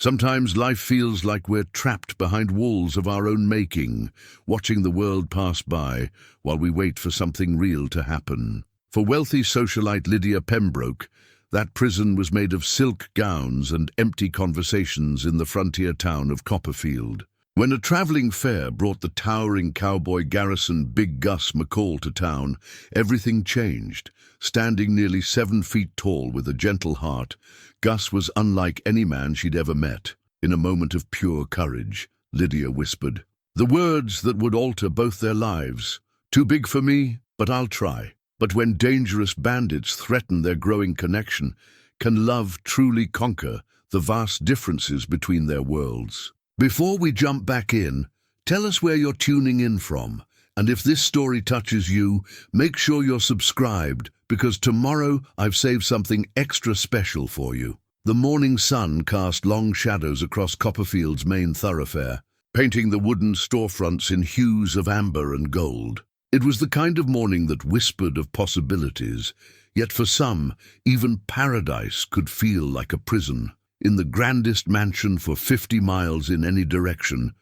Sometimes life feels like we're trapped behind walls of our own making, watching the world pass by while we wait for something real to happen. For wealthy socialite Lydia Pembroke, that prison was made of silk gowns and empty conversations in the frontier town of Copperfield. When a traveling fair brought the towering cowboy Garrison Big Gus McCall to town, everything changed. Standing nearly 7 feet tall with a gentle heart, Gus was unlike any man she'd ever met. In a moment of pure courage, Lydia whispered, "The words that would alter both their lives. Too big for me, but I'll try." But when dangerous bandits threaten their growing connection, can love truly conquer the vast differences between their worlds? Before we jump back in, tell us where you're tuning in from. And if this story touches you, make sure you're subscribed, because tomorrow I've saved something extra special for you. The morning sun cast long shadows across Copperfield's main thoroughfare, painting the wooden storefronts in hues of amber and gold. It was the kind of morning that whispered of possibilities, yet for some, even paradise could feel like a prison. In the grandest mansion for 50 miles in any direction,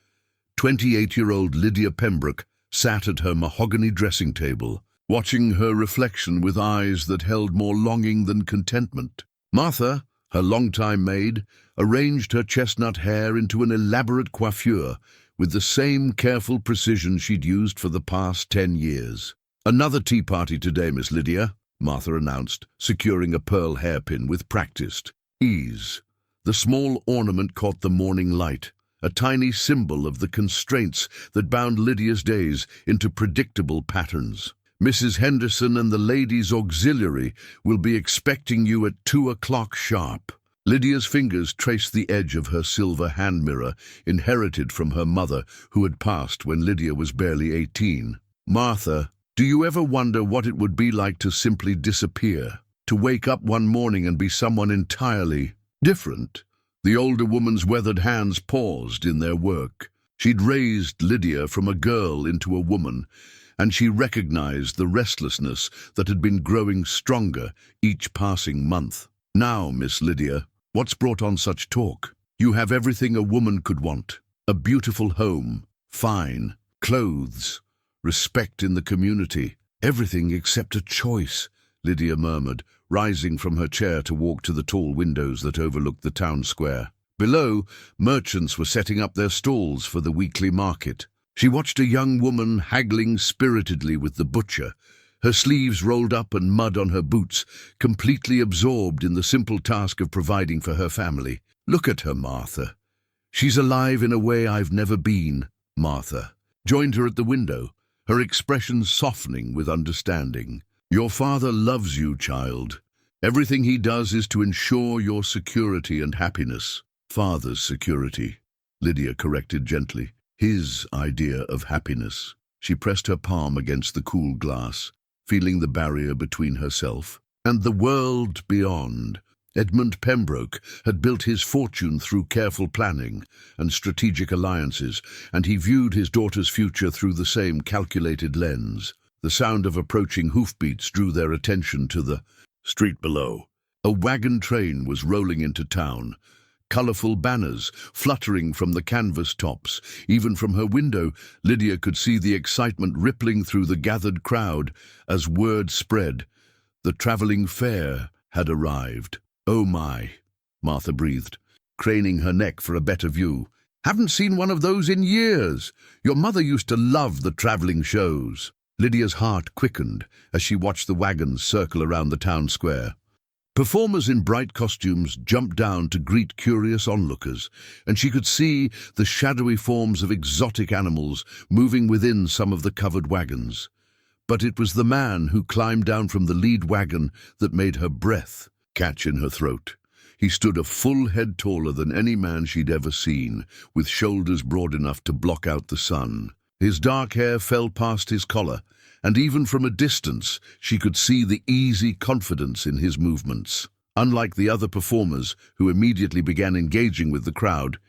28-year-old Lydia Pembroke sat at her mahogany dressing table, watching her reflection with eyes that held more longing than contentment. Martha, her longtime maid, arranged her chestnut hair into an elaborate coiffure with the same careful precision she'd used for the past 10 years. "Another tea party today, Miss Lydia," Martha announced, securing a pearl hairpin with practiced ease. The small ornament caught the morning light, a tiny symbol of the constraints that bound Lydia's days into predictable patterns. "Mrs. Henderson and the ladies' auxiliary will be expecting you at 2 o'clock sharp." Lydia's fingers traced the edge of her silver hand mirror, inherited from her mother, who had passed when Lydia was barely 18. "Martha, do you ever wonder what it would be like to simply disappear? To wake up one morning and be someone entirely different?" The older woman's weathered hands paused in their work. She'd raised Lydia from a girl into a woman, and she recognized the restlessness that had been growing stronger each passing month. "Now, Miss Lydia, what's brought on such talk? You have everything a woman could want. A beautiful home, fine clothes, respect in the community. Everything except a choice," Lydia murmured, rising from her chair to walk to the tall windows that overlooked the town square. Below, merchants were setting up their stalls for the weekly market. She watched a young woman haggling spiritedly with the butcher, her sleeves rolled up and mud on her boots, completely absorbed in the simple task of providing for her family. "Look at her, Martha. She's alive in a way I've never been." Martha joined her at the window, her expression softening with understanding. "Your father loves you, child. Everything he does is to ensure your security and happiness." "Father's security," Lydia corrected gently. "His idea of happiness." She pressed her palm against the cool glass, feeling the barrier between herself and the world beyond. Edmund Pembroke had built his fortune through careful planning and strategic alliances, and he viewed his daughter's future through the same calculated lens. The sound of approaching hoofbeats drew their attention to the street below. A wagon train was rolling into town, colorful banners fluttering from the canvas tops. Even from her window, Lydia could see the excitement rippling through the gathered crowd as word spread. The traveling fair had arrived. "Oh my," Martha breathed, craning her neck for a better view. "Haven't seen one of those in years. Your mother used to love the traveling shows." Lydia's heart quickened as she watched the wagons circle around the town square. Performers in bright costumes jumped down to greet curious onlookers, and she could see the shadowy forms of exotic animals moving within some of the covered wagons. But it was the man who climbed down from the lead wagon that made her breath catch in her throat. He stood a full head taller than any man she'd ever seen, with shoulders broad enough to block out the sun. His dark hair fell past his collar, and even from a distance she could see the easy confidence in his movements. Unlike the other performers, who immediately began engaging with the crowd,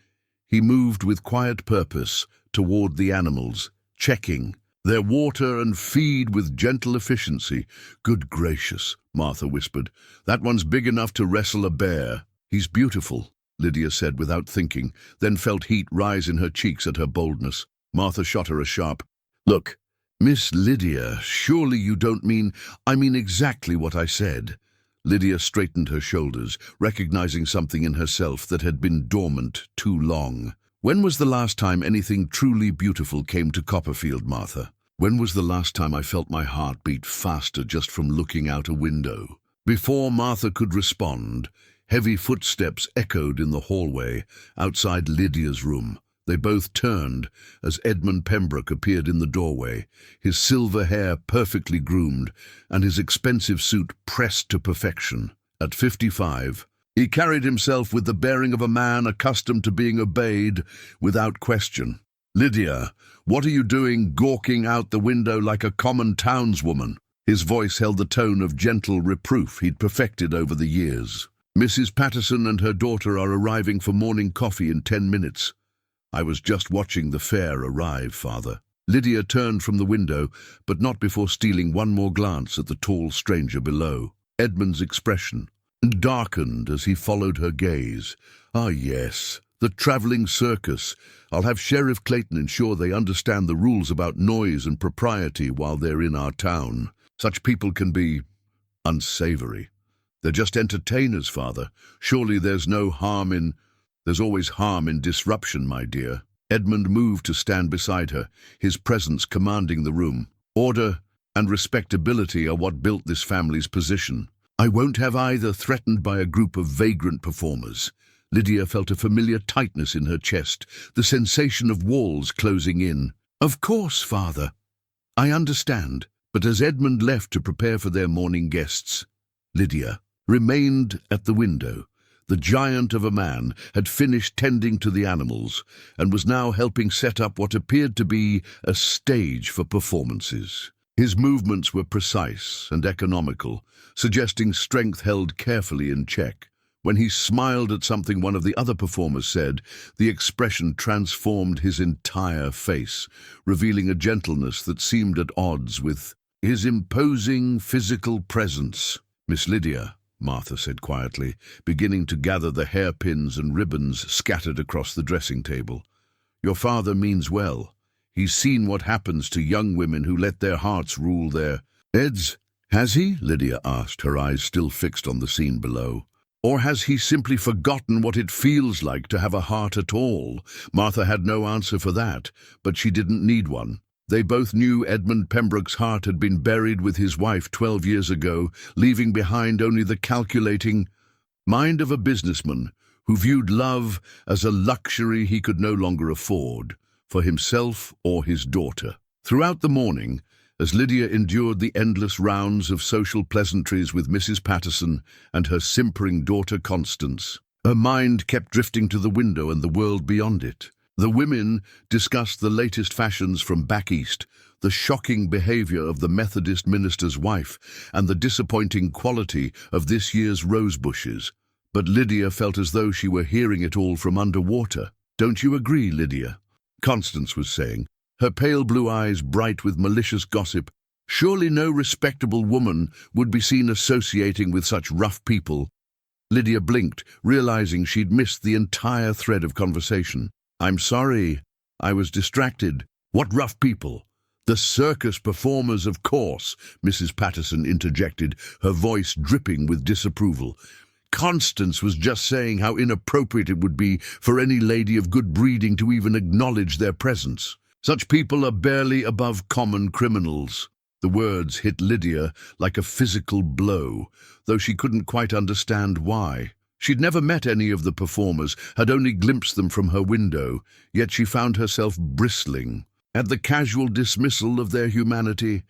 he moved with quiet purpose toward the animals, checking their water and feed with gentle efficiency. "Good gracious," Martha whispered. "That one's big enough to wrestle a bear." "He's beautiful," Lydia said without thinking, then felt heat rise in her cheeks at her boldness. Martha shot her a sharp, "Look, Miss Lydia, surely you don't mean—" "I mean exactly what I said." Lydia straightened her shoulders, recognizing something in herself that had been dormant too long. "When was the last time anything truly beautiful came to Copperfield, Martha? When was the last time I felt my heart beat faster just from looking out a window?" Before Martha could respond, heavy footsteps echoed in the hallway outside Lydia's room. They both turned as Edmund Pembroke appeared in the doorway, his silver hair perfectly groomed and his expensive suit pressed to perfection. At 55, he carried himself with the bearing of a man accustomed to being obeyed without question. "Lydia, what are you doing gawking out the window like a common townswoman?" His voice held the tone of gentle reproof he'd perfected over the years. "Mrs. Patterson and her daughter are arriving for morning coffee in 10 minutes. I was just watching the fare arrive, Father." Lydia turned from the window, but not before stealing one more glance at the tall stranger below. Edmund's expression darkened as he followed her gaze. "Ah, yes, the travelling circus. I'll have Sheriff Clayton ensure they understand the rules about noise and propriety while they're in our town. Such people can be unsavory. They're just entertainers, Father. Surely there's always harm in disruption, my dear." Edmund moved to stand beside her, his presence commanding the room. "Order and respectability are what built this family's position. I won't have either threatened by a group of vagrant performers." Lydia felt a familiar tightness in her chest, the sensation of walls closing in. "Of course, Father. I understand." But as Edmund left to prepare for their morning guests, Lydia remained at the window. The giant of a man had finished tending to the animals and was now helping set up what appeared to be a stage for performances. His movements were precise and economical, suggesting strength held carefully in check. When he smiled at something one of the other performers said, the expression transformed his entire face, revealing a gentleness that seemed at odds with his imposing physical presence. "Miss Lydia," Martha said quietly, beginning to gather the hairpins and ribbons scattered across the dressing table. "Your father means well. He's seen what happens to young women who let their hearts rule their—" "Eds, has he?" Lydia asked, her eyes still fixed on the scene below. "Or has he simply forgotten what it feels like to have a heart at all?" Martha had no answer for that, but she didn't need one. They both knew Edmund Pembroke's heart had been buried with his wife 12 years ago, leaving behind only the calculating mind of a businessman who viewed love as a luxury he could no longer afford, for himself or his daughter. Throughout the morning, as Lydia endured the endless rounds of social pleasantries with Mrs. Patterson and her simpering daughter Constance, her mind kept drifting to the window and the world beyond it. The women discussed the latest fashions from back east, the shocking behavior of the Methodist minister's wife, and the disappointing quality of this year's rose bushes. But Lydia felt as though she were hearing it all from underwater. "Don't you agree, Lydia?" Constance was saying, her pale blue eyes bright with malicious gossip. "Surely no respectable woman would be seen associating with such rough people." Lydia blinked, realizing she'd missed the entire thread of conversation. "I'm sorry, I was distracted." "What rough people?" "The circus performers, of course," Mrs. Patterson interjected, her voice dripping with disapproval. "Constance was just saying how inappropriate it would be for any lady of good breeding to even acknowledge their presence. Such people are barely above common criminals." The words hit Lydia like a physical blow, though she couldn't quite understand why. She'd never met any of the performers, had only glimpsed them from her window, yet she found herself bristling at the casual dismissal of their humanity.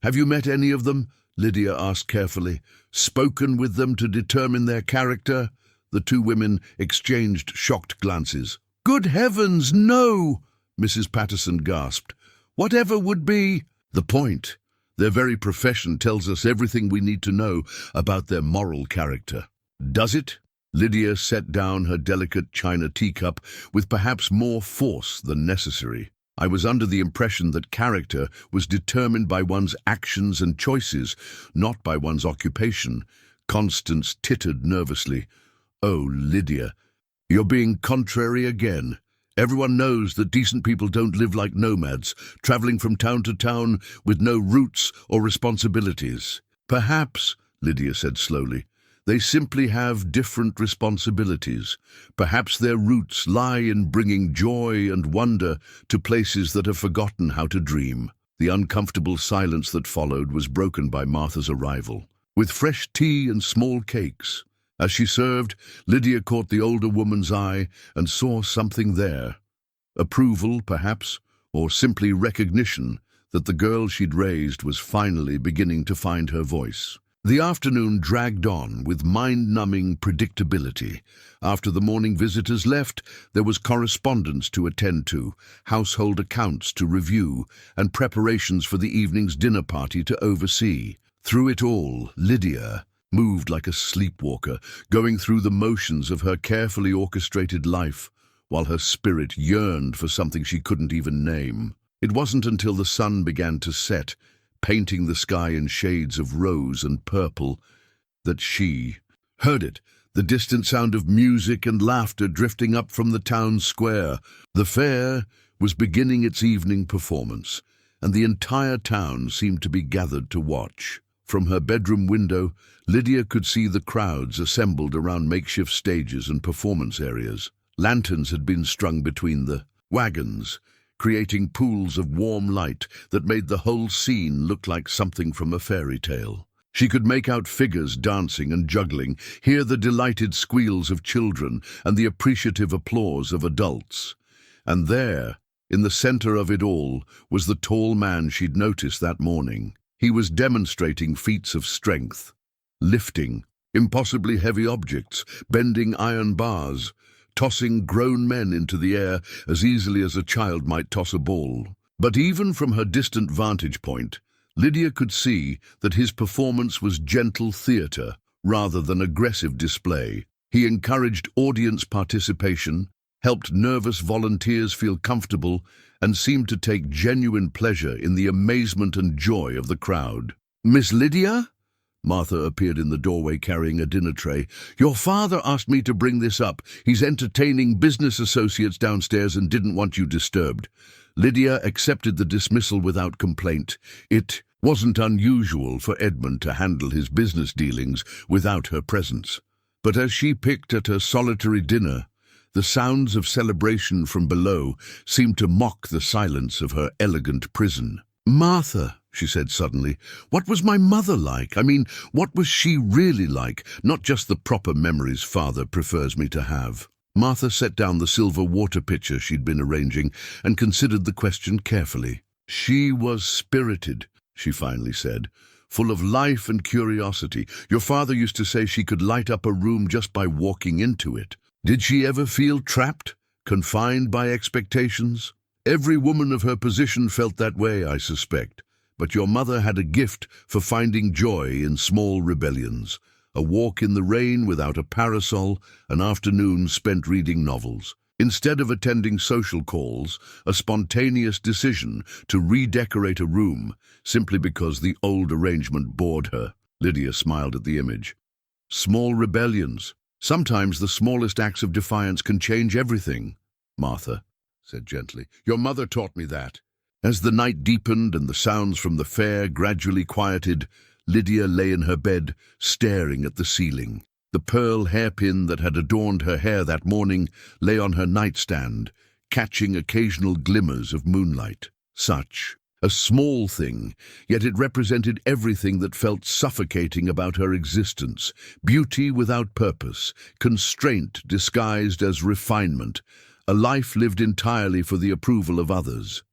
"Have you met any of them?" Lydia asked carefully. "Spoken with them to determine their character?" The two women exchanged shocked glances. "Good heavens, no!" Mrs. Patterson gasped. "Whatever would be the point? Their very profession tells us everything we need to know about their moral character." "Does it?" Lydia set down her delicate china teacup with perhaps more force than necessary. "I was under the impression that character was determined by one's actions and choices, not by one's occupation." Constance tittered nervously. "Oh, Lydia, You're being contrary again. Everyone knows that decent people don't live like nomads, traveling from town to town with no roots or responsibilities. Perhaps, Lydia said slowly, they simply have different responsibilities. Perhaps their roots lie in bringing joy and wonder to places that have forgotten how to dream. The uncomfortable silence that followed was broken by Martha's arrival, with fresh tea and small cakes. As she served, Lydia caught the older woman's eye and saw something there. Approval, perhaps, or simply recognition that the girl she'd raised was finally beginning to find her voice. The afternoon dragged on with mind-numbing predictability. After the morning visitors left, there was correspondence to attend to, household accounts to review, and preparations for the evening's dinner party to oversee. Through it all, Lydia moved like a sleepwalker, going through the motions of her carefully orchestrated life, while her spirit yearned for something she couldn't even name. It wasn't until the sun began to set, painting the sky in shades of rose and purple, that she heard it, the distant sound of music and laughter drifting up from the town square. The fair was beginning its evening performance, and the entire town seemed to be gathered to watch. From her bedroom window, Lydia could see the crowds assembled around makeshift stages and performance areas. Lanterns had been strung between the wagons, creating pools of warm light that made the whole scene look like something from a fairy tale. She could make out figures dancing and juggling, hear the delighted squeals of children and the appreciative applause of adults. And there, in the center of it all, was the tall man she'd noticed that morning. He was demonstrating feats of strength, lifting impossibly heavy objects, bending iron bars, tossing grown men into the air as easily as a child might toss a ball. But even from her distant vantage point, Lydia could see that his performance was gentle theater rather than aggressive display. He encouraged audience participation, helped nervous volunteers feel comfortable, and seemed to take genuine pleasure in the amazement and joy of the crowd. "Miss Lydia?" Martha appeared in the doorway carrying a dinner tray. "Your father asked me to bring this up. He's entertaining business associates downstairs and didn't want you disturbed." Lydia accepted the dismissal without complaint. It wasn't unusual for Edmund to handle his business dealings without her presence. But as she picked at her solitary dinner, the sounds of celebration from below seemed to mock the silence of her elegant prison. "Martha," she said suddenly, "what was my mother like? I mean, what was she really like? Not just the proper memories father prefers me to have." Martha set down the silver water pitcher she'd been arranging and considered the question carefully. "She was spirited," she finally said, "full of life and curiosity. Your father used to say she could light up a room just by walking into it. Did she ever feel trapped, confined by expectations? Every woman of her position felt that way, I suspect. But your mother had a gift for finding joy in small rebellions. A walk in the rain without a parasol, an afternoon spent reading novels. Instead of attending social calls, a spontaneous decision to redecorate a room simply because the old arrangement bored her." Lydia smiled at the image. "Small rebellions. Sometimes the smallest acts of defiance can change everything," Martha said gently. "Your mother taught me that." As the night deepened and the sounds from the fair gradually quieted, Lydia lay in her bed, staring at the ceiling. The pearl hairpin that had adorned her hair that morning lay on her nightstand, catching occasional glimmers of moonlight. Such a small thing, yet it represented everything that felt suffocating about her existence. Beauty without purpose, constraint disguised as refinement, a life lived entirely for the approval of others.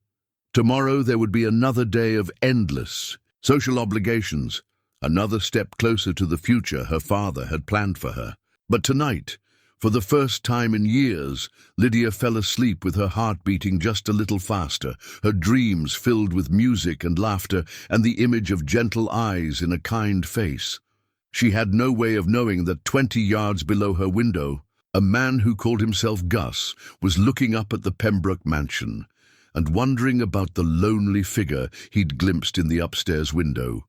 Tomorrow there would be another day of endless social obligations, another step closer to the future her father had planned for her. But tonight, for the first time in years, Lydia fell asleep with her heart beating just a little faster, her dreams filled with music and laughter and the image of gentle eyes in a kind face. She had no way of knowing that 20 yards below her window, a man who called himself Gus was looking up at the Pembroke mansion and wondering about the lonely figure he'd glimpsed in the upstairs window.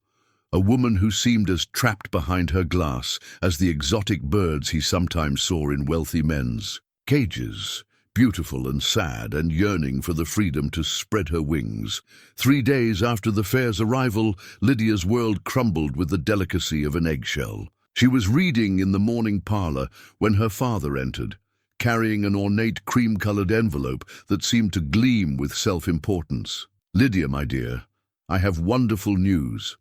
A woman who seemed as trapped behind her glass as the exotic birds he sometimes saw in wealthy men's cages, beautiful and sad and yearning for the freedom to spread her wings. 3 days after the fair's arrival, Lydia's world crumbled with the delicacy of an eggshell. She was reading in the morning parlor when her father entered, carrying an ornate cream-colored envelope that seemed to gleam with self-importance. "Lydia, my dear, I have wonderful news."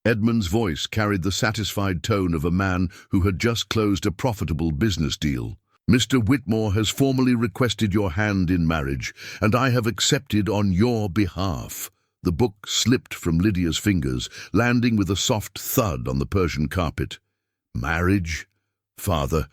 Edmund's voice carried the satisfied tone of a man who had just closed a profitable business deal. "Mr. Whitmore has formally requested your hand in marriage, and I have accepted on your behalf." The book slipped from Lydia's fingers, landing with a soft thud on the Persian carpet. "Marriage? Father,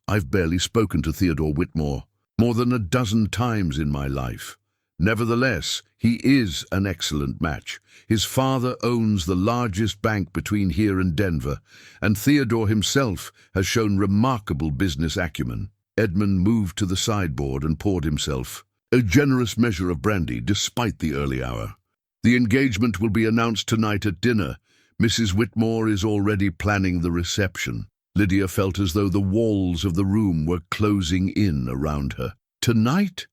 I've barely spoken to Theodore Whitmore more than a dozen times in my life. Nevertheless, he is an excellent match. His father owns the largest bank between here and Denver, and Theodore himself has shown remarkable business acumen." Edmund moved to the sideboard and poured himself a generous measure of brandy despite the early hour. "The engagement will be announced tonight at dinner. Mrs. Whitmore is already planning the reception." Lydia felt as though the walls of the room were closing in around her. "Tonight?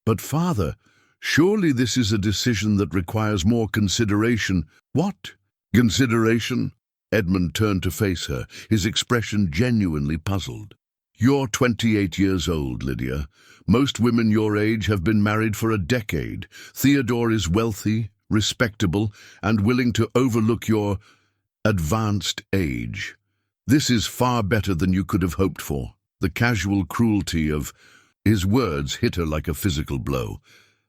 But father, surely this is a decision that requires more consideration." "What? Consideration?" Edmund turned to face her, his expression genuinely puzzled. "You're 28 years old, Lydia. Most women your age have been married for a decade. Theodore is wealthy, respectable, and willing to overlook your advanced age. This is far better than you could have hoped for." The casual cruelty of his words hit her like a physical blow.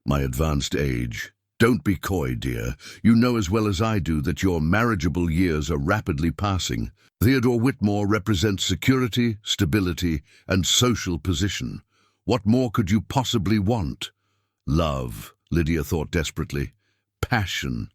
"My advanced age. Don't be coy, dear. You know as well as I do that your marriageable years are rapidly passing. Theodore Whitmore represents security, stability, and social position. What more could you possibly want?" "Love," Lydia thought desperately. "Passion.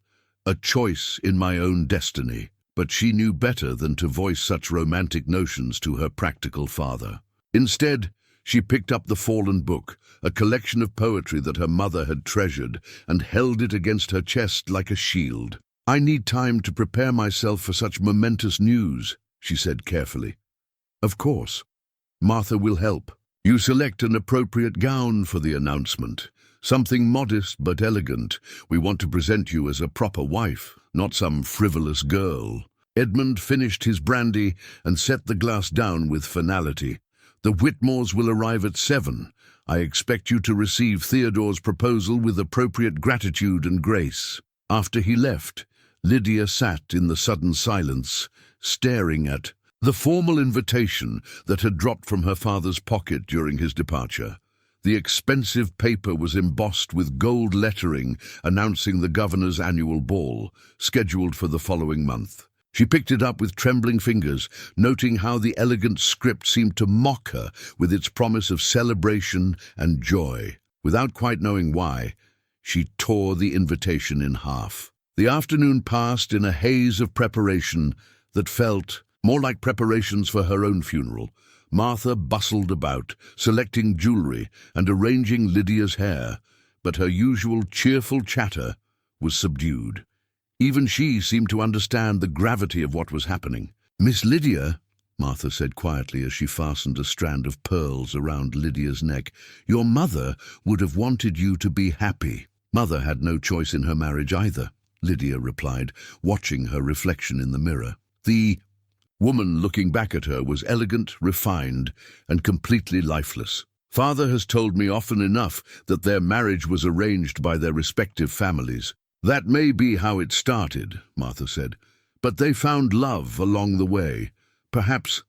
A choice in my own destiny." But she knew better than to voice such romantic notions to her practical father. Instead, she picked up the fallen book, a collection of poetry that her mother had treasured, and held it against her chest like a shield. "I need time to prepare myself for such momentous news," she said carefully. "Of course. Martha will help. You select an appropriate gown for the announcement. Something modest but elegant. We want to present you as a proper wife, not some frivolous girl." Edmund finished his brandy and set the glass down with finality. "The Whitmores will arrive at 7. I expect you to receive Theodore's proposal with appropriate gratitude and grace." After he left, Lydia sat in the sudden silence, staring at the formal invitation that had dropped from her father's pocket during his departure. The expensive paper was embossed with gold lettering announcing the governor's annual ball, scheduled for the following month. She picked it up with trembling fingers, noting how the elegant script seemed to mock her with its promise of celebration and joy. Without quite knowing why, she tore the invitation in half. The afternoon passed in a haze of preparation that felt more like preparations for her own funeral. Martha bustled about, selecting jewelry and arranging Lydia's hair, but her usual cheerful chatter was subdued. Even she seemed to understand the gravity of what was happening. "Miss Lydia," Martha said quietly as she fastened a strand of pearls around Lydia's neck, "your mother would have wanted you to be happy." "Mother had no choice in her marriage either," Lydia replied, watching her reflection in the mirror. The woman looking back at her was elegant, refined, and completely lifeless. "Father has told me often enough that their marriage was arranged by their respective families." "That may be how it started," Martha said, "but they found love along the way. Perhaps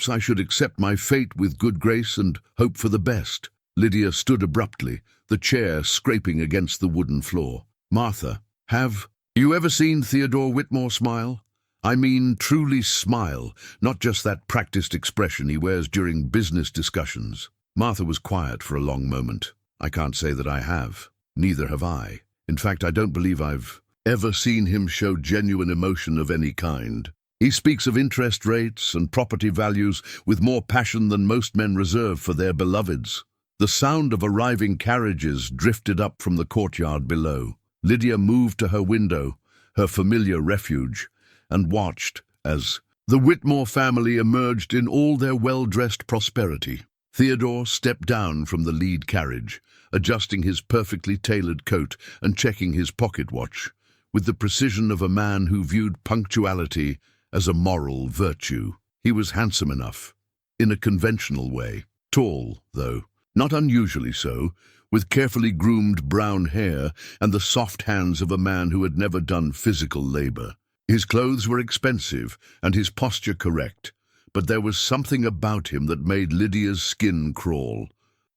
I should accept my fate with good grace and hope for the best." Lydia stood abruptly, the chair scraping against the wooden floor. "Martha, have you ever seen Theodore Whitmore smile? I mean truly smile, not just that practiced expression he wears during business discussions." Martha was quiet for a long moment. "I can't say that I have. Neither have I. In fact, I don't believe I've ever seen him show genuine emotion of any kind. He speaks of interest rates and property values with more passion than most men reserve for their beloveds." The sound of arriving carriages drifted up from the courtyard below. Lydia moved to her window, her familiar refuge, and watched as the Whitmore family emerged in all their well-dressed prosperity. Theodore stepped down from the lead carriage, adjusting his perfectly tailored coat and checking his pocket watch, with the precision of a man who viewed punctuality as a moral virtue. He was handsome enough, in a conventional way. Tall, though, not unusually so, with carefully groomed brown hair and the soft hands of a man who had never done physical labor. His clothes were expensive and his posture correct, but there was something about him that made Lydia's skin crawl.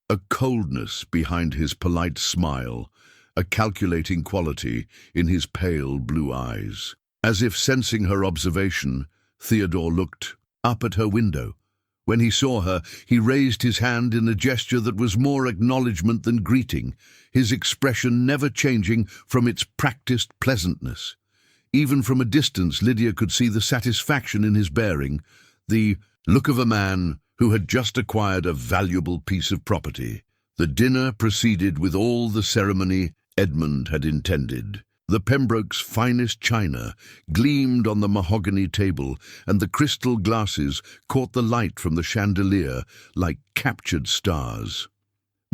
A coldness behind his polite smile, a calculating quality in his pale blue eyes. As if sensing her observation, Theodore looked up at her window. When he saw her, he raised his hand in a gesture that was more acknowledgement than greeting, his expression never changing from its practiced pleasantness. Even from a distance, Lydia could see the satisfaction in his bearing, the look of a man who had just acquired a valuable piece of property. The dinner proceeded with all the ceremony Edmund had intended. The Pembroke's finest china gleamed on the mahogany table, and the crystal glasses caught the light from the chandelier like captured stars.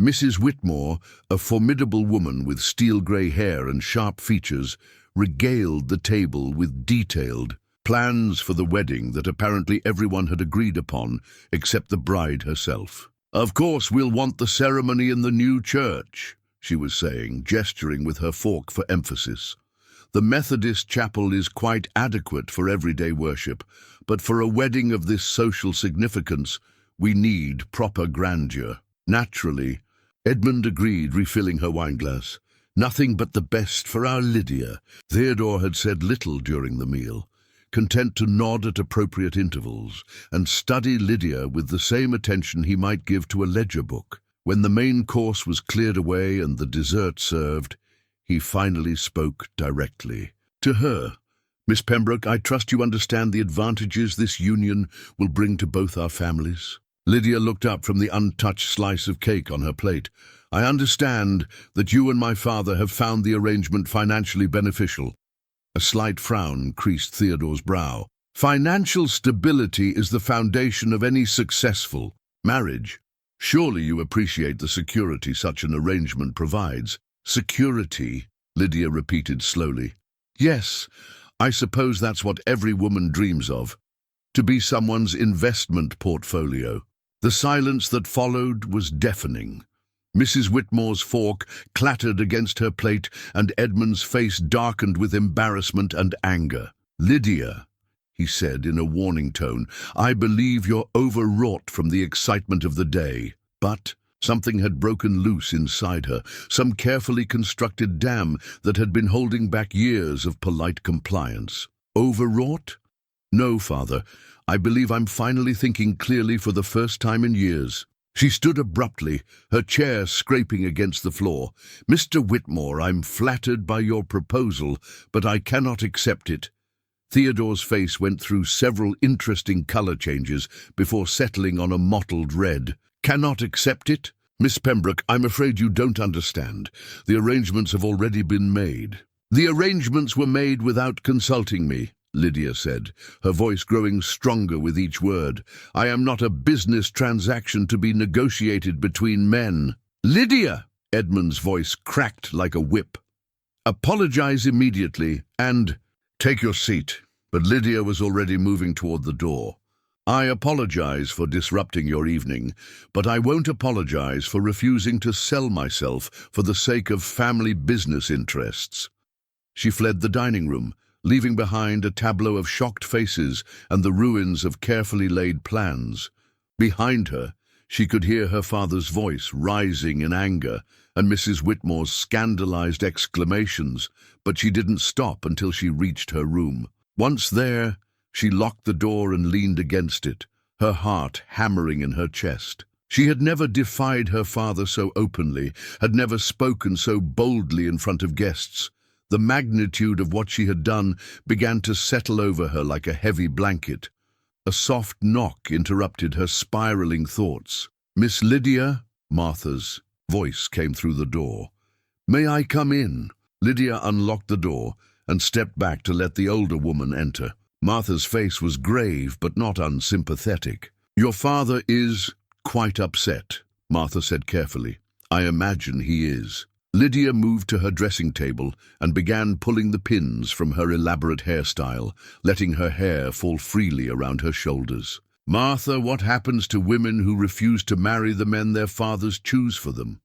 Mrs. Whitmore, a formidable woman with steel-grey hair and sharp features, regaled the table with detailed plans for the wedding that apparently everyone had agreed upon, except the bride herself. "Of course we'll want the ceremony in the new church," she was saying, gesturing with her fork for emphasis. "The Methodist chapel is quite adequate for everyday worship, but for a wedding of this social significance, we need proper grandeur." "Naturally," Edmund agreed, refilling her wineglass. "Nothing but the best for our Lydia." Theodore had said little during the meal, content to nod at appropriate intervals and study Lydia with the same attention he might give to a ledger book. When the main course was cleared away and the dessert served, he finally spoke directly. To her, "Miss Pembroke, I trust you understand the advantages this union will bring to both our families." Lydia looked up from the untouched slice of cake on her plate. "I understand that you and my father have found the arrangement financially beneficial." A slight frown creased Theodore's brow. "Financial stability is the foundation of any successful marriage. Surely you appreciate the security such an arrangement provides." "Security," Lydia repeated slowly. "Yes, I suppose that's what every woman dreams of, to be someone's investment portfolio." The silence that followed was deafening. Mrs. Whitmore's fork clattered against her plate, and Edmund's face darkened with embarrassment and anger. "Lydia," he said in a warning tone, "I believe you're overwrought from the excitement of the day." But something had broken loose inside her, some carefully constructed dam that had been holding back years of polite compliance. "Overwrought? No, Father. I believe I'm finally thinking clearly for the first time in years." She stood abruptly, her chair scraping against the floor. "Mr. Whitmore, I'm flattered by your proposal, but I cannot accept it." Theodore's face went through several interesting color changes before settling on a mottled red. "Cannot accept it? Miss Pembroke, I'm afraid you don't understand. The arrangements have already been made." "The arrangements were made without consulting me," Lydia said, her voice growing stronger with each word. "I am not a business transaction to be negotiated between men." "Lydia!" Edmund's voice cracked like a whip. "Apologize immediately and take your seat." But Lydia was already moving toward the door. "I apologize for disrupting your evening, but I won't apologize for refusing to sell myself for the sake of family business interests." She fled the dining room, leaving behind a tableau of shocked faces and the ruins of carefully laid plans. Behind her, she could hear her father's voice rising in anger and Mrs. Whitmore's scandalized exclamations, but she didn't stop until she reached her room. Once there, she locked the door and leaned against it, her heart hammering in her chest. She had never defied her father so openly, had never spoken so boldly in front of guests. The magnitude of what she had done began to settle over her like a heavy blanket. A soft knock interrupted her spiraling thoughts. "Miss Lydia?" Martha's voice came through the door. "May I come in?" Lydia unlocked the door and stepped back to let the older woman enter. Martha's face was grave but not unsympathetic. "Your father is—" Quite upset, Martha said carefully. I imagine he is. Lydia moved to her dressing table and began pulling the pins from her elaborate hairstyle, letting her hair fall freely around her shoulders. Martha, what happens to women who refuse to marry the men their fathers choose for them?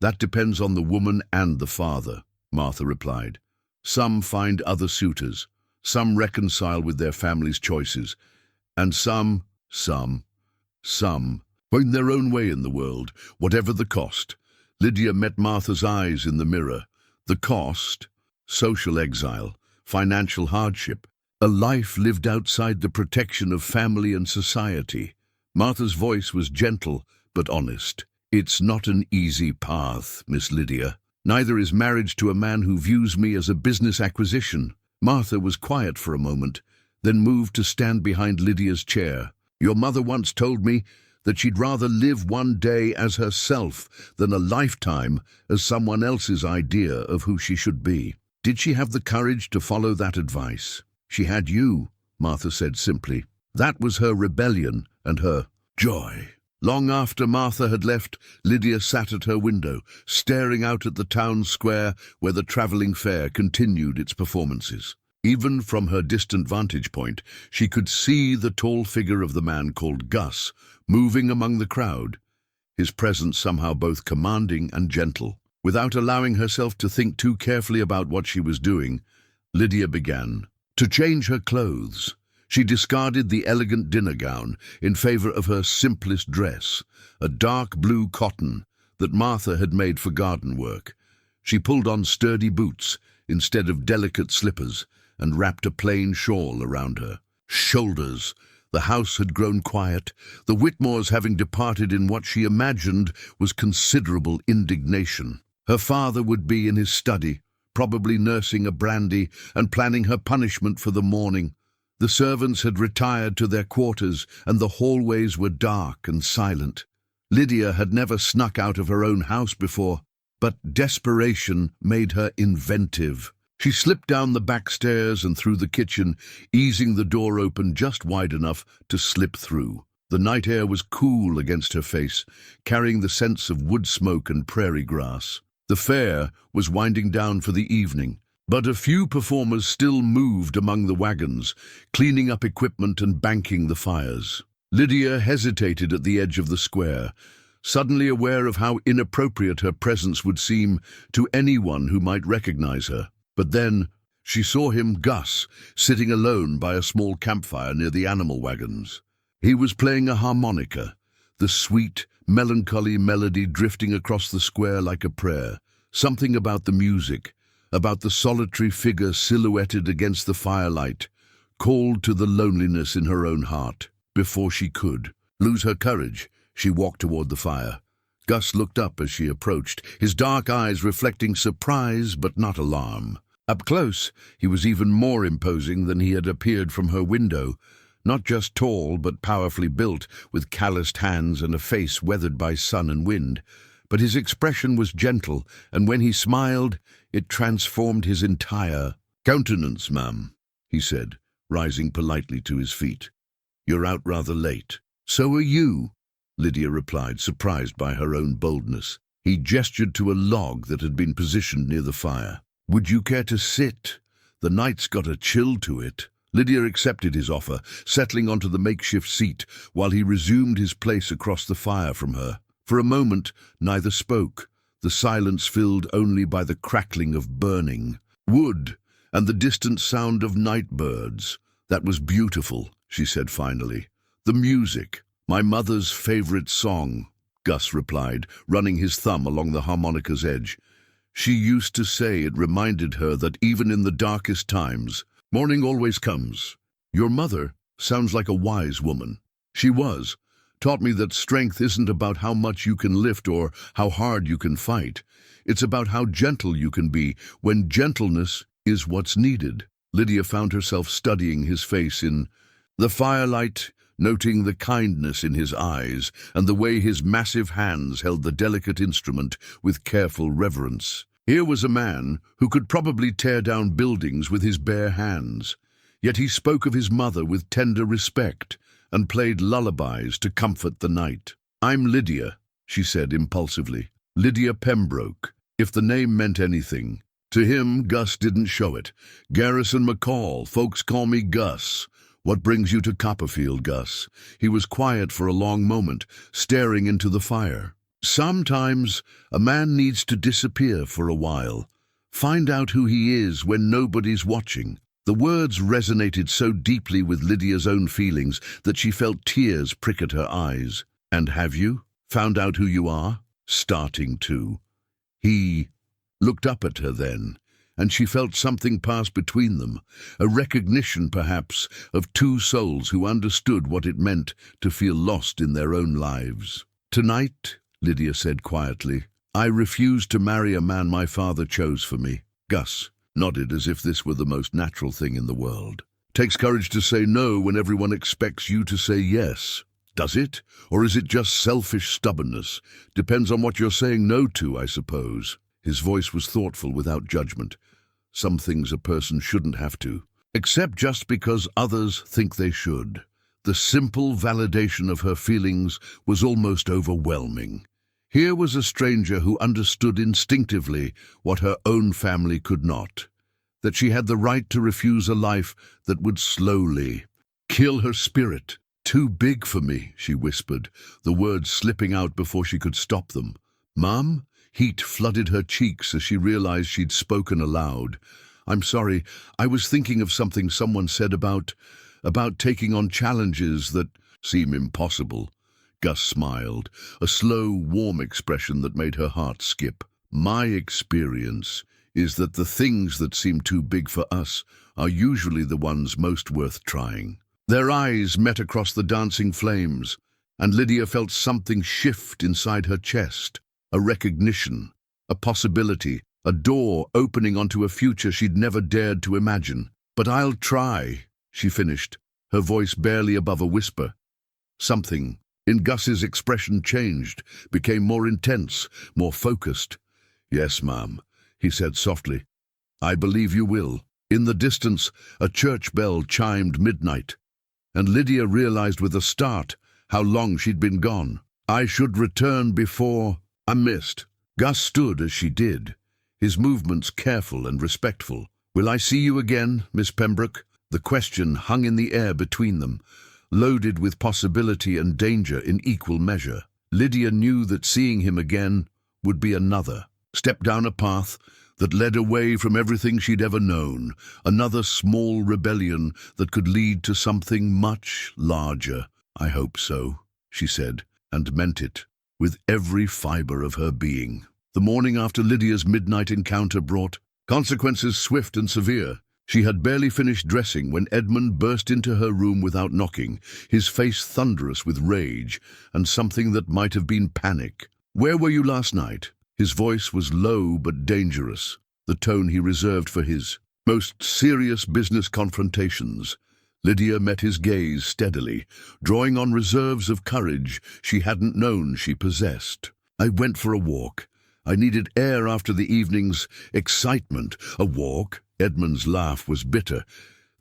That depends on the woman and the father, Martha replied. Some find other suitors, some reconcile with their family's choices, and some find their own way in the world, whatever the cost. Lydia met Martha's eyes in the mirror. The cost: social exile, financial hardship, a life lived outside the protection of family and society. Martha's voice was gentle but honest. It's not an easy path, Miss Lydia. Neither is marriage to a man who views me as a business acquisition. Martha was quiet for a moment, then moved to stand behind Lydia's chair. Your mother once told me that she'd rather live one day as herself than a lifetime as someone else's idea of who she should be. Did she have the courage to follow that advice? She had you, Martha said simply. That was her rebellion and her joy. Long after Martha had left, Lydia sat at her window, staring out at the town square where the travelling fair continued its performances. Even from her distant vantage point, she could see the tall figure of the man called Gus moving among the crowd, his presence somehow both commanding and gentle. Without allowing herself to think too carefully about what she was doing, Lydia began to change her clothes. She discarded the elegant dinner gown in favor of her simplest dress, a dark blue cotton that Martha had made for garden work. She pulled on sturdy boots instead of delicate slippers and wrapped a plain shawl around her shoulders. The house had grown quiet, the Whitmores having departed in what she imagined was considerable indignation. Her father would be in his study, probably nursing a brandy and planning her punishment for the morning. The servants had retired to their quarters, and the hallways were dark and silent. Lydia had never snuck out of her own house before, but desperation made her inventive. She slipped down the back stairs and through the kitchen, easing the door open just wide enough to slip through. The night air was cool against her face, carrying the scents of wood smoke and prairie grass. The fair was winding down for the evening, but a few performers still moved among the wagons, cleaning up equipment and banking the fires. Lydia hesitated at the edge of the square, suddenly aware of how inappropriate her presence would seem to anyone who might recognize her. But then she saw him, Gus, sitting alone by a small campfire near the animal wagons. He was playing a harmonica, the sweet, melancholy melody drifting across the square like a prayer. Something about the music, about the solitary figure silhouetted against the firelight, called to the loneliness in her own heart. Before she could lose her courage, she walked toward the fire. Gus looked up as she approached, his dark eyes reflecting surprise but not alarm. Up close, he was even more imposing than he had appeared from her window, not just tall but powerfully built, with calloused hands and a face weathered by sun and wind. But his expression was gentle, and when he smiled, it transformed his entire countenance. Ma'am, he said, rising politely to his feet. You're out rather late. So are you, Lydia replied, surprised by her own boldness. He gestured to a log that had been positioned near the fire. Would you care to sit? The night's got a chill to it. Lydia accepted his offer, settling onto the makeshift seat while he resumed his place across the fire from her. For a moment, neither spoke, the silence filled only by the crackling of burning wood and the distant sound of night birds. That was beautiful, she said finally. The music, my mother's favorite song, Gus replied, running his thumb along the harmonica's edge. She used to say it reminded her that even in the darkest times, morning always comes. Your mother sounds like a wise woman. She was. Taught me that strength isn't about how much you can lift or how hard you can fight. It's about how gentle you can be when gentleness is what's needed. Lydia found herself studying his face in the firelight, noting the kindness in his eyes and the way his massive hands held the delicate instrument with careful reverence. Here was a man who could probably tear down buildings with his bare hands, yet he spoke of his mother with tender respect and played lullabies to comfort the night. I'm Lydia, she said impulsively. Lydia Pembroke, if the name meant anything. To him, Gus didn't show it. Garrison McCall, folks call me Gus. What brings you to Copperfield, Gus? He was quiet for a long moment, staring into the fire. Sometimes a man needs to disappear for a while. Find out who he is when nobody's watching. The words resonated so deeply with Lydia's own feelings that she felt tears prick at her eyes. And have you found out who you are? Starting to. He looked up at her then, and she felt something pass between them, a recognition, perhaps, of two souls who understood what it meant to feel lost in their own lives. Tonight, Lydia said quietly, I refuse to marry a man my father chose for me. Gus nodded as if this were the most natural thing in the world. Takes courage to say no when everyone expects you to say yes. Does it? Or is it just selfish stubbornness? Depends on what you're saying no to, I suppose. His voice was thoughtful without judgment. Some things a person shouldn't have to, except just because others think they should. The simple validation of her feelings was almost overwhelming. Here was a stranger who understood instinctively what her own family could not, that she had the right to refuse a life that would slowly kill her spirit. Too big for me, she whispered, the words slipping out before she could stop them. Mum? Heat flooded her cheeks as she realized she'd spoken aloud. I'm sorry, I was thinking of something someone said about taking on challenges that seem impossible. Gus smiled, a slow, warm expression that made her heart skip. My experience is that the things that seem too big for us are usually the ones most worth trying. Their eyes met across the dancing flames, and Lydia felt something shift inside her chest. A recognition, a possibility, a door opening onto a future she'd never dared to imagine. But I'll try, she finished, her voice barely above a whisper. Something in Gus's expression changed, became more intense, more focused. Yes, ma'am, he said softly. I believe you will. In the distance, a church bell chimed midnight, and Lydia realized with a start how long she'd been gone. I should return before I missed. Gus stood as she did, his movements careful and respectful. Will I see you again, Miss Pembroke? The question hung in the air between them, loaded with possibility and danger in equal measure. Lydia knew that seeing him again would be another step down a path that led away from everything she'd ever known, another small rebellion that could lead to something much larger. I hope so, she said, and meant it, with every fiber of her being. The morning after Lydia's midnight encounter brought consequences swift and severe. She had barely finished dressing when Edmund burst into her room without knocking, his face thunderous with rage and something that might have been panic. Where were you last night? His voice was low but dangerous, the tone he reserved for his most serious business confrontations. Lydia met his gaze steadily, drawing on reserves of courage she hadn't known she possessed. I went for a walk. I needed air after the evening's excitement. A walk? Edmund's laugh was bitter.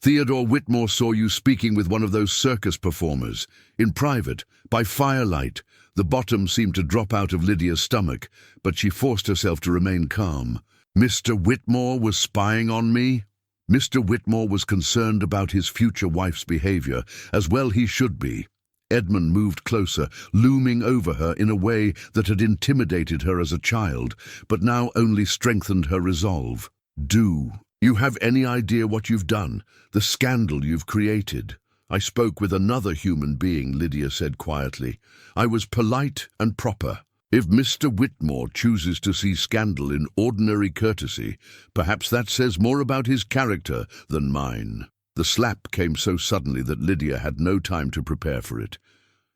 Theodore Whitmore saw you speaking with one of those circus performers. In private, by firelight. The bottom seemed to drop out of Lydia's stomach, but she forced herself to remain calm. Mr. Whitmore was spying on me? Mr. Whitmore was concerned about his future wife's behavior, as well he should be. Edmund moved closer, looming over her in a way that had intimidated her as a child, but now only strengthened her resolve. Do you have any idea what you've done? The scandal you've created? I spoke with another human being, Lydia said quietly. I was polite and proper. If Mr. Whitmore chooses to see scandal in ordinary courtesy, perhaps that says more about his character than mine. The slap came so suddenly that Lydia had no time to prepare for it.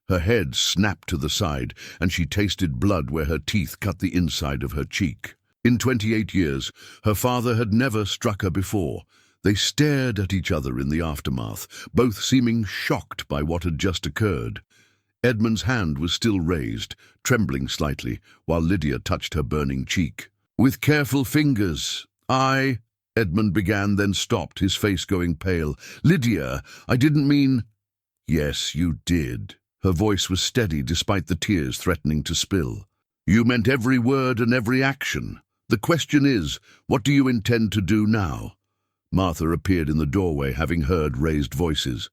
Her head snapped to the side, and she tasted blood where her teeth cut the inside of her cheek. In 28 years, her father had never struck her before. They stared at each other in the aftermath, both seeming shocked by what had just occurred. Edmund's hand was still raised, trembling slightly, while Lydia touched her burning cheek. With careful fingers, Edmund began, then stopped, his face going pale. Lydia, I didn't mean... Yes, you did. Her voice was steady despite the tears threatening to spill. "You meant every word and every action. The question is, what do you intend to do now?" Martha appeared in the doorway, having heard raised voices.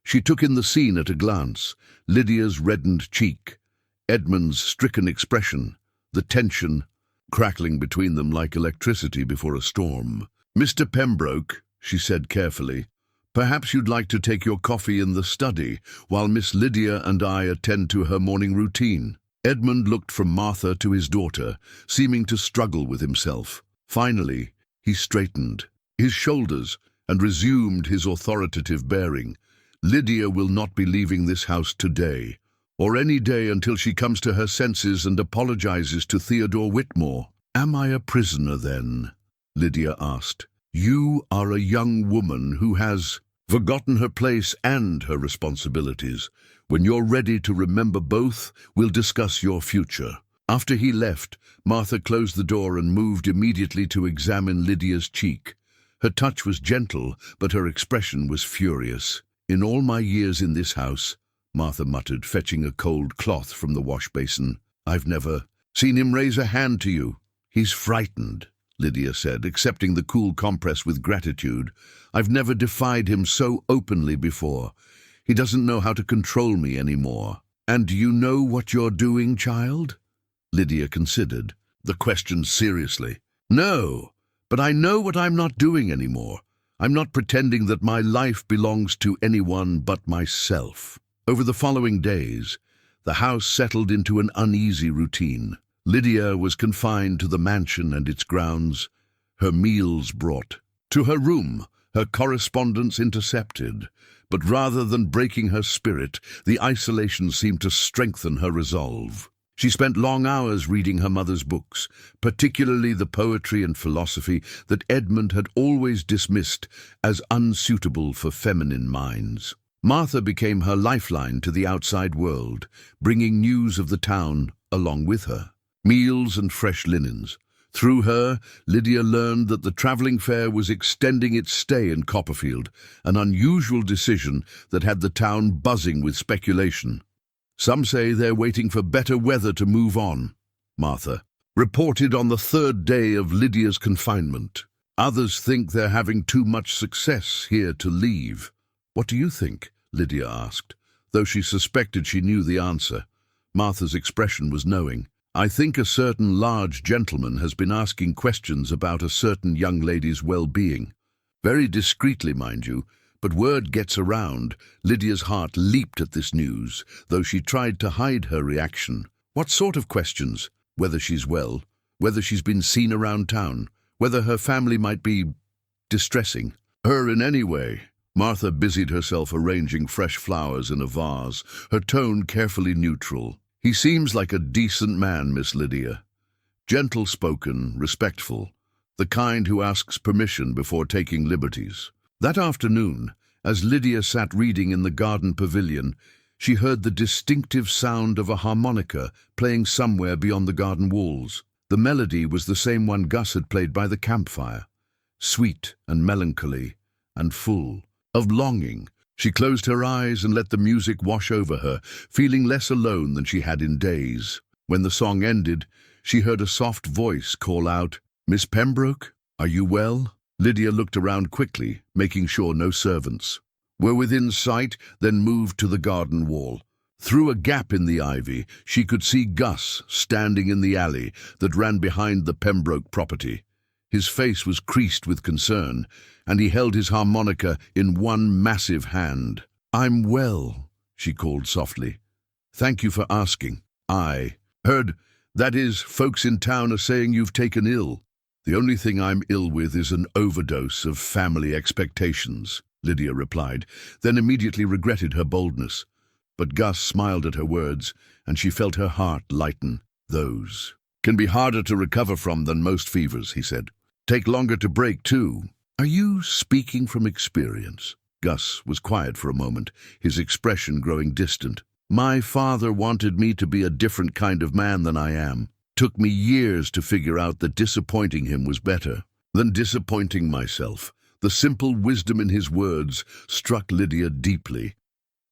She took in the scene at a glance: Lydia's reddened cheek, Edmund's stricken expression, the tension crackling between them like electricity before a storm. "Mr. Pembroke," she said carefully, "perhaps you'd like to take your coffee in the study while Miss Lydia and I attend to her morning routine." Edmund looked from Martha to his daughter, seeming to struggle with himself. Finally, he straightened his shoulders and resumed his authoritative bearing. "Lydia will not be leaving this house today, or any day until she comes to her senses and apologizes to Theodore Whitmore." "Am I a prisoner then?" Lydia asked. "You are a young woman who has forgotten her place and her responsibilities. When you're ready to remember both, we'll discuss your future." After he left, Martha closed the door and moved immediately to examine Lydia's cheek. Her touch was gentle, but her expression was furious. "In all my years in this house," Martha muttered, fetching a cold cloth from the wash basin, "I've never seen him raise a hand to you." "He's frightened," Lydia said, accepting the cool compress with gratitude. "I've never defied him so openly before. He doesn't know how to control me anymore." "And do you know what you're doing, child?" Lydia considered the question seriously. "No, but I know what I'm not doing anymore. I'm not pretending that my life belongs to anyone but myself." Over the following days, the house settled into an uneasy routine. Lydia was confined to the mansion and its grounds, her meals brought to her room, her correspondence intercepted. But rather than breaking her spirit, the isolation seemed to strengthen her resolve. She spent long hours reading her mother's books, particularly the poetry and philosophy that Edmund had always dismissed as unsuitable for feminine minds. Martha became her lifeline to the outside world, bringing news of the town along with her. Meals and fresh linens. Through her, Lydia learned that the travelling fair was extending its stay in Copperfield, an unusual decision that had the town buzzing with speculation. "Some say they're waiting for better weather to move on," Martha reported on the third day of Lydia's confinement. "Others think they're having too much success here to leave." "What do you think?" Lydia asked, though she suspected she knew the answer. Martha's expression was knowing. "I think a certain large gentleman has been asking questions about a certain young lady's well-being. Very discreetly, mind you, but word gets around." Lydia's heart leaped at this news, though she tried to hide her reaction. "What sort of questions? Whether she's well, whether she's been seen around town, whether her family might be distressing her in any way." Martha busied herself arranging fresh flowers in a vase, her tone carefully neutral. "He seems like a decent man, Miss Lydia. Gentle-spoken, respectful, the kind who asks permission before taking liberties." That afternoon, as Lydia sat reading in the garden pavilion, she heard the distinctive sound of a harmonica playing somewhere beyond the garden walls. The melody was the same one Gus had played by the campfire, sweet and melancholy and full of longing. She closed her eyes and let the music wash over her, feeling less alone than she had in days. When the song ended, she heard a soft voice call out, "Miss Pembroke, are you well?" Lydia looked around quickly, making sure no servants were within sight, then moved to the garden wall. Through a gap in the ivy, she could see Gus standing in the alley that ran behind the Pembroke property. His face was creased with concern, and he held his harmonica in one massive hand. "I'm well," she called softly. "Thank you for asking. I heard, that is, folks in town are saying you've taken ill." "The only thing I'm ill with is an overdose of family expectations," Lydia replied, then immediately regretted her boldness. But Gus smiled at her words, and she felt her heart lighten. "Those can be harder to recover from than most fevers," he said. "Take longer to break, too." "Are you speaking from experience?" Gus was quiet for a moment, his expression growing distant. "My father wanted me to be a different kind of man than I am. Took me years to figure out that disappointing him was better than disappointing myself." The simple wisdom in his words struck Lydia deeply.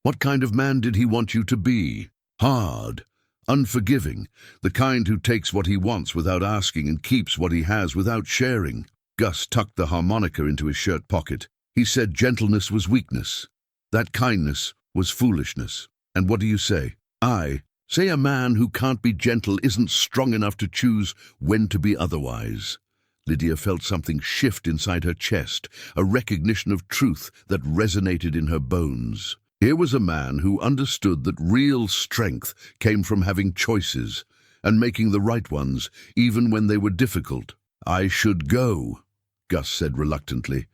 What kind of man did he want you to be? Hard, unforgiving, the kind who takes what he wants without asking and keeps what he has without sharing. Gus tucked the harmonica into his shirt pocket. He said gentleness was weakness, that kindness was foolishness. And what do you say? I say a man who can't be gentle isn't strong enough to choose when to be otherwise. Lydia felt something shift inside her chest, a recognition of truth that resonated in her bones. Here was a man who understood that real strength came from having choices and making the right ones, even when they were difficult. I should go, Gus said reluctantly.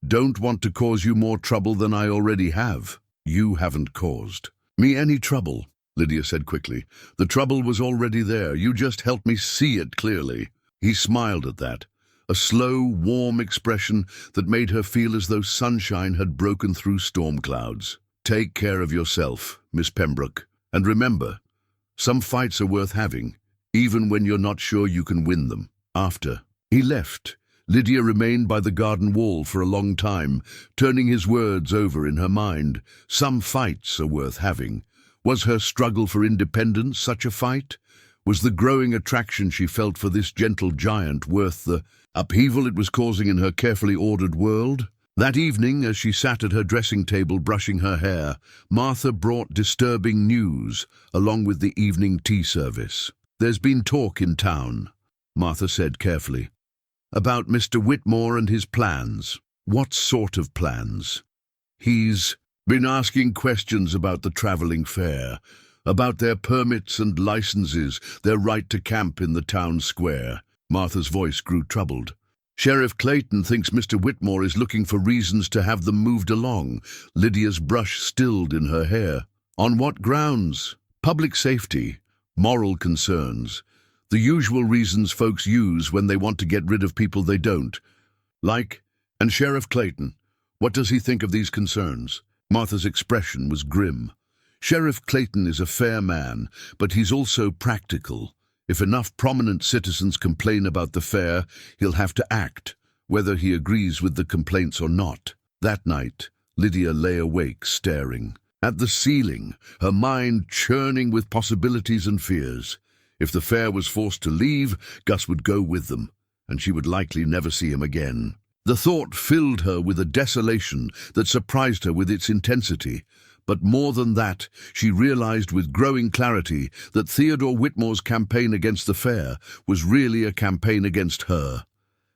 Don't want to cause you more trouble than I already have. You haven't caused me any trouble, Lydia said quickly. The trouble was already there. You just helped me see it clearly. He smiled at that, a slow, warm expression that made her feel as though sunshine had broken through storm clouds. Take care of yourself, Miss Pembroke, and remember, some fights are worth having, even when you're not sure you can win them. After he left, Lydia remained by the garden wall for a long time, turning his words over in her mind. Some fights are worth having. Was her struggle for independence such a fight? Was the growing attraction she felt for this gentle giant worth the upheaval it was causing in her carefully ordered world? That evening, as she sat at her dressing table brushing her hair, Martha brought disturbing news, along with the evening tea service. There's been talk in town, Martha said carefully, about Mr. Whitmore and his plans. What sort of plans? He's been asking questions about the travelling fair, about their permits and licenses, their right to camp in the town square. Martha's voice grew troubled. Sheriff Clayton thinks Mr. Whitmore is looking for reasons to have them moved along. Lydia's brush stilled in her hair. On what grounds? Public safety, moral concerns, the usual reasons folks use when they want to get rid of people they don't. And Sheriff Clayton, what does he think of these concerns? Martha's expression was grim. Sheriff Clayton is a fair man, but he's also practical. If enough prominent citizens complain about the fair, he'll have to act, whether he agrees with the complaints or not. That night, Lydia lay awake, staring at the ceiling, her mind churning with possibilities and fears. If the fair was forced to leave, Gus would go with them, and she would likely never see him again. The thought filled her with a desolation that surprised her with its intensity. But more than that, she realized with growing clarity that Theodore Whitmore's campaign against the fair was really a campaign against her,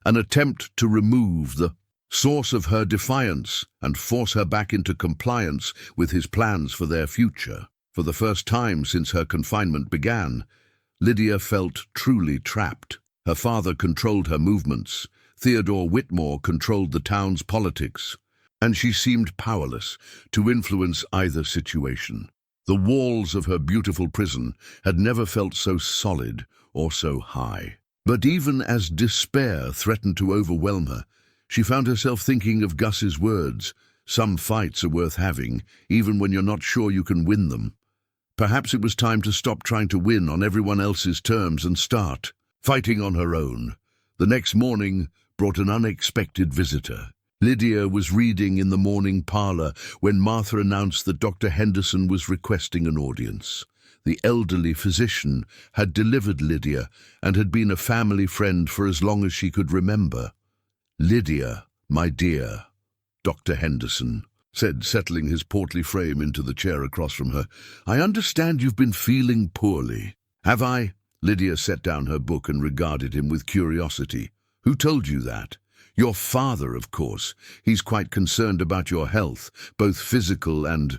an attempt to remove the source of her defiance and force her back into compliance with his plans for their future. For the first time since her confinement began, Lydia felt truly trapped. Her father controlled her movements. Theodore Whitmore controlled the town's politics, and she seemed powerless to influence either situation. The walls of her beautiful prison had never felt so solid or so high. But even as despair threatened to overwhelm her, she found herself thinking of Gus's words, "Some fights are worth having, even when you're not sure you can win them." Perhaps it was time to stop trying to win on everyone else's terms and start fighting on her own. The next morning brought an unexpected visitor. Lydia was reading in the morning parlor when Martha announced that Dr. Henderson was requesting an audience. The elderly physician had delivered Lydia and had been a family friend for as long as she could remember. "Lydia, my dear," Dr. Henderson said, settling his portly frame into the chair across from her, "I understand you've been feeling poorly." "Have I?" Lydia set down her book and regarded him with curiosity. "Who told you that?" "Your father, of course. He's quite concerned about your health, both physical and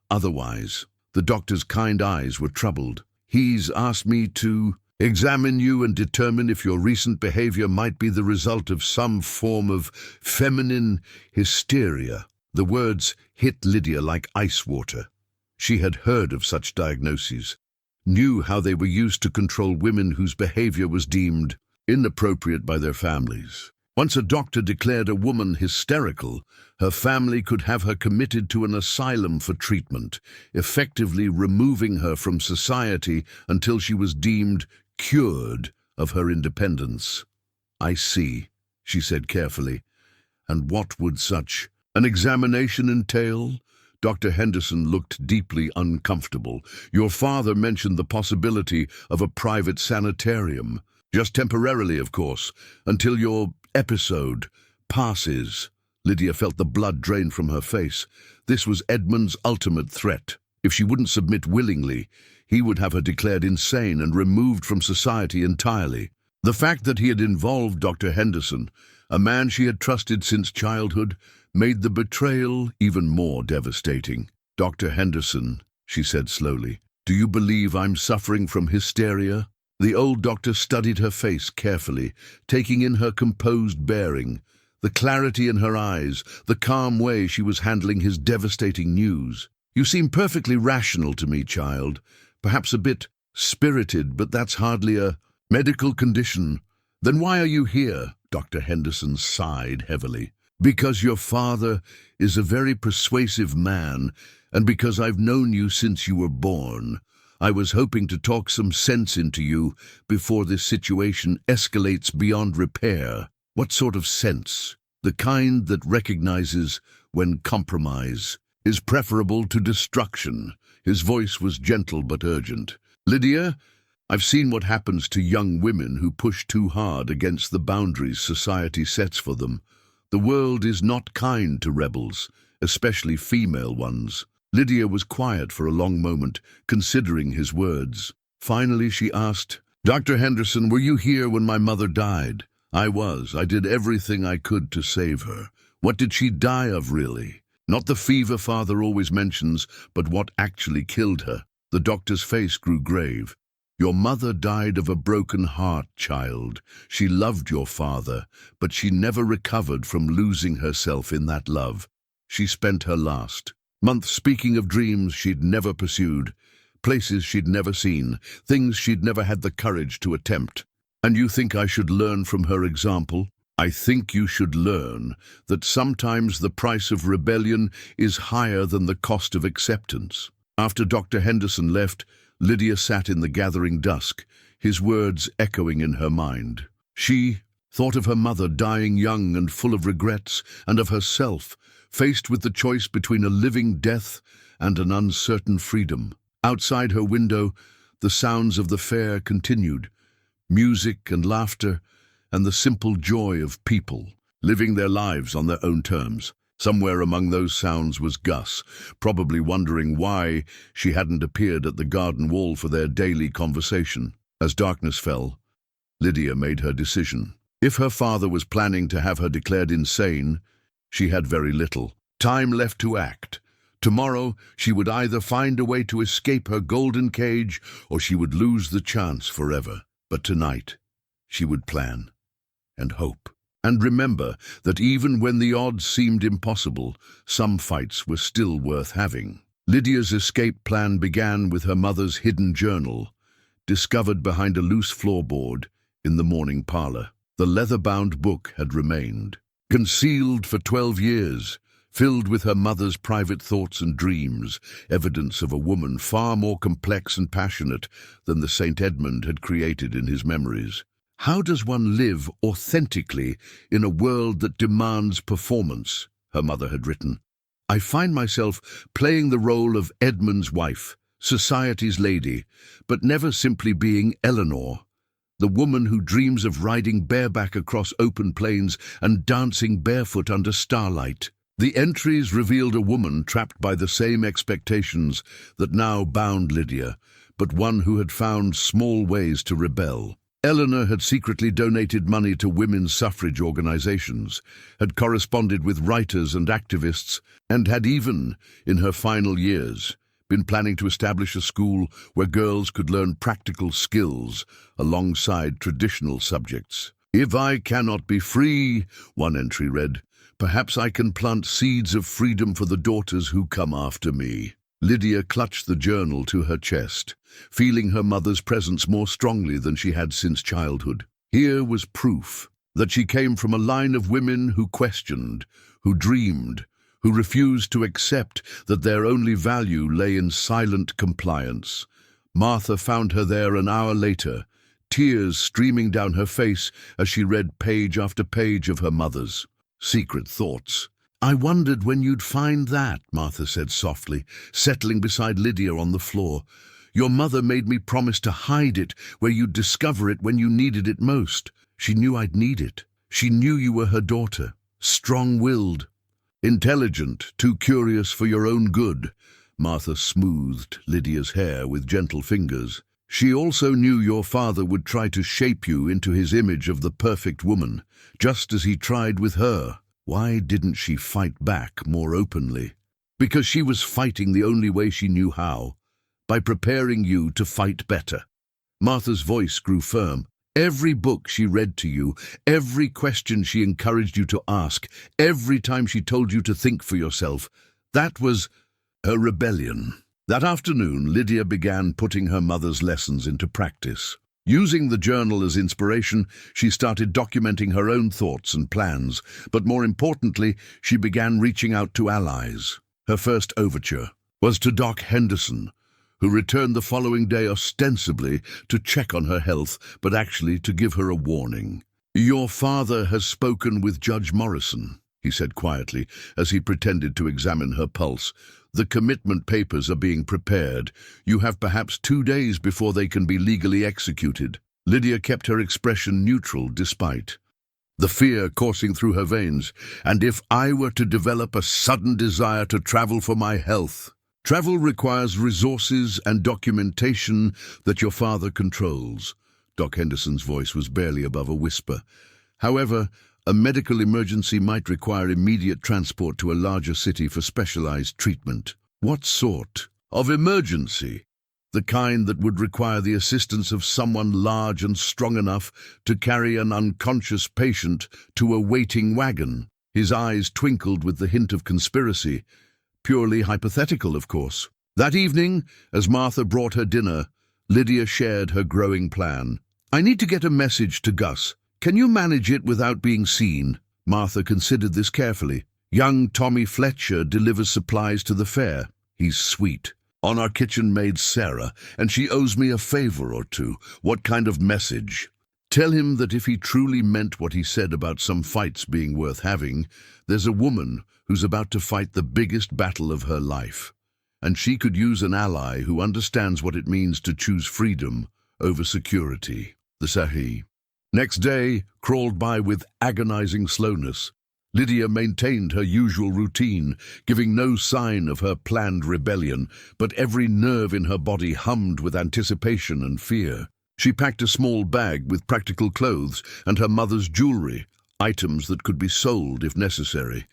otherwise." The doctor's kind eyes were troubled. "He's asked me to examine you and determine if your recent behavior might be the result of some form of feminine hysteria." The words hit Lydia like ice water. She had heard of such diagnoses, knew how they were used to control women whose behavior was deemed inappropriate by their families. Once a doctor declared a woman hysterical, her family could have her committed to an asylum for treatment, effectively removing her from society until she was deemed cured of her independence. "I see," she said carefully. "And what would such an examination entail?" Dr. Henderson looked deeply uncomfortable. Your father mentioned the possibility of a private sanitarium. Just temporarily, of course, until your episode passes. Lydia felt the blood drain from her face. This was Edmund's ultimate threat. If she wouldn't submit willingly, he would have her declared insane and removed from society entirely. The fact that he had involved Dr. Henderson, a man she had trusted since childhood, made the betrayal even more devastating. Dr. Henderson, she said slowly, do you believe I'm suffering from hysteria? The old doctor studied her face carefully, taking in her composed bearing, the clarity in her eyes, the calm way she was handling his devastating news. You seem perfectly rational to me, child. Perhaps a bit spirited, but that's hardly a medical condition. Then why are you here? Dr. Henderson sighed heavily. Because your father is a very persuasive man, and because I've known you since you were born. I was hoping to talk some sense into you before this situation escalates beyond repair. What sort of sense? The kind that recognizes when compromise is preferable to destruction. His voice was gentle but urgent. Lydia, I've seen what happens to young women who push too hard against the boundaries society sets for them. The world is not kind to rebels, especially female ones. Lydia was quiet for a long moment, considering his words. Finally, she asked, Dr. Henderson, were you here when my mother died? I was. I did everything I could to save her. What did she die of, really? Not the fever father always mentions, but what actually killed her. The doctor's face grew grave. Your mother died of a broken heart, child. She loved your father, but she never recovered from losing herself in that love. She spent her last month speaking of dreams she'd never pursued, places she'd never seen, things she'd never had the courage to attempt. And you think I should learn from her example? I think you should learn that sometimes the price of rebellion is higher than the cost of acceptance. After Dr. Henderson left, Lydia sat in the gathering dusk, his words echoing in her mind. She thought of her mother dying young and full of regrets, and of herself, faced with the choice between a living death and an uncertain freedom. Outside her window, the sounds of the fair continued, music and laughter, and the simple joy of people, living their lives on their own terms. Somewhere among those sounds was Gus, probably wondering why she hadn't appeared at the garden wall for their daily conversation. As darkness fell, Lydia made her decision. If her father was planning to have her declared insane, she had very little time left to act. Tomorrow, she would either find a way to escape her golden cage, or she would lose the chance forever. But tonight, she would plan and hope. And remember that even when the odds seemed impossible, some fights were still worth having. Lydia's escape plan began with her mother's hidden journal, discovered behind a loose floorboard in the morning parlor. The leather-bound book had remained, concealed for 12 years, filled with her mother's private thoughts and dreams, evidence of a woman far more complex and passionate than the St. Edmund had created in his memories. How does one live authentically in a world that demands performance? Her mother had written. I find myself playing the role of Edmund's wife, society's lady, but never simply being Eleanor, the woman who dreams of riding bareback across open plains and dancing barefoot under starlight. The entries revealed a woman trapped by the same expectations that now bound Lydia, but one who had found small ways to rebel. Eleanor had secretly donated money to women's suffrage organizations, had corresponded with writers and activists, and had even, in her final years, been planning to establish a school where girls could learn practical skills alongside traditional subjects. If I cannot be free, one entry read, perhaps I can plant seeds of freedom for the daughters who come after me. Lydia clutched the journal to her chest, feeling her mother's presence more strongly than she had since childhood. Here was proof that she came from a line of women who questioned, who dreamed, who refused to accept that their only value lay in silent compliance. Martha found her there an hour later, tears streaming down her face as she read page after page of her mother's secret thoughts. I wondered when you'd find that, Martha said softly, settling beside Lydia on the floor. Your mother made me promise to hide it where you'd discover it when you needed it most. She knew I'd need it. She knew you were her daughter, strong-willed, intelligent, too curious for your own good. Martha smoothed Lydia's hair with gentle fingers. She also knew your father would try to shape you into his image of the perfect woman, just as he tried with her. Why didn't she fight back more openly? Because she was fighting the only way she knew how, by preparing you to fight better. Martha's voice grew firm. Every book she read to you, every question she encouraged you to ask, every time she told you to think for yourself, that was her rebellion. That afternoon, Lydia began putting her mother's lessons into practice. Using the journal as inspiration, she started documenting her own thoughts and plans, but more importantly, she began reaching out to allies. Her first overture was to Doc Henderson, who returned the following day ostensibly to check on her health, but actually to give her a warning. Your father has spoken with Judge Morrison, he said quietly, as he pretended to examine her pulse. The commitment papers are being prepared. You have perhaps 2 days before they can be legally executed. Lydia kept her expression neutral despite the fear coursing through her veins. And if I were to develop a sudden desire to travel for my health? Travel requires resources and documentation that your father controls. Doc Henderson's voice was barely above a whisper. However, a medical emergency might require immediate transport to a larger city for specialized treatment. What sort of emergency? The kind that would require the assistance of someone large and strong enough to carry an unconscious patient to a waiting wagon. His eyes twinkled with the hint of conspiracy. Purely hypothetical, of course. That evening, as Martha brought her dinner, Lydia shared her growing plan. I need to get a message to Gus. Can you manage it without being seen? Martha considered this carefully. Young Tommy Fletcher delivers supplies to the fair. He's sweet. On our kitchen maid Sarah, and she owes me a favor or two. What kind of message? Tell him that if he truly meant what he said about some fights being worth having, there's a woman who's about to fight the biggest battle of her life. And she could use an ally who understands what it means to choose freedom over security. The Sahi. Next day crawled by with agonizing slowness. Lydia maintained her usual routine, giving no sign of her planned rebellion, but every nerve in her body hummed with anticipation and fear. She packed a small bag with practical clothes and her mother's jewelry, items that could be sold if necessary,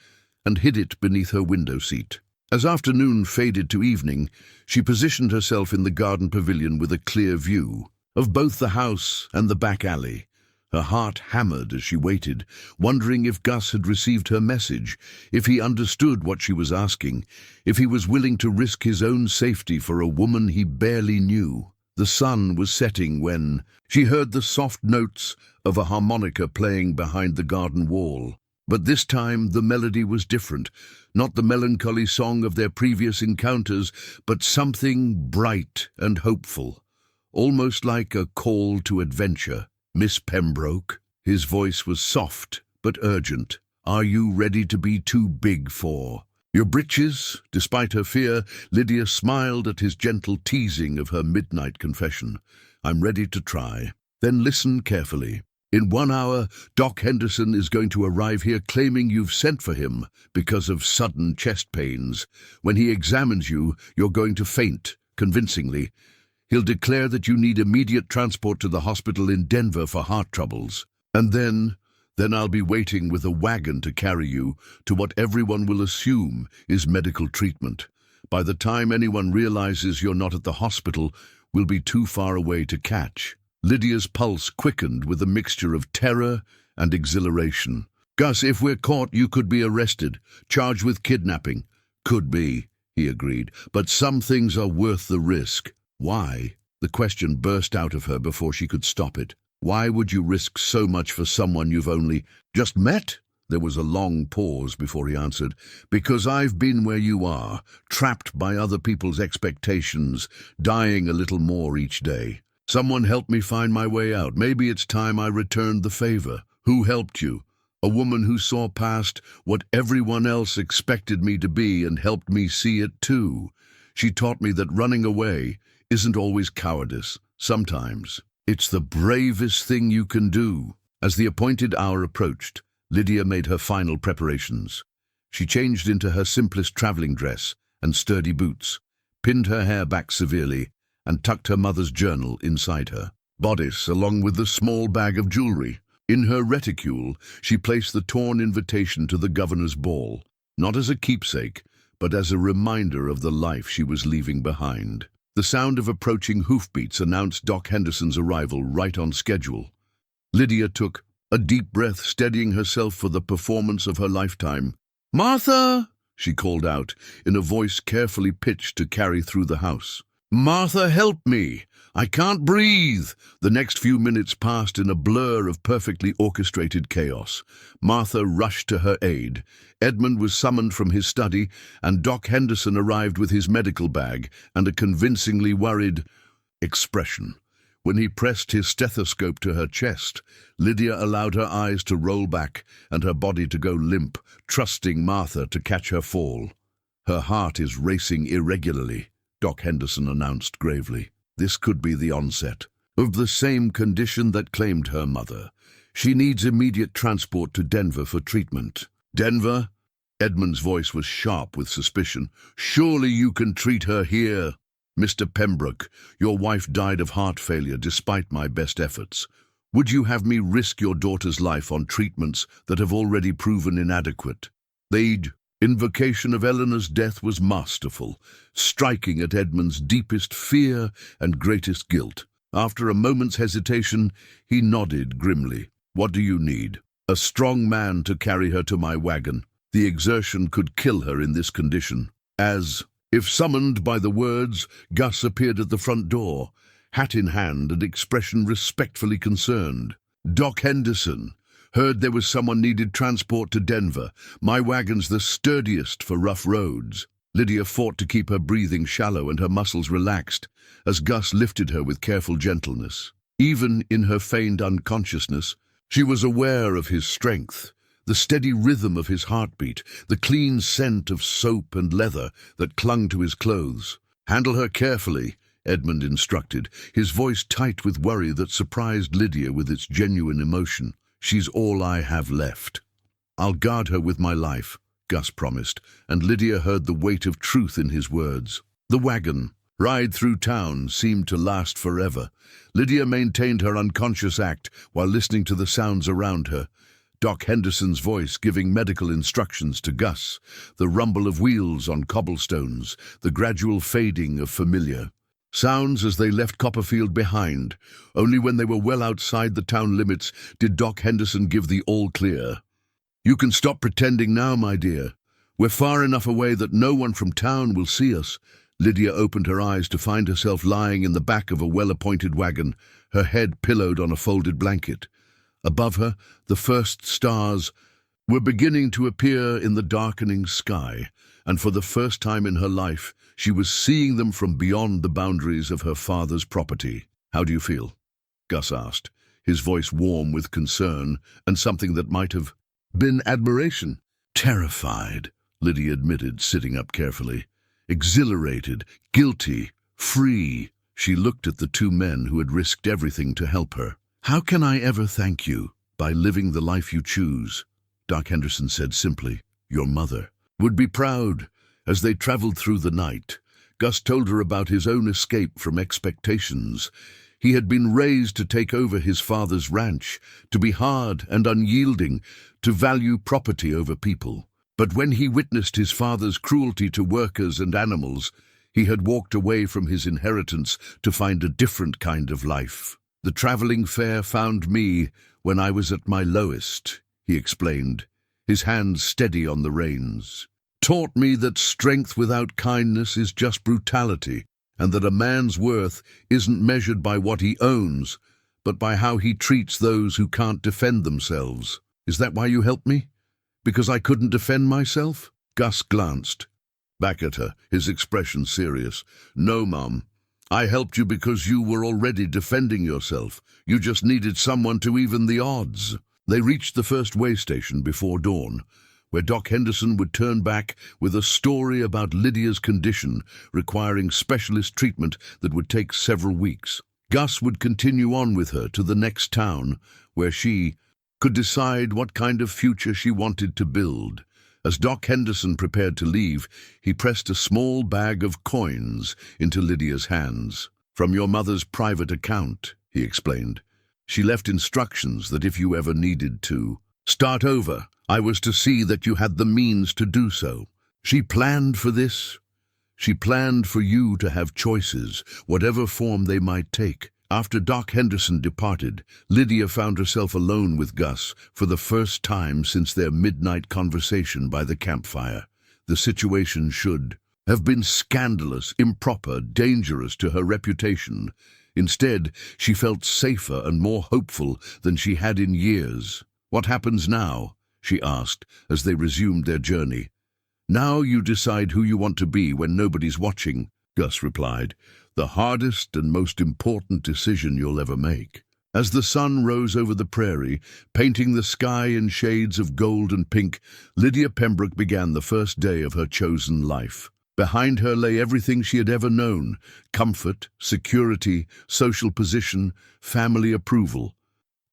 and hid it beneath her window seat. As afternoon faded to evening, she positioned herself in the garden pavilion with a clear view of both the house and the back alley. Her heart hammered as she waited, wondering if Gus had received her message, if he understood what she was asking, if he was willing to risk his own safety for a woman he barely knew. The sun was setting when she heard the soft notes of a harmonica playing behind the garden wall. But this time the melody was different, not the melancholy song of their previous encounters, but something bright and hopeful, almost like a call to adventure. Miss Pembroke, his voice was soft but urgent. Are you ready to be too big for your britches? Despite her fear, Lydia smiled at his gentle teasing of her midnight confession. I'm ready to try. Then listen carefully. In 1 hour, Doc Henderson is going to arrive here claiming you've sent for him because of sudden chest pains. When he examines you, you're going to faint, convincingly. He'll declare that you need immediate transport to the hospital in Denver for heart troubles. And then I'll be waiting with a wagon to carry you to what everyone will assume is medical treatment. By the time anyone realizes you're not at the hospital, we'll be too far away to catch. Lydia's pulse quickened with a mixture of terror and exhilaration. Gus, if we're caught, you could be arrested, charged with kidnapping. Could be, he agreed, but some things are worth the risk. Why? The question burst out of her before she could stop it. Why would you risk so much for someone you've only just met? There was a long pause before he answered. Because I've been where you are, trapped by other people's expectations, dying a little more each day. Someone helped me find my way out. Maybe it's time I returned the favor. Who helped you? A woman who saw past what everyone else expected me to be and helped me see it too. She taught me that running away isn't always cowardice. Sometimes it's the bravest thing you can do. As the appointed hour approached, Lydia made her final preparations. She changed into her simplest traveling dress and sturdy boots, pinned her hair back severely, and tucked her mother's journal inside her bodice along with the small bag of jewelry. In her reticule, she placed the torn invitation to the governor's ball, not as a keepsake, but as a reminder of the life she was leaving behind. The sound of approaching hoofbeats announced Doc Henderson's arrival right on schedule. Lydia took a deep breath, steadying herself for the performance of her lifetime. "Martha!" she called out, in a voice carefully pitched to carry through the house. "Martha, help me! I can't breathe!" The next few minutes passed in a blur of perfectly orchestrated chaos. Martha rushed to her aid. Edmund was summoned from his study, and Doc Henderson arrived with his medical bag and a convincingly worried expression. When he pressed his stethoscope to her chest, Lydia allowed her eyes to roll back and her body to go limp, trusting Martha to catch her fall. "Her heart is racing irregularly," Doc Henderson announced gravely. "This could be the onset of the same condition that claimed her mother. She needs immediate transport to Denver for treatment." "Denver?" Edmund's voice was sharp with suspicion. "Surely you can treat her here." "Mr. Pembroke, your wife died of heart failure despite my best efforts. Would you have me risk your daughter's life on treatments that have already proven inadequate?" The invocation of Eleanor's death was masterful, striking at Edmund's deepest fear and greatest guilt. After a moment's hesitation, he nodded grimly. "What do you need?" "A strong man to carry her to my wagon. The exertion could kill her in this condition." As if summoned by the words, Gus appeared at the front door, hat in hand and expression respectfully concerned. "Doc Henderson. Heard there was someone needed transport to Denver. My wagon's the sturdiest for rough roads." Lydia fought to keep her breathing shallow and her muscles relaxed as Gus lifted her with careful gentleness. Even in her feigned unconsciousness, she was aware of his strength, the steady rhythm of his heartbeat, the clean scent of soap and leather that clung to his clothes. "Handle her carefully," Edmund instructed, his voice tight with worry that surprised Lydia with its genuine emotion. "She's all I have left." "I'll guard her with my life," Gus promised, and Lydia heard the weight of truth in his words. The wagon ride through town seemed to last forever. Lydia maintained her unconscious act while listening to the sounds around her. Doc Henderson's voice giving medical instructions to Gus, the rumble of wheels on cobblestones, the gradual fading of familiar sounds as they left Copperfield behind. Only when they were well outside the town limits did Doc Henderson give the all-clear. "You can stop pretending now, my dear. We're far enough away that no one from town will see us." Lydia opened her eyes to find herself lying in the back of a well-appointed wagon, her head pillowed on a folded blanket. Above her, the first stars were beginning to appear in the darkening sky, and for the first time in her life, she was seeing them from beyond the boundaries of her father's property. "How do you feel?" Gus asked, his voice warm with concern and something that might have been admiration. "Terrified," Lydia admitted, sitting up carefully. "Exhilarated, guilty, free." She looked at the two men who had risked everything to help her. "How can I ever thank you?" "By living the life you choose," Doc Henderson said simply. "Your mother would be proud." As they traveled through the night, Gus told her about his own escape from expectations. He had been raised to take over his father's ranch, to be hard and unyielding, to value property over people. But when he witnessed his father's cruelty to workers and animals, he had walked away from his inheritance to find a different kind of life. "The traveling fair found me when I was at my lowest," he explained, his hands steady on the reins. "Taught me that strength without kindness is just brutality, and that a man's worth isn't measured by what he owns, but by how he treats those who can't defend themselves." "Is that why you helped me? Because I couldn't defend myself?" Gus glanced back at her, his expression serious. "No, Mum. I helped you because you were already defending yourself. You just needed someone to even the odds." They reached the first way station before dawn, where Doc Henderson would turn back with a story about Lydia's condition requiring specialist treatment that would take several weeks. Gus would continue on with her to the next town, where she could decide what kind of future she wanted to build. As Doc Henderson prepared to leave, he pressed a small bag of coins into Lydia's hands. "From your mother's private account," he explained. "She left instructions that if you ever needed to start over, I was to see that you had the means to do so. She planned for this. She planned for you to have choices, whatever form they might take." After Doc Henderson departed, Lydia found herself alone with Gus for the first time since their midnight conversation by the campfire. The situation should have been scandalous, improper, dangerous to her reputation. Instead, she felt safer and more hopeful than she had in years. "What happens now?" she asked as they resumed their journey. "Now you decide who you want to be when nobody's watching," Gus replied. "The hardest and most important decision you'll ever make." As the sun rose over the prairie, painting the sky in shades of gold and pink, Lydia Pembroke began the first day of her chosen life. Behind her lay everything she had ever known: comfort, security, social position, family approval.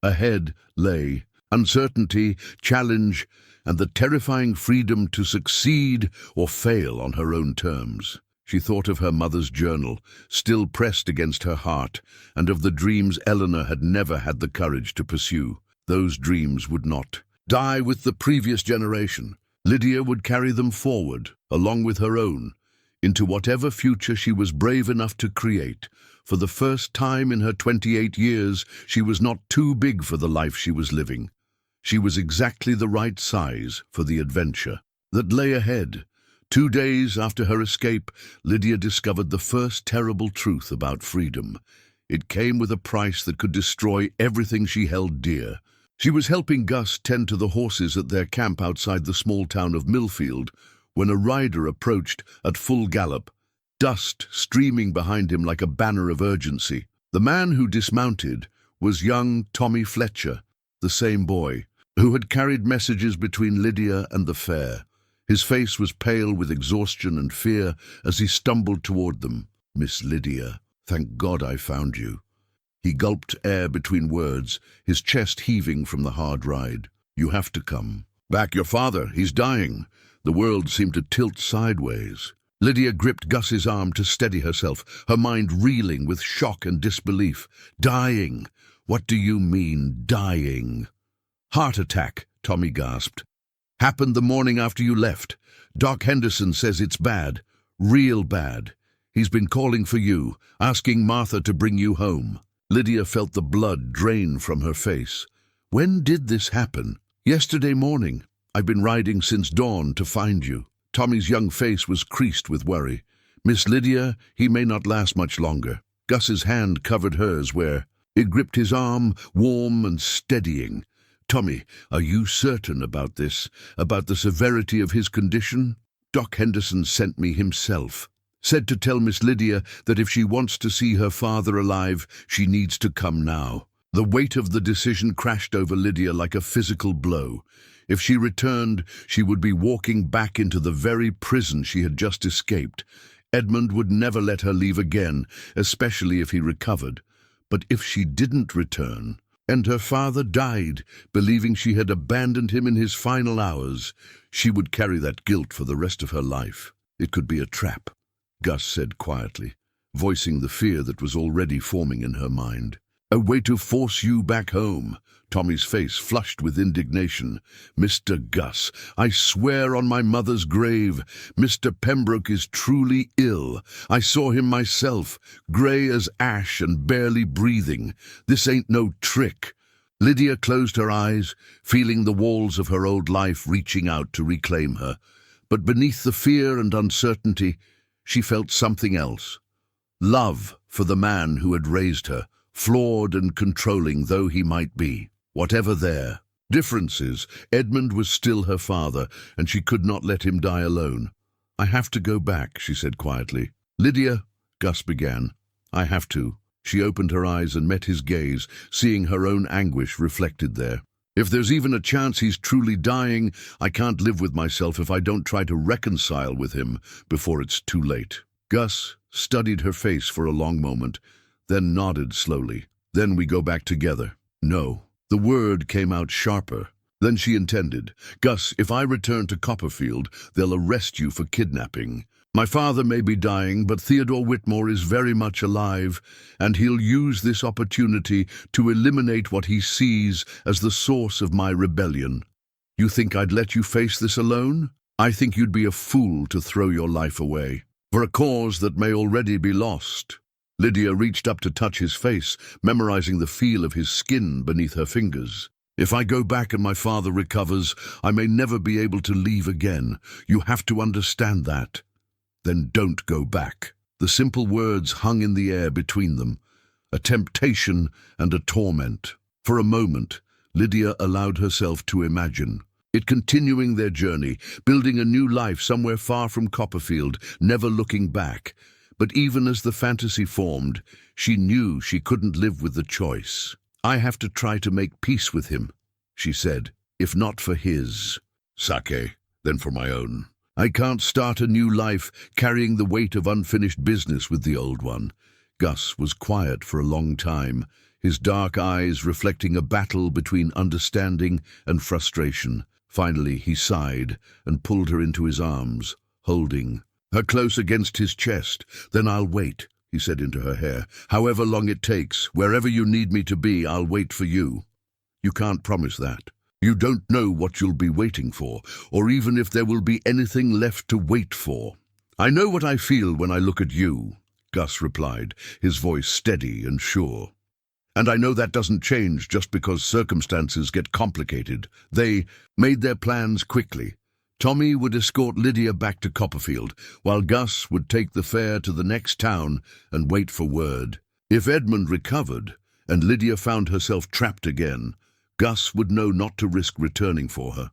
Ahead lay uncertainty, challenge, and the terrifying freedom to succeed or fail on her own terms. She thought of her mother's journal, still pressed against her heart, and of the dreams Eleanor had never had the courage to pursue. Those dreams would not die with the previous generation. Lydia would carry them forward, along with her own, into whatever future she was brave enough to create. For the first time in her 28 years, she was not too big for the life she was living. She was exactly the right size for the adventure that lay ahead. 2 days after her escape, Lydia discovered the first terrible truth about freedom. It came with a price that could destroy everything she held dear. She was helping Gus tend to the horses at their camp outside the small town of Millfield when a rider approached at full gallop, dust streaming behind him like a banner of urgency. The man who dismounted was young Tommy Fletcher, the same boy who had carried messages between Lydia and the fair. His face was pale with exhaustion and fear as he stumbled toward them. "Miss Lydia, thank God I found you." He gulped air between words, his chest heaving from the hard ride. "You have to come back. Your father, he's dying." The world seemed to tilt sideways. Lydia gripped Gus's arm to steady herself, her mind reeling with shock and disbelief. "Dying? What do you mean, dying?" "Heart attack," Tommy gasped. "Happened the morning after you left. Doc Henderson says it's bad, real bad. He's been calling for you, asking Martha to bring you home." Lydia felt the blood drain from her face. "When did this happen?" "Yesterday morning. I've been riding since dawn to find you." Tommy's young face was creased with worry. "Miss Lydia, he may not last much longer." Gus's hand covered hers where it gripped his arm, warm and steadying. "Tommy, are you certain about this, about the severity of his condition?" "Doc Henderson sent me himself. Said to tell Miss Lydia that if she wants to see her father alive, she needs to come now." The weight of the decision crashed over Lydia like a physical blow. If she returned, she would be walking back into the very prison she had just escaped. Edmund would never let her leave again, especially if he recovered. But if she didn't return, and her father died, believing she had abandoned him in his final hours, she would carry that guilt for the rest of her life. "It could be a trap," Gus said quietly, voicing the fear that was already forming in her mind. "A way to force you back home." Tommy's face flushed with indignation. "Mr. Gus, I swear on my mother's grave, Mr. Pembroke is truly ill. I saw him myself, grey as ash and barely breathing. This ain't no trick." Lydia closed her eyes, feeling the walls of her old life reaching out to reclaim her. But beneath the fear and uncertainty, she felt something else. Love for the man who had raised her, flawed and controlling though he might be. Whatever their differences, Edmund was still her father, and she could not let him die alone. "I have to go back," she said quietly. "Lydia," Gus began. "I have to." She opened her eyes and met his gaze, seeing her own anguish reflected there. If there's even a chance he's truly dying, I can't live with myself if I don't try to reconcile with him before it's too late." Gus studied her face for a long moment, then nodded slowly. "Then we go back together." "No." The word came out sharper than she intended. "Gus, if I return to Copperfield, they'll arrest you for kidnapping. My father may be dying, but Theodore Whitmore is very much alive, and he'll use this opportunity to eliminate what he sees as the source of my rebellion. You think I'd let you face this alone? I think you'd be a fool to throw your life away for a cause that may already be lost." Lydia reached up to touch his face, memorizing the feel of his skin beneath her fingers. "If I go back and my father recovers, I may never be able to leave again. You have to understand that." "Then don't go back." The simple words hung in the air between them, a temptation and a torment. For a moment, Lydia allowed herself to imagine it continuing their journey, building a new life somewhere far from Copperfield, never looking back. But even as the fantasy formed, she knew she couldn't live with the choice. "I have to try to make peace with him," she said, "if not for his sake, then for my own. I can't start a new life carrying the weight of unfinished business with the old one." Gus was quiet for a long time, his dark eyes reflecting a battle between understanding and frustration. Finally, he sighed and pulled her into his arms, holding her close against his chest. "Then I'll wait," he said into her hair. "However long it takes, wherever you need me to be, I'll wait for you." "You can't promise that. You don't know what you'll be waiting for, or even if there will be anything left to wait for." "I know what I feel when I look at you," Gus replied, his voice steady and sure. "And I know that doesn't change just because circumstances get complicated." They made their plans quickly. Tommy would escort Lydia back to Copperfield, while Gus would take the fare to the next town and wait for word. If Edmund recovered, and Lydia found herself trapped again, Gus would know not to risk returning for her.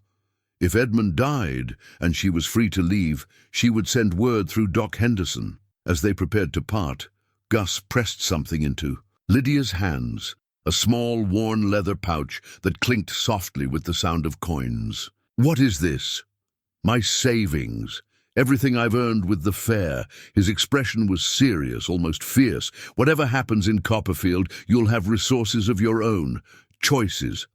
If Edmund died, and she was free to leave, she would send word through Doc Henderson. As they prepared to part, Gus pressed something into Lydia's hands, a small, worn leather pouch that clinked softly with the sound of coins. "What is this?" "My savings. Everything I've earned with the fair." His expression was serious, almost fierce. "Whatever happens in Copperfield, you'll have resources of your own. Choices.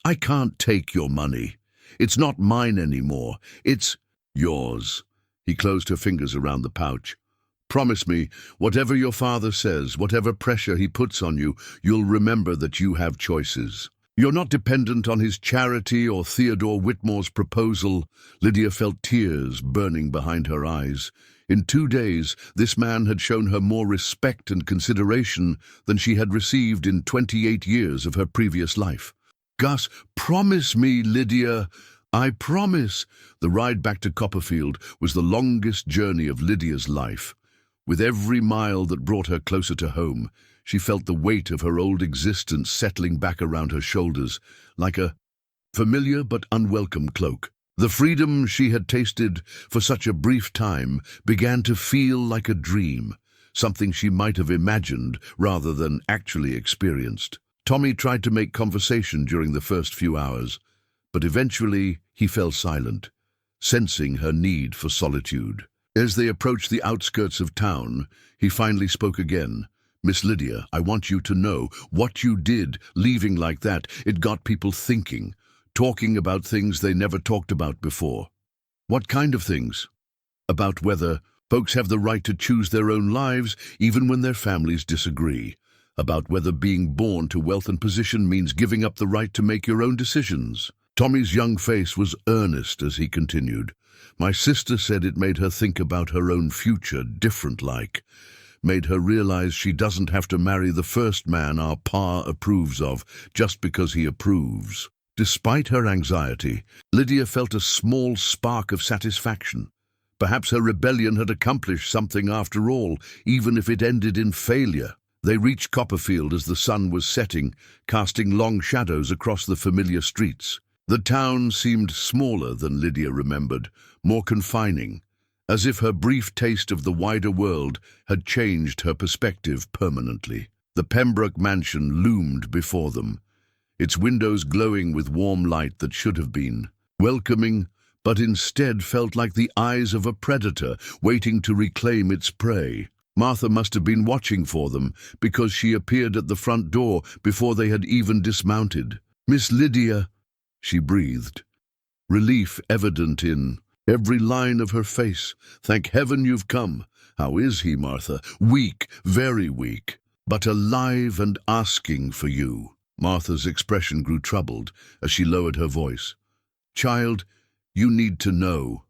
I can't take your money. It's not mine anymore. It's yours." He closed her fingers around the pouch. "Promise me, whatever your father says, whatever pressure he puts on you, you'll remember that you have choices. You're not dependent on his charity or Theodore Whitmore's proposal." Lydia felt tears burning behind her eyes. In 2 days, this man had shown her more respect and consideration than she had received in 28 years of her previous life. "Gus, promise me, Lydia." "I promise." The ride back to Copperfield was the longest journey of Lydia's life. With every mile that brought her closer to home, she felt the weight of her old existence settling back around her shoulders, like a familiar but unwelcome cloak. The freedom she had tasted for such a brief time began to feel like a dream, something she might have imagined rather than actually experienced. Tommy tried to make conversation during the first few hours, but eventually he fell silent, sensing her need for solitude. As they approached the outskirts of town, he finally spoke again. "Miss Lydia, I want you to know what you did, leaving like that. It got people thinking, talking about things they never talked about before." "What kind of things?" "About whether folks have the right to choose their own lives, even when their families disagree. About whether being born to wealth and position means giving up the right to make your own decisions." Tommy's young face was earnest as he continued. "My sister said it made her think about her own future different-like. Made her realize she doesn't have to marry the first man our pa approves of just because he approves." Despite her anxiety, Lydia felt a small spark of satisfaction. Perhaps her rebellion had accomplished something after all, even if it ended in failure. They reached Copperfield as the sun was setting, casting long shadows across the familiar streets. The town seemed smaller than Lydia remembered, more confining, as if her brief taste of the wider world had changed her perspective permanently. The Pembroke mansion loomed before them, its windows glowing with warm light that should have been welcoming, but instead felt like the eyes of a predator waiting to reclaim its prey. Martha must have been watching for them, because she appeared at the front door before they had even dismounted. "Miss Lydia," she breathed, relief evident in every line of her face. "Thank heaven you've come. How is he, Martha?" "Weak, very weak, but alive and asking for you." Martha's expression grew troubled as she lowered her voice. "Child, you need to know.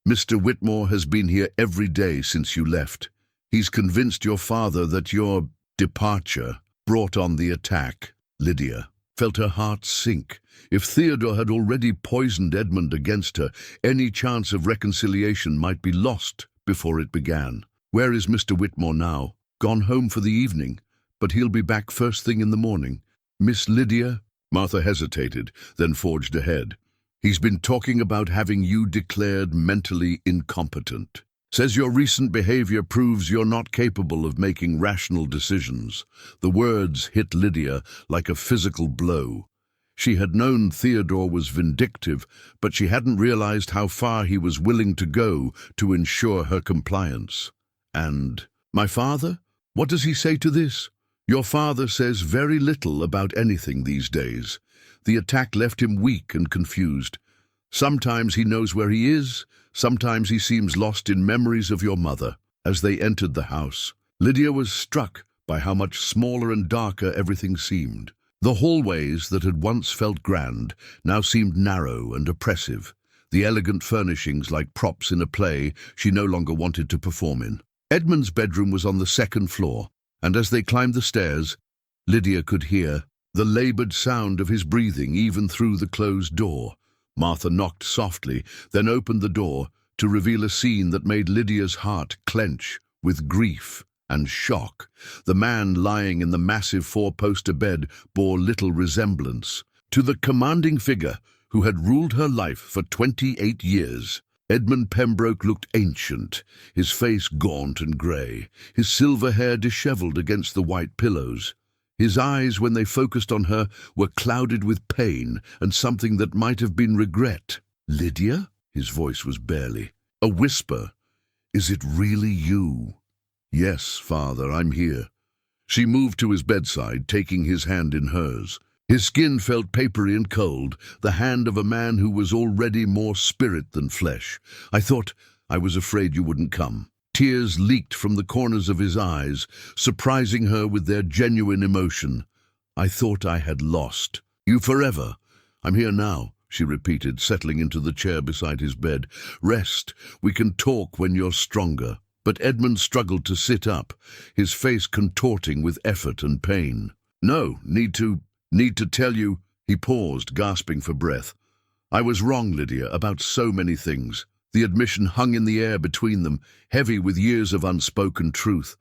Mr. Whitmore has been here every day since you left. He's convinced your father that your departure brought on the attack." Lydia felt her heart sink. If Theodore had already poisoned Edmund against her, any chance of reconciliation might be lost before it began. "Where is Mr. Whitmore now?" "Gone home for the evening, but he'll be back first thing in the morning." "Miss Lydia?" Martha hesitated, then forged ahead. "He's been talking about having you declared mentally incompetent. Says your recent behavior proves you're not capable of making rational decisions." The words hit Lydia like a physical blow. She had known Theodore was vindictive, but she hadn't realized how far he was willing to go to ensure her compliance. "And my father? What does he say to this?" "Your father says very little about anything these days. The attack left him weak and confused. Sometimes he knows where he is, sometimes he seems lost in memories of your mother." As they entered the house, Lydia was struck by how much smaller and darker everything seemed. The hallways that had once felt grand now seemed narrow and oppressive, the elegant furnishings like props in a play she no longer wanted to perform in. Edmund's bedroom was on the second floor, and as they climbed the stairs, Lydia could hear the labored sound of his breathing even through the closed door. Martha knocked softly, then opened the door to reveal a scene that made Lydia's heart clench with grief and shock. The man lying in the massive four-poster bed bore little resemblance to the commanding figure who had ruled her life for 28 years. Edmund Pembroke looked ancient, his face gaunt and grey, his silver hair disheveled against the white pillows. His eyes, when they focused on her, were clouded with pain and something that might have been regret. "Lydia?" His voice was barely a whisper. "Is it really you?" "Yes, Father, I'm here." She moved to his bedside, taking his hand in hers. His skin felt papery and cold, the hand of a man who was already more spirit than flesh. I was afraid you wouldn't come." Tears leaked from the corners of his eyes, surprising her with their genuine emotion. "I thought I had lost you forever." "I'm here now," she repeated, settling into the chair beside his bed. "Rest. We can talk when you're stronger." But Edmund struggled to sit up, his face contorting with effort and pain. "No, need to tell you," he paused, gasping for breath. "I was wrong, Lydia, about so many things." The admission hung in the air between them, heavy with years of unspoken truth.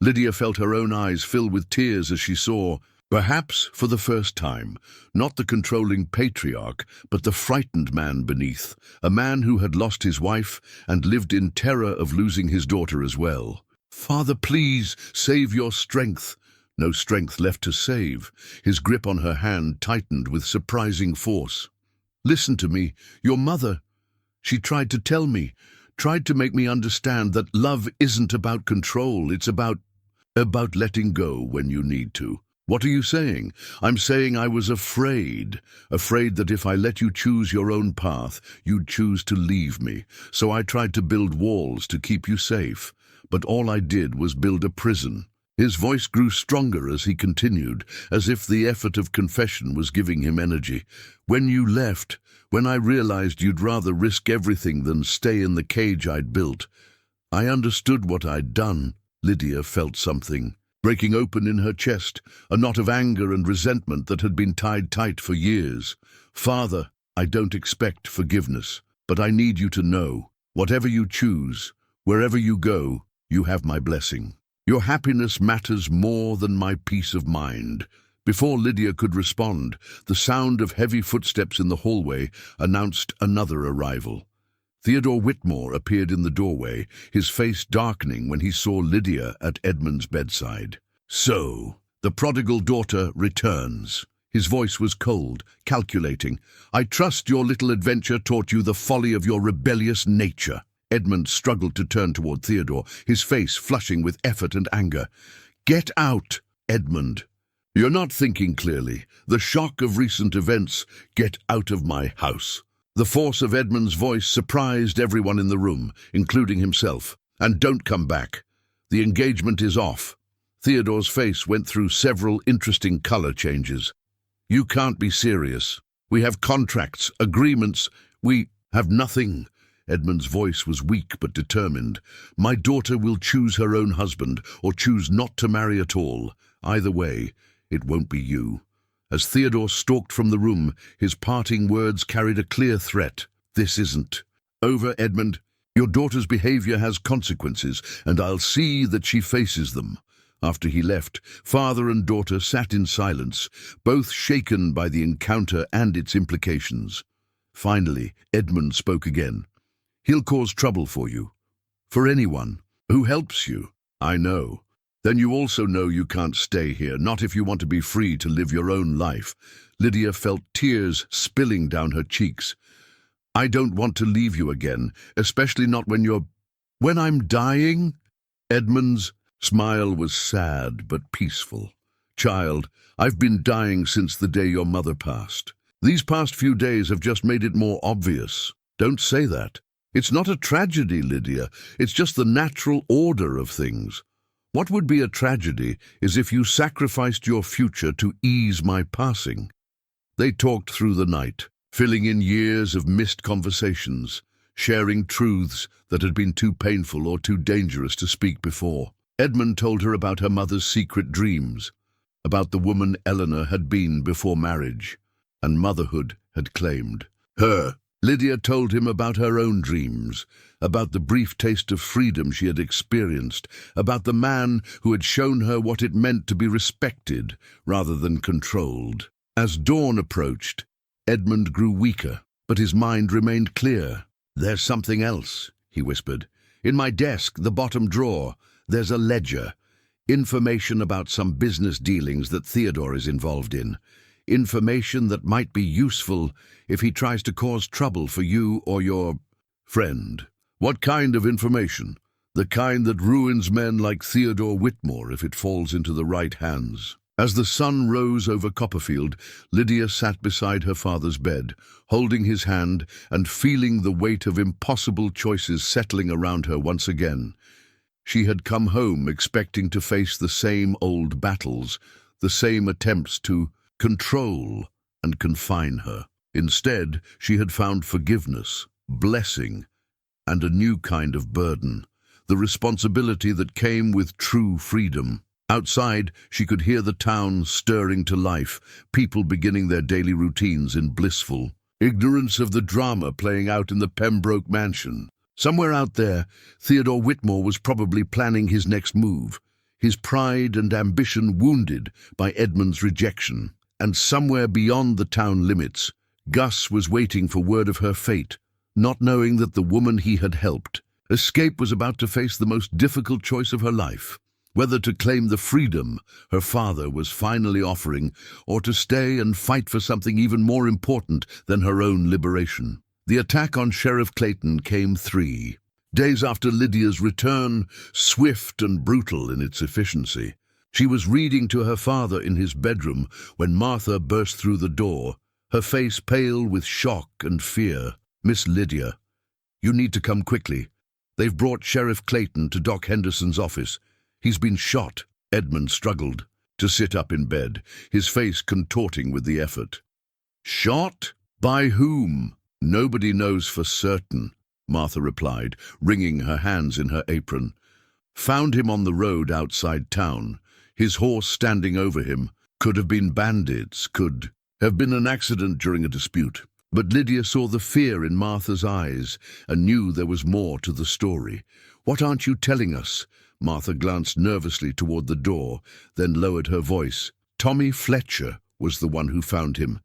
Lydia felt her own eyes fill with tears as she saw, perhaps for the first time, not the controlling patriarch, but the frightened man beneath, a man who had lost his wife and lived in terror of losing his daughter as well. "Father, please, save your strength." No strength left to save. His grip on her hand tightened with surprising force. "Listen to me. Your mother, she tried to tell me, tried to make me understand that love isn't about control, it's about letting go when you need to." "What are you saying?" "I'm saying I was afraid that if I let you choose your own path, you'd choose to leave me. So I tried to build walls to keep you safe, but all I did was build a prison." His voice grew stronger as he continued, as if the effort of confession was giving him energy. "When you left, when I realized you'd rather risk everything than stay in the cage I'd built, I understood what I'd done." Lydia felt something breaking open in her chest, a knot of anger and resentment that had been tied tight for years. "Father, I don't expect forgiveness, but I need you to know, whatever you choose, wherever you go, you have my blessing. Your happiness matters more than my peace of mind." Before Lydia could respond, the sound of heavy footsteps in the hallway announced another arrival. Theodore Whitmore appeared in the doorway, his face darkening when he saw Lydia at Edmund's bedside. "So, the prodigal daughter returns." His voice was cold, calculating. "I trust your little adventure taught you the folly of your rebellious nature." Edmund struggled to turn toward Theodore, his face flushing with effort and anger. "Get out, Edmund. You're not thinking clearly. The shock of recent events. Get out of my house." The force of Edmund's voice surprised everyone in the room, including himself. "And don't come back. The engagement is off." Theodore's face went through several interesting color changes. "You can't be serious. We have contracts, agreements. We have nothing." Edmund's voice was weak but determined. "My daughter will choose her own husband or choose not to marry at all. Either way, it won't be you." As Theodore stalked from the room, his parting words carried a clear threat. "This isn't over, Edmund. Your daughter's behavior has consequences, and I'll see that she faces them." After he left, father and daughter sat in silence, both shaken by the encounter and its implications. Finally, Edmund spoke again. "He'll cause trouble for you. For anyone who helps you." "I know. Then you also know you can't stay here, not if you want to be free to live your own life." Lydia felt tears spilling down her cheeks. "I don't want to leave you again, especially not when I'm dying." Edmund's smile was sad but peaceful. "Child, I've been dying since the day your mother passed. These past few days have just made it more obvious." "Don't say that. It's not a tragedy, Lydia. It's just the natural order of things. What would be a tragedy is if you sacrificed your future to ease my passing." They talked through the night, filling in years of missed conversations, sharing truths that had been too painful or too dangerous to speak before. Edmund told her about her mother's secret dreams, about the woman Eleanor had been before marriage, and motherhood had claimed her. Lydia told him about her own dreams, about the brief taste of freedom she had experienced, about the man who had shown her what it meant to be respected rather than controlled. As dawn approached, Edmund grew weaker, but his mind remained clear. "There's something else," he whispered. "In my desk, the bottom drawer, there's a ledger. Information about some business dealings that Theodore is involved in. Information that might be useful if he tries to cause trouble for you or your friend." "What kind of information?" "The kind that ruins men like Theodore Whitmore if it falls into the right hands." As the sun rose over Copperfield, Lydia sat beside her father's bed, holding his hand and feeling the weight of impossible choices settling around her once again. She had come home expecting to face the same old battles, the same attempts to control and confine her. Instead, she had found forgiveness, blessing, and a new kind of burden, the responsibility that came with true freedom. Outside, she could hear the town stirring to life, people beginning their daily routines in blissful ignorance of the drama playing out in the Pembroke mansion. Somewhere out there, Theodore Whitmore was probably planning his next move, his pride and ambition wounded by Edmund's rejection. And somewhere beyond the town limits, Gus was waiting for word of her fate, not knowing that the woman he had helped, Escape, was about to face the most difficult choice of her life. Whether to claim the freedom her father was finally offering, or to stay and fight for something even more important than her own liberation. The attack on Sheriff Clayton came 3 days after Lydia's return, swift and brutal in its efficiency. She was reading to her father in his bedroom when Martha burst through the door, her face pale with shock and fear. "Miss Lydia, you need to come quickly. They've brought Sheriff Clayton to Doc Henderson's office. He's been shot." Edmund struggled to sit up in bed, his face contorting with the effort. "Shot? By whom?" "Nobody knows for certain," Martha replied, wringing her hands in her apron. "Found him on the road outside town, his horse standing over him. Could have been bandits, could have been an accident during a dispute." But Lydia saw the fear in Martha's eyes and knew there was more to the story. "What aren't you telling us?" Martha glanced nervously toward the door, then lowered her voice. "Tommy Fletcher was the one who found him.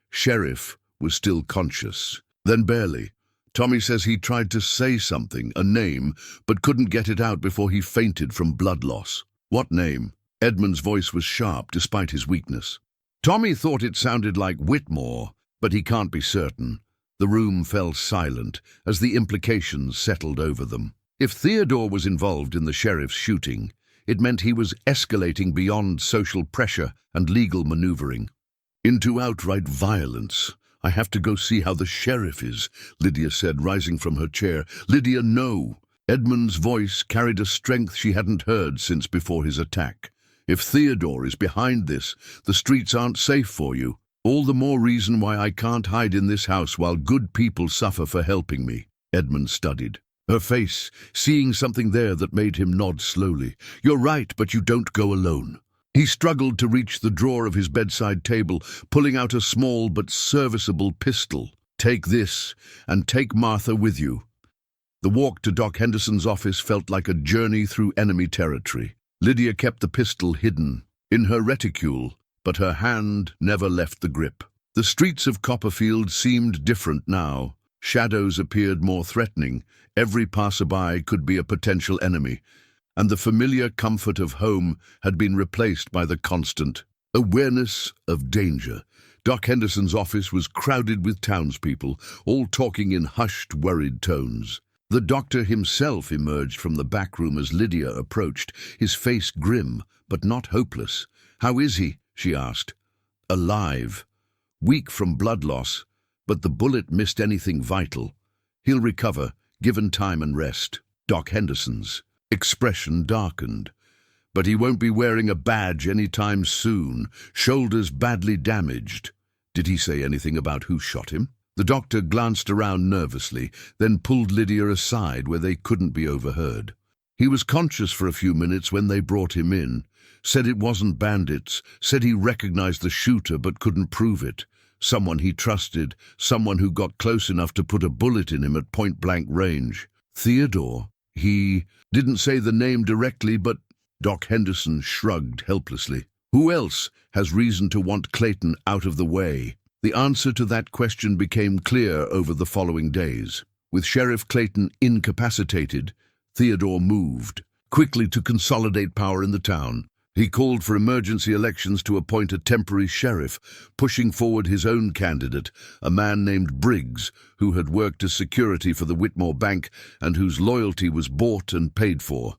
Sheriff was still conscious. Then barely. Tommy says he tried to say something, a name, but couldn't get it out before he fainted from blood loss." "What name?" Edmund's voice was sharp despite his weakness. Tommy thought it sounded like Whitmore, but he can't be certain. The room fell silent as the implications settled over them. If Theodore was involved in the sheriff's shooting, it meant he was escalating beyond social pressure and legal maneuvering into outright violence. "I have to go see how the sheriff is," Lydia said, rising from her chair. "Lydia, no." Edmund's voice carried a strength she hadn't heard since before his attack. "If Theodore is behind this, the streets aren't safe for you. All the more reason why I can't hide in this house while good people suffer for helping me." Edmund studied her face, seeing something there that made him nod slowly. "You're right, but you don't go alone." He struggled to reach the drawer of his bedside table, pulling out a small but serviceable pistol. "Take this, and take Martha with you." The walk to Doc Henderson's office felt like a journey through enemy territory. Lydia kept the pistol hidden in her reticule, but her hand never left the grip. The streets of Copperfield seemed different now. Shadows appeared more threatening. Every passerby could be a potential enemy, and the familiar comfort of home had been replaced by the constant awareness of danger. Doc Henderson's office was crowded with townspeople, all talking in hushed, worried tones. The doctor himself emerged from the back room as Lydia approached, his face grim, but not hopeless. "How is he?" she asked. "Alive. Weak from blood loss, but the bullet missed anything vital. He'll recover, given time and rest." Doc Henderson's expression darkened. "But he won't be wearing a badge anytime soon. Shoulders badly damaged." "Did he say anything about who shot him?" The doctor glanced around nervously, then pulled Lydia aside where they couldn't be overheard. "He was conscious for a few minutes when they brought him in. Said it wasn't bandits, said he recognized the shooter but couldn't prove it. Someone he trusted, someone who got close enough to put a bullet in him at point-blank range." "Theodore? He didn't say the name directly, but—" Doc Henderson shrugged helplessly. "Who else has reason to want Clayton out of the way?" The answer to that question became clear over the following days. With Sheriff Clayton incapacitated, Theodore moved quickly to consolidate power in the town. He called for emergency elections to appoint a temporary sheriff, pushing forward his own candidate, a man named Briggs, who had worked as security for the Whitmore Bank and whose loyalty was bought and paid for.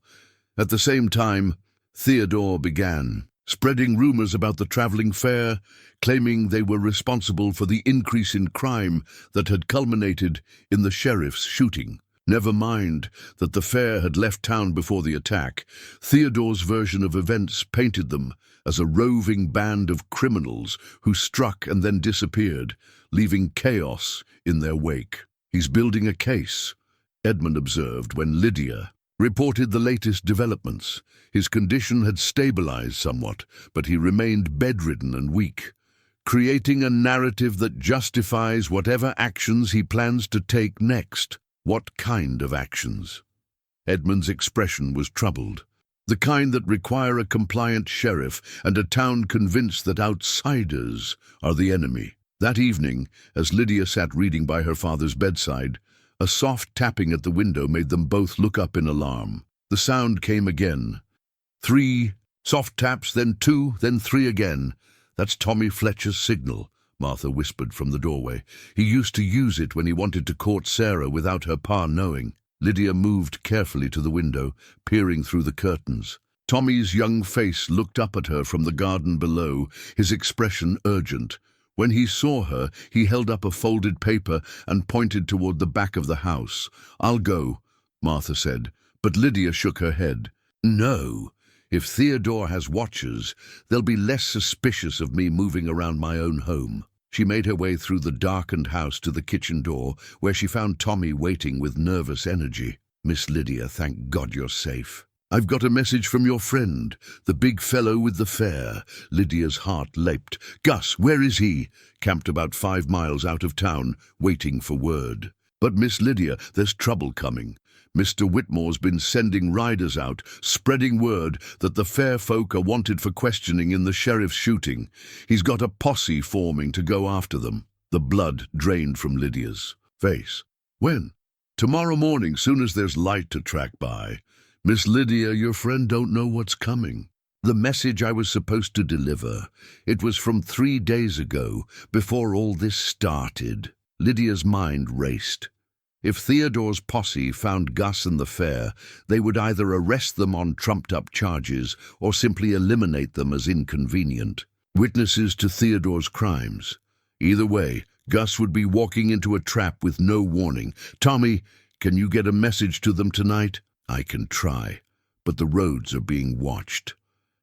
At the same time, Theodore began spreading rumors about the traveling fair, claiming they were responsible for the increase in crime that had culminated in the sheriff's shooting. Never mind that the fair had left town before the attack. Theodore's version of events painted them as a roving band of criminals who struck and then disappeared, leaving chaos in their wake. "He's building a case," Edmund observed when Lydia reported the latest developments. His condition had stabilized somewhat, but he remained bedridden and weak, creating a narrative that justifies whatever actions he plans to take next. "What kind of actions?" Edmund's expression was troubled. "The kind that require a compliant sheriff and a town convinced that outsiders are the enemy." That evening, as Lydia sat reading by her father's bedside, a soft tapping at the window made them both look up in alarm. The sound came again. 3 soft taps, then 2, then 3 again. "That's Tommy Fletcher's signal," Martha whispered from the doorway. "He used to use it when he wanted to court Sarah without her pa knowing." Lydia moved carefully to the window, peering through the curtains. Tommy's young face looked up at her from the garden below, his expression urgent. When he saw her, he held up a folded paper and pointed toward the back of the house. "I'll go," Martha said, but Lydia shook her head. "No. If Theodore has watchers, they'll be less suspicious of me moving around my own home." She made her way through the darkened house to the kitchen door, where she found Tommy waiting with nervous energy. "Miss Lydia, thank God you're safe." "I've got a message from your friend, the big fellow with the fair." Lydia's heart leapt. "Gus, where is he?" "Camped about 5 miles out of town, waiting for word." "But Miss Lydia, there's trouble coming. Mr. Whitmore's been sending riders out, spreading word that the fair folk are wanted for questioning in the sheriff's shooting. He's got a posse forming to go after them." The blood drained from Lydia's face. "When?" "Tomorrow morning, soon as there's light to track by." "Miss Lydia, your friend don't know what's coming." The message I was supposed to deliver. It was from 3 days ago, before all this started. Lydia's mind raced. If Theodore's posse found Gus and the fair, they would either arrest them on trumped-up charges or simply eliminate them as inconvenient. Witnesses to Theodore's crimes. Either way, Gus would be walking into a trap with no warning. "Tommy, can you get a message to them tonight?" "I can try, but the roads are being watched.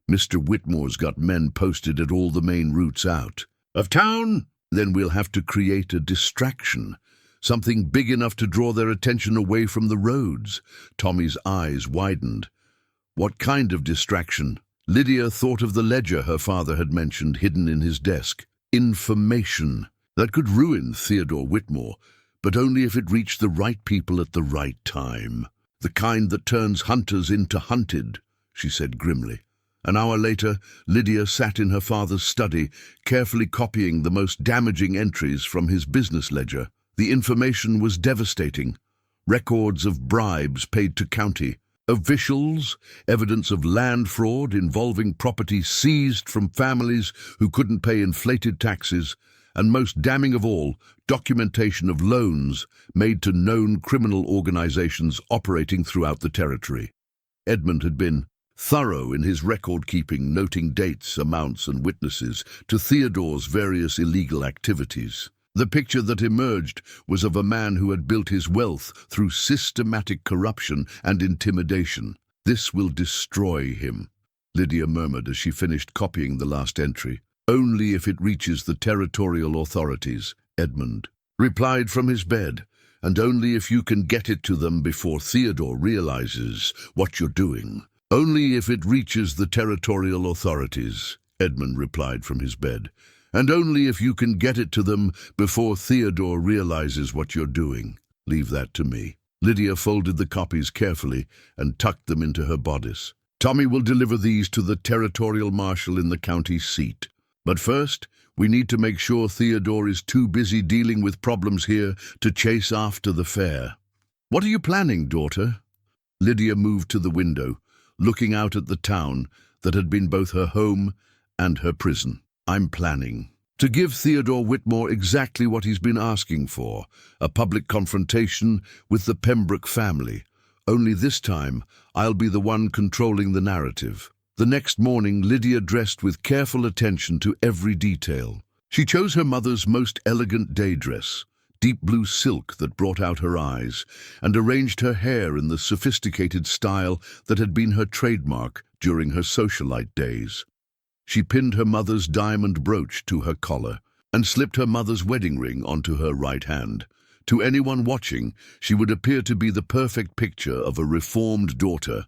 Mr. Whitmore's got men posted at all the main routes out of town. Then we'll have to create a distraction. Something big enough to draw their attention away from the roads." Tommy's eyes widened. What kind of distraction? Lydia thought of the ledger her father had mentioned hidden in his desk. Information. That could ruin Theodore Whitmore, but only if it reached the right people at the right time. "The kind that turns hunters into hunted," she said grimly. An hour later, Lydia sat in her father's study, carefully copying the most damaging entries from his business ledger. The information was devastating. Records of bribes paid to county officials, evidence of land fraud involving property seized from families who couldn't pay inflated taxes, and most damning of all, documentation of loans made to known criminal organizations operating throughout the territory. Edmund had been thorough in his record-keeping, noting dates, amounts, and witnesses to Theodore's various illegal activities. The picture that emerged was of a man who had built his wealth through systematic corruption and intimidation. "This will destroy him," Lydia murmured as she finished copying the last entry. "Only if it reaches the territorial authorities," Edmund replied from his bed, "and only if you can get it to them before Theodore realizes what you're doing." "Only if it reaches the territorial authorities," Edmund replied from his bed, "and only if you can get it to them before Theodore realizes what you're doing. Leave that to me." Lydia folded the copies carefully and tucked them into her bodice. "Tommy will deliver these to the territorial marshal in the county seat. But first, we need to make sure Theodore is too busy dealing with problems here to chase after the fair." "What are you planning, daughter?" Lydia moved to the window, looking out at the town that had been both her home and her prison. "I'm planning to give Theodore Whitmore exactly what he's been asking for, a public confrontation with the Pembroke family. Only this time, I'll be the one controlling the narrative." The next morning, Lydia dressed with careful attention to every detail. She chose her mother's most elegant day dress, deep blue silk that brought out her eyes, and arranged her hair in the sophisticated style that had been her trademark during her socialite days. She pinned her mother's diamond brooch to her collar and slipped her mother's wedding ring onto her right hand. To anyone watching, she would appear to be the perfect picture of a reformed daughter,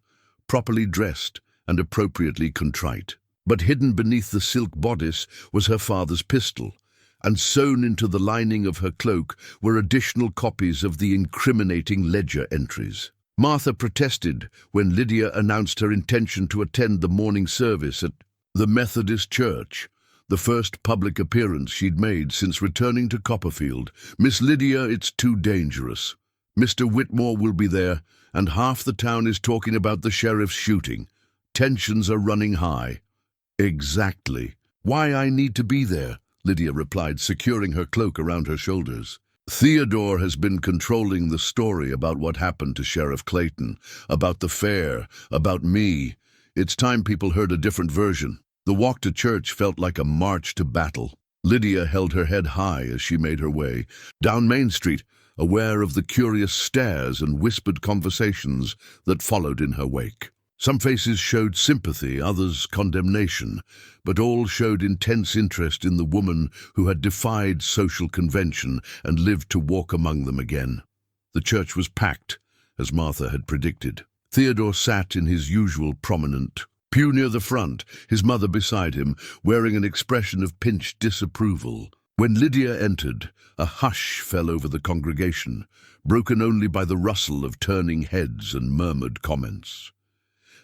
properly dressed and appropriately contrite. But hidden beneath the silk bodice was her father's pistol, and sewn into the lining of her cloak were additional copies of the incriminating ledger entries. Martha protested when Lydia announced her intention to attend the morning service at the Methodist Church, the first public appearance she'd made since returning to Copperfield. "Miss Lydia, it's too dangerous. Mr. Whitmore will be there, and half the town is talking about the sheriff's shooting. Tensions are running high." "Exactly why I need to be there," Lydia replied, securing her cloak around her shoulders. "Theodore has been controlling the story about what happened to Sheriff Clayton, about the fair, about me. It's time people heard a different version." The walk to church felt like a march to battle. Lydia held her head high as she made her way down Main Street, aware of the curious stares and whispered conversations that followed in her wake. Some faces showed sympathy, others condemnation, but all showed intense interest in the woman who had defied social convention and lived to walk among them again. The church was packed, as Martha had predicted. Theodore sat in his usual prominent pew near the front, his mother beside him, wearing an expression of pinched disapproval. When Lydia entered, a hush fell over the congregation, broken only by the rustle of turning heads and murmured comments.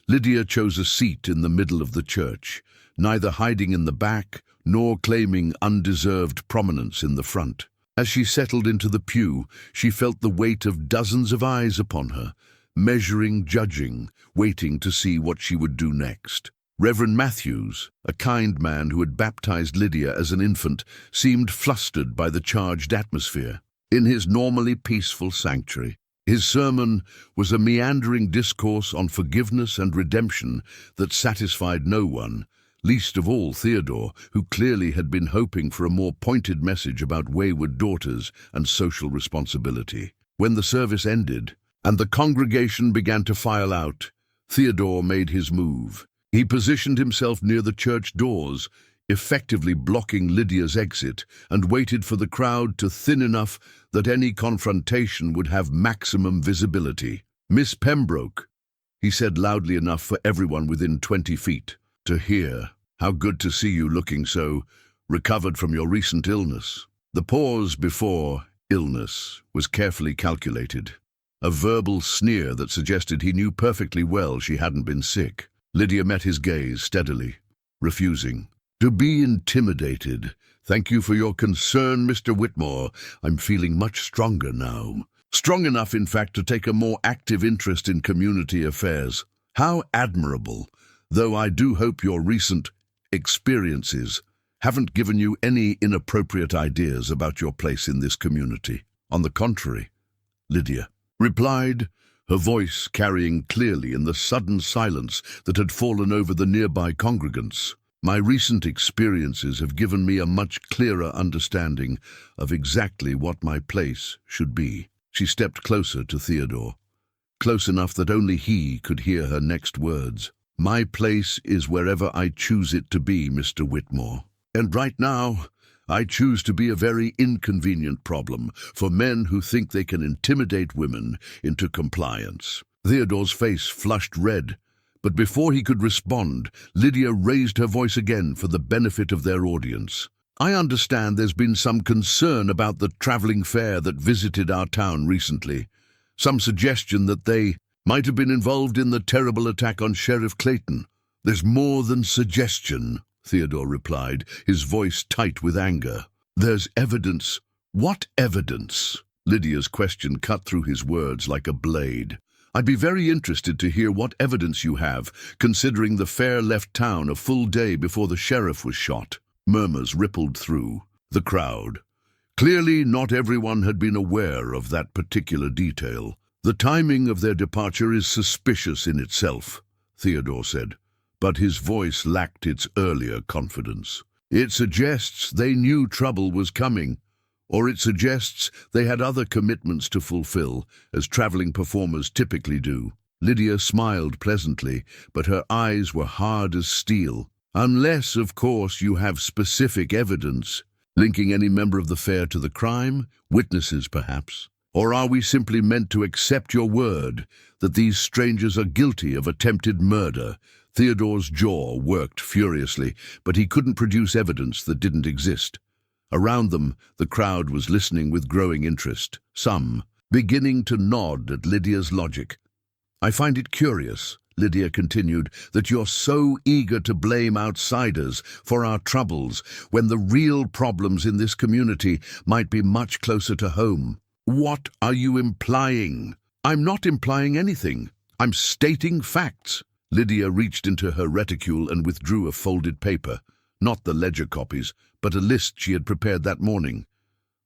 Lydia chose a seat in the middle of the church, neither hiding in the back nor claiming undeserved prominence in the front. As she settled into the pew, she felt the weight of dozens of eyes upon her, measuring, judging, waiting to see what she would do next. Reverend Matthews, a kind man who had baptized Lydia as an infant, seemed flustered by the charged atmosphere. In his normally peaceful sanctuary, his sermon was a meandering discourse on forgiveness and redemption that satisfied no one, least of all Theodore, who clearly had been hoping for a more pointed message about wayward daughters and social responsibility. When the service ended, and the congregation began to file out, Theodore made his move. He positioned himself near the church doors, effectively blocking Lydia's exit, and waited for the crowd to thin enough that any confrontation would have maximum visibility. "Miss Pembroke," he said loudly enough for everyone within 20 feet to hear. "How good to see you looking so recovered from your recent illness." The pause before illness was carefully calculated, a verbal sneer that suggested he knew perfectly well she hadn't been sick. Lydia met his gaze steadily, refusing to be intimidated. "Thank you for your concern, Mr. Whitmore. I'm feeling much stronger now. Strong enough, in fact, to take a more active interest in community affairs. How admirable, though I do hope your recent experiences haven't given you any inappropriate ideas about your place in this community." "On the contrary," Lydia replied, her voice carrying clearly in the sudden silence that had fallen over the nearby congregants. "My recent experiences have given me a much clearer understanding of exactly what my place should be." She stepped closer to Theodore, close enough that only he could hear her next words. "My place is wherever I choose it to be, Mr. Whitmore. And right now, I choose to be a very inconvenient problem for men who think they can intimidate women into compliance." Theodore's face flushed red, but before he could respond, Lydia raised her voice again for the benefit of their audience. "I understand there's been some concern about the traveling fair that visited our town recently. Some suggestion that they might have been involved in the terrible attack on Sheriff Clayton." "There's more than suggestion," Theodore replied, his voice tight with anger. "There's evidence." "What evidence?" Lydia's question cut through his words like a blade. "I'd be very interested to hear what evidence you have, considering the fair left town a full day before the sheriff was shot." Murmurs rippled through the crowd. Clearly, not everyone had been aware of that particular detail. "The timing of their departure is suspicious in itself," Theodore said, but his voice lacked its earlier confidence. "It suggests they knew trouble was coming, or it suggests they had other commitments to fulfill, as traveling performers typically do." Lydia smiled pleasantly, but her eyes were hard as steel. "Unless, of course, you have specific evidence, linking any member of the fair to the crime, witnesses perhaps. Or are we simply meant to accept your word that these strangers are guilty of attempted murder?" Theodore's jaw worked furiously, but he couldn't produce evidence that didn't exist. Around them, the crowd was listening with growing interest, some beginning to nod at Lydia's logic. "I find it curious," Lydia continued, "that you're so eager to blame outsiders for our troubles when the real problems in this community might be much closer to home. What are you implying?" "I'm not implying anything. I'm stating facts." Lydia reached into her reticule and withdrew a folded paper, not the ledger copies, but a list she had prepared that morning.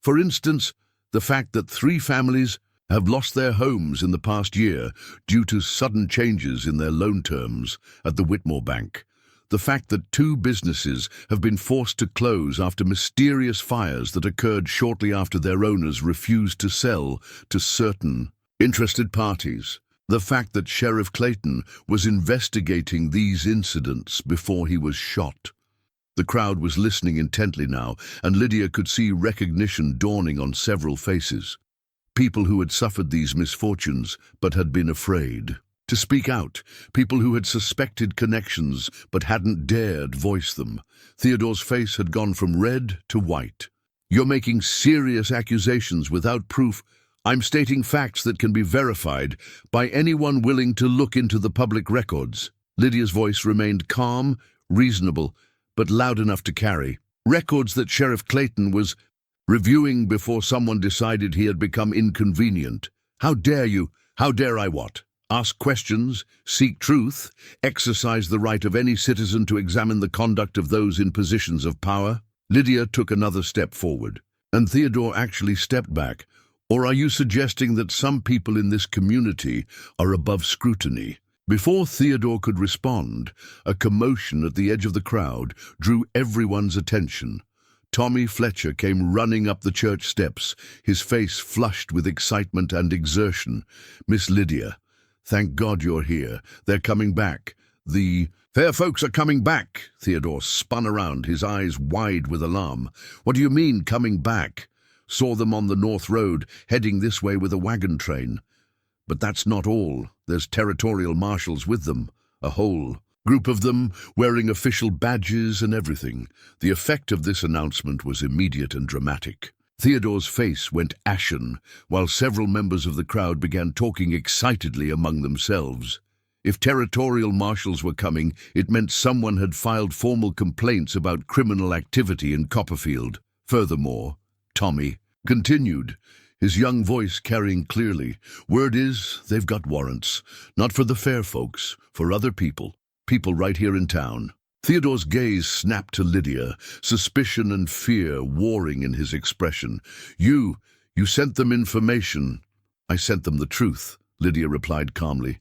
"For instance, the fact that 3 families have lost their homes in the past year due to sudden changes in their loan terms at the Whitmore Bank. The fact that 2 businesses have been forced to close after mysterious fires that occurred shortly after their owners refused to sell to certain interested parties. The fact that Sheriff Clayton was investigating these incidents before he was shot." The crowd was listening intently now, and Lydia could see recognition dawning on several faces. People who had suffered these misfortunes but had been afraid to speak out. People who had suspected connections but hadn't dared voice them. Theodore's face had gone from red to white. "You're making serious accusations without proof." "I'm stating facts that can be verified by anyone willing to look into the public records." Lydia's voice remained calm, reasonable, but loud enough to carry. "Records that Sheriff Clayton was reviewing before someone decided he had become inconvenient." "How dare you?" "How dare I what?" Ask questions, seek truth, exercise the right of any citizen to examine the conduct of those in positions of power. Lydia took another step forward, and Theodore actually stepped back. Or are you suggesting that some people in this community are above scrutiny? Before Theodore could respond, a commotion at the edge of the crowd drew everyone's attention. Tommy Fletcher came running up the church steps, his face flushed with excitement and exertion. "Miss Lydia, thank God you're here. They're coming back. The fair folks are coming back." Theodore spun around, his eyes wide with alarm. "What do you mean, coming back?" "Saw them on the North Road, heading this way with a wagon train." "But that's not all. There's territorial marshals with them. A whole group of them, wearing official badges and everything." The effect of this announcement was immediate and dramatic. Theodore's face went ashen, while several members of the crowd began talking excitedly among themselves. If territorial marshals were coming, it meant someone had filed formal complaints about criminal activity in Copperfield. Furthermore, Tommy continued, his young voice carrying clearly, "Word is, they've got warrants. Not for the fair folks, for other people. People right here in town." Theodore's gaze snapped to Lydia, suspicion and fear warring in his expression. You sent them information." "I sent them the truth," Lydia replied calmly.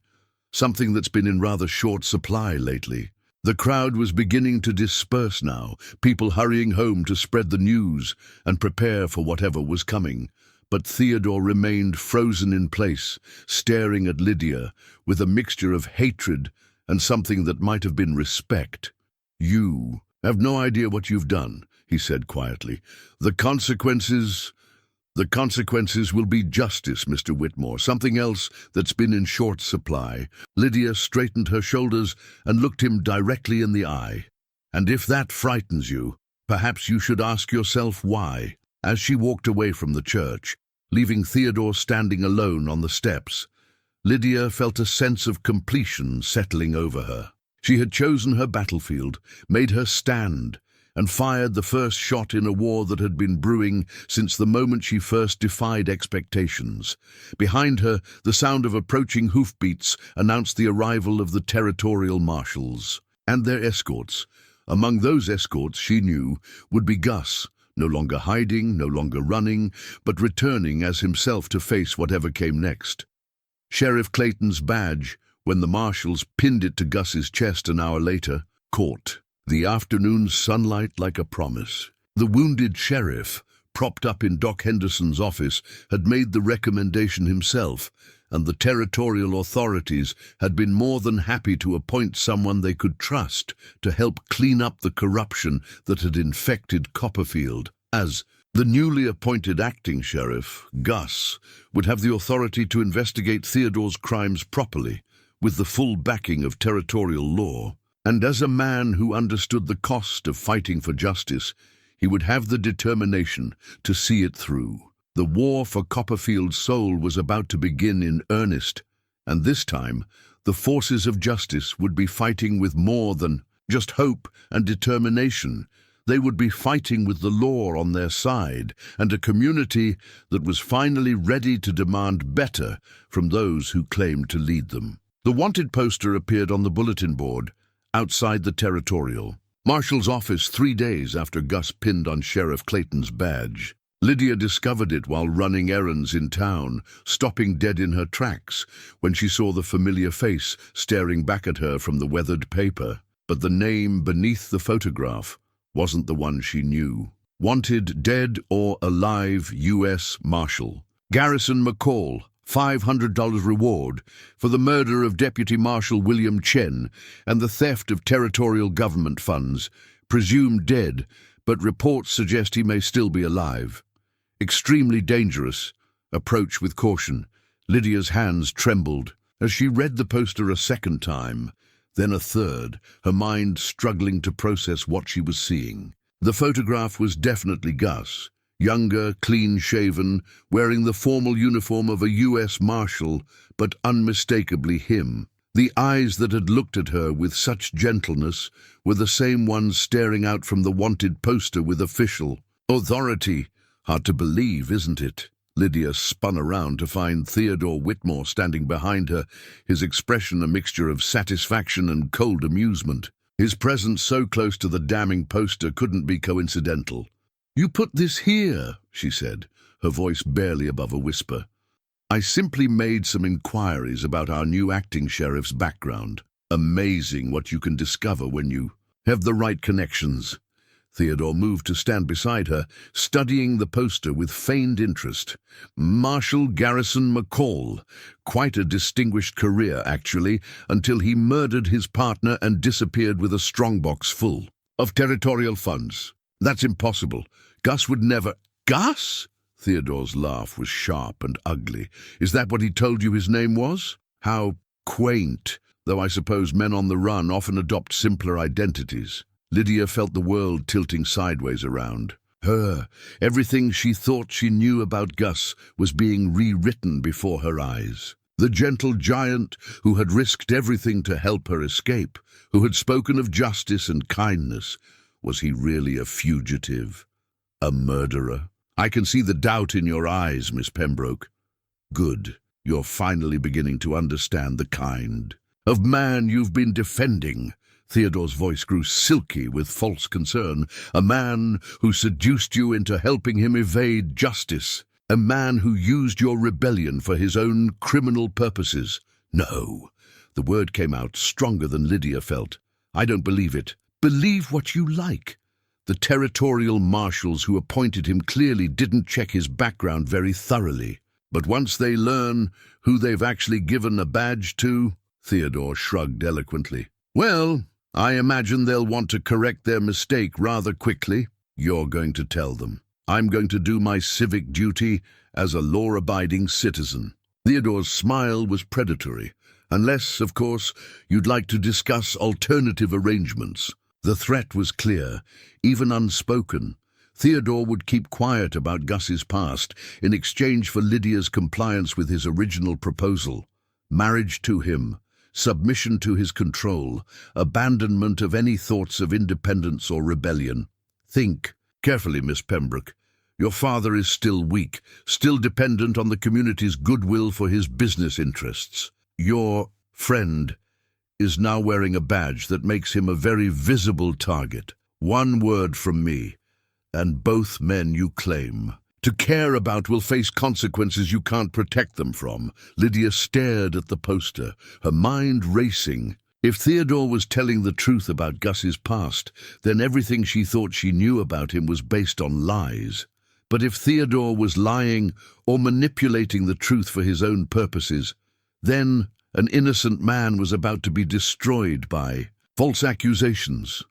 "Something that's been in rather short supply lately." The crowd was beginning to disperse now, people hurrying home to spread the news and prepare for whatever was coming. But Theodore remained frozen in place, staring at Lydia with a mixture of hatred and something that might have been respect. "You have no idea what you've done," he said quietly. The consequences will be justice, Mr. Whitmore, something else that's been in short supply." Lydia straightened her shoulders and looked him directly in the eye. "And if that frightens you, perhaps you should ask yourself why." As she walked away from the church, leaving Theodore standing alone on the steps, Lydia felt a sense of completion settling over her. She had chosen her battlefield, made her stand, and fired the first shot in a war that had been brewing since the moment she first defied expectations. Behind her, the sound of approaching hoofbeats announced the arrival of the territorial marshals and their escorts. Among those escorts, she knew, would be Gus, no longer hiding, no longer running, but returning as himself to face whatever came next. Sheriff Clayton's badge, when the marshals pinned it to Gus's chest an hour later, caught the afternoon sunlight like a promise. The wounded sheriff, propped up in Doc Henderson's office, had made the recommendation himself, and the territorial authorities had been more than happy to appoint someone they could trust to help clean up the corruption that had infected Copperfield. As the newly appointed acting sheriff, Gus would have the authority to investigate Theodore's crimes properly, with the full backing of territorial law. And as a man who understood the cost of fighting for justice, he would have the determination to see it through. The war for Copperfield's soul was about to begin in earnest, and this time the forces of justice would be fighting with more than just hope and determination. They would be fighting with the law on their side, and a community that was finally ready to demand better from those who claimed to lead them. The wanted poster appeared on the bulletin board outside the territorial marshal's office 3 days after Gus pinned on Sheriff Clayton's badge. Lydia discovered it while running errands in town, stopping dead in her tracks when she saw the familiar face staring back at her from the weathered paper. But the name beneath the photograph wasn't the one she knew. Wanted dead or alive U.S. Marshal Garrison McCall, $500 reward for the murder of Deputy Marshal William Chen and the theft of territorial government funds, presumed dead, but reports suggest he may still be alive. Extremely dangerous. Approach with caution. Lydia's hands trembled as she read the poster a second time, then a third, her mind struggling to process what she was seeing. The photograph was definitely Gus, younger, clean-shaven, wearing the formal uniform of a U.S. Marshal, but unmistakably him. The eyes that had looked at her with such gentleness were the same ones staring out from the wanted poster with official authority. Hard to believe, isn't it? Lydia spun around to find Theodore Whitmore standing behind her, his expression a mixture of satisfaction and cold amusement. His presence so close to the damning poster couldn't be coincidental. "You put this here," she said, her voice barely above a whisper. "I simply made some inquiries about our new acting sheriff's background. Amazing what you can discover when you have the right connections." Theodore moved to stand beside her, studying the poster with feigned interest. Marshal Garrison McCall. Quite a distinguished career, actually, until he murdered his partner and disappeared with a strongbox full of territorial funds. "That's impossible. Gus would never—" "Gus?" Theodore's laugh was sharp and ugly. "Is that what he told you his name was? How quaint, though I suppose men on the run often adopt simpler identities." Lydia felt the world tilting sideways around her. Everything she thought she knew about Gus was being rewritten before her eyes. The gentle giant who had risked everything to help her escape, who had spoken of justice and kindness, was he really a fugitive? A murderer? "I can see the doubt in your eyes, Miss Pembroke." "Good. You're finally beginning to understand the kind of man you've been defending." Theodore's voice grew silky with false concern. "A man who seduced you into helping him evade justice. A man who used your rebellion for his own criminal purposes." "No." The word came out stronger than Lydia felt. "I don't believe it." "Believe what you like." The territorial marshals who appointed him clearly didn't check his background very thoroughly. But once they learn who they've actually given a badge to, Theodore shrugged eloquently. "Well, I imagine they'll want to correct their mistake rather quickly." "You're going to tell them. I'm going to do my civic duty as a law-abiding citizen." Theodore's smile was predatory. "Unless, of course, you'd like to discuss alternative arrangements." The threat was clear, even unspoken. Theodore would keep quiet about Gus's past in exchange for Lydia's compliance with his original proposal. Marriage to him, submission to his control, abandonment of any thoughts of independence or rebellion. "Think carefully, Miss Pembroke. Your father is still weak, still dependent on the community's goodwill for his business interests. Your friend is now wearing a badge that makes him a very visible target. One word from me, and both men you claim to care about will face consequences you can't protect them from." Lydia stared at the poster, her mind racing. If Theodore was telling the truth about Gus's past, then everything she thought she knew about him was based on lies. But if Theodore was lying or manipulating the truth for his own purposes, then an innocent man was about to be destroyed by false accusations.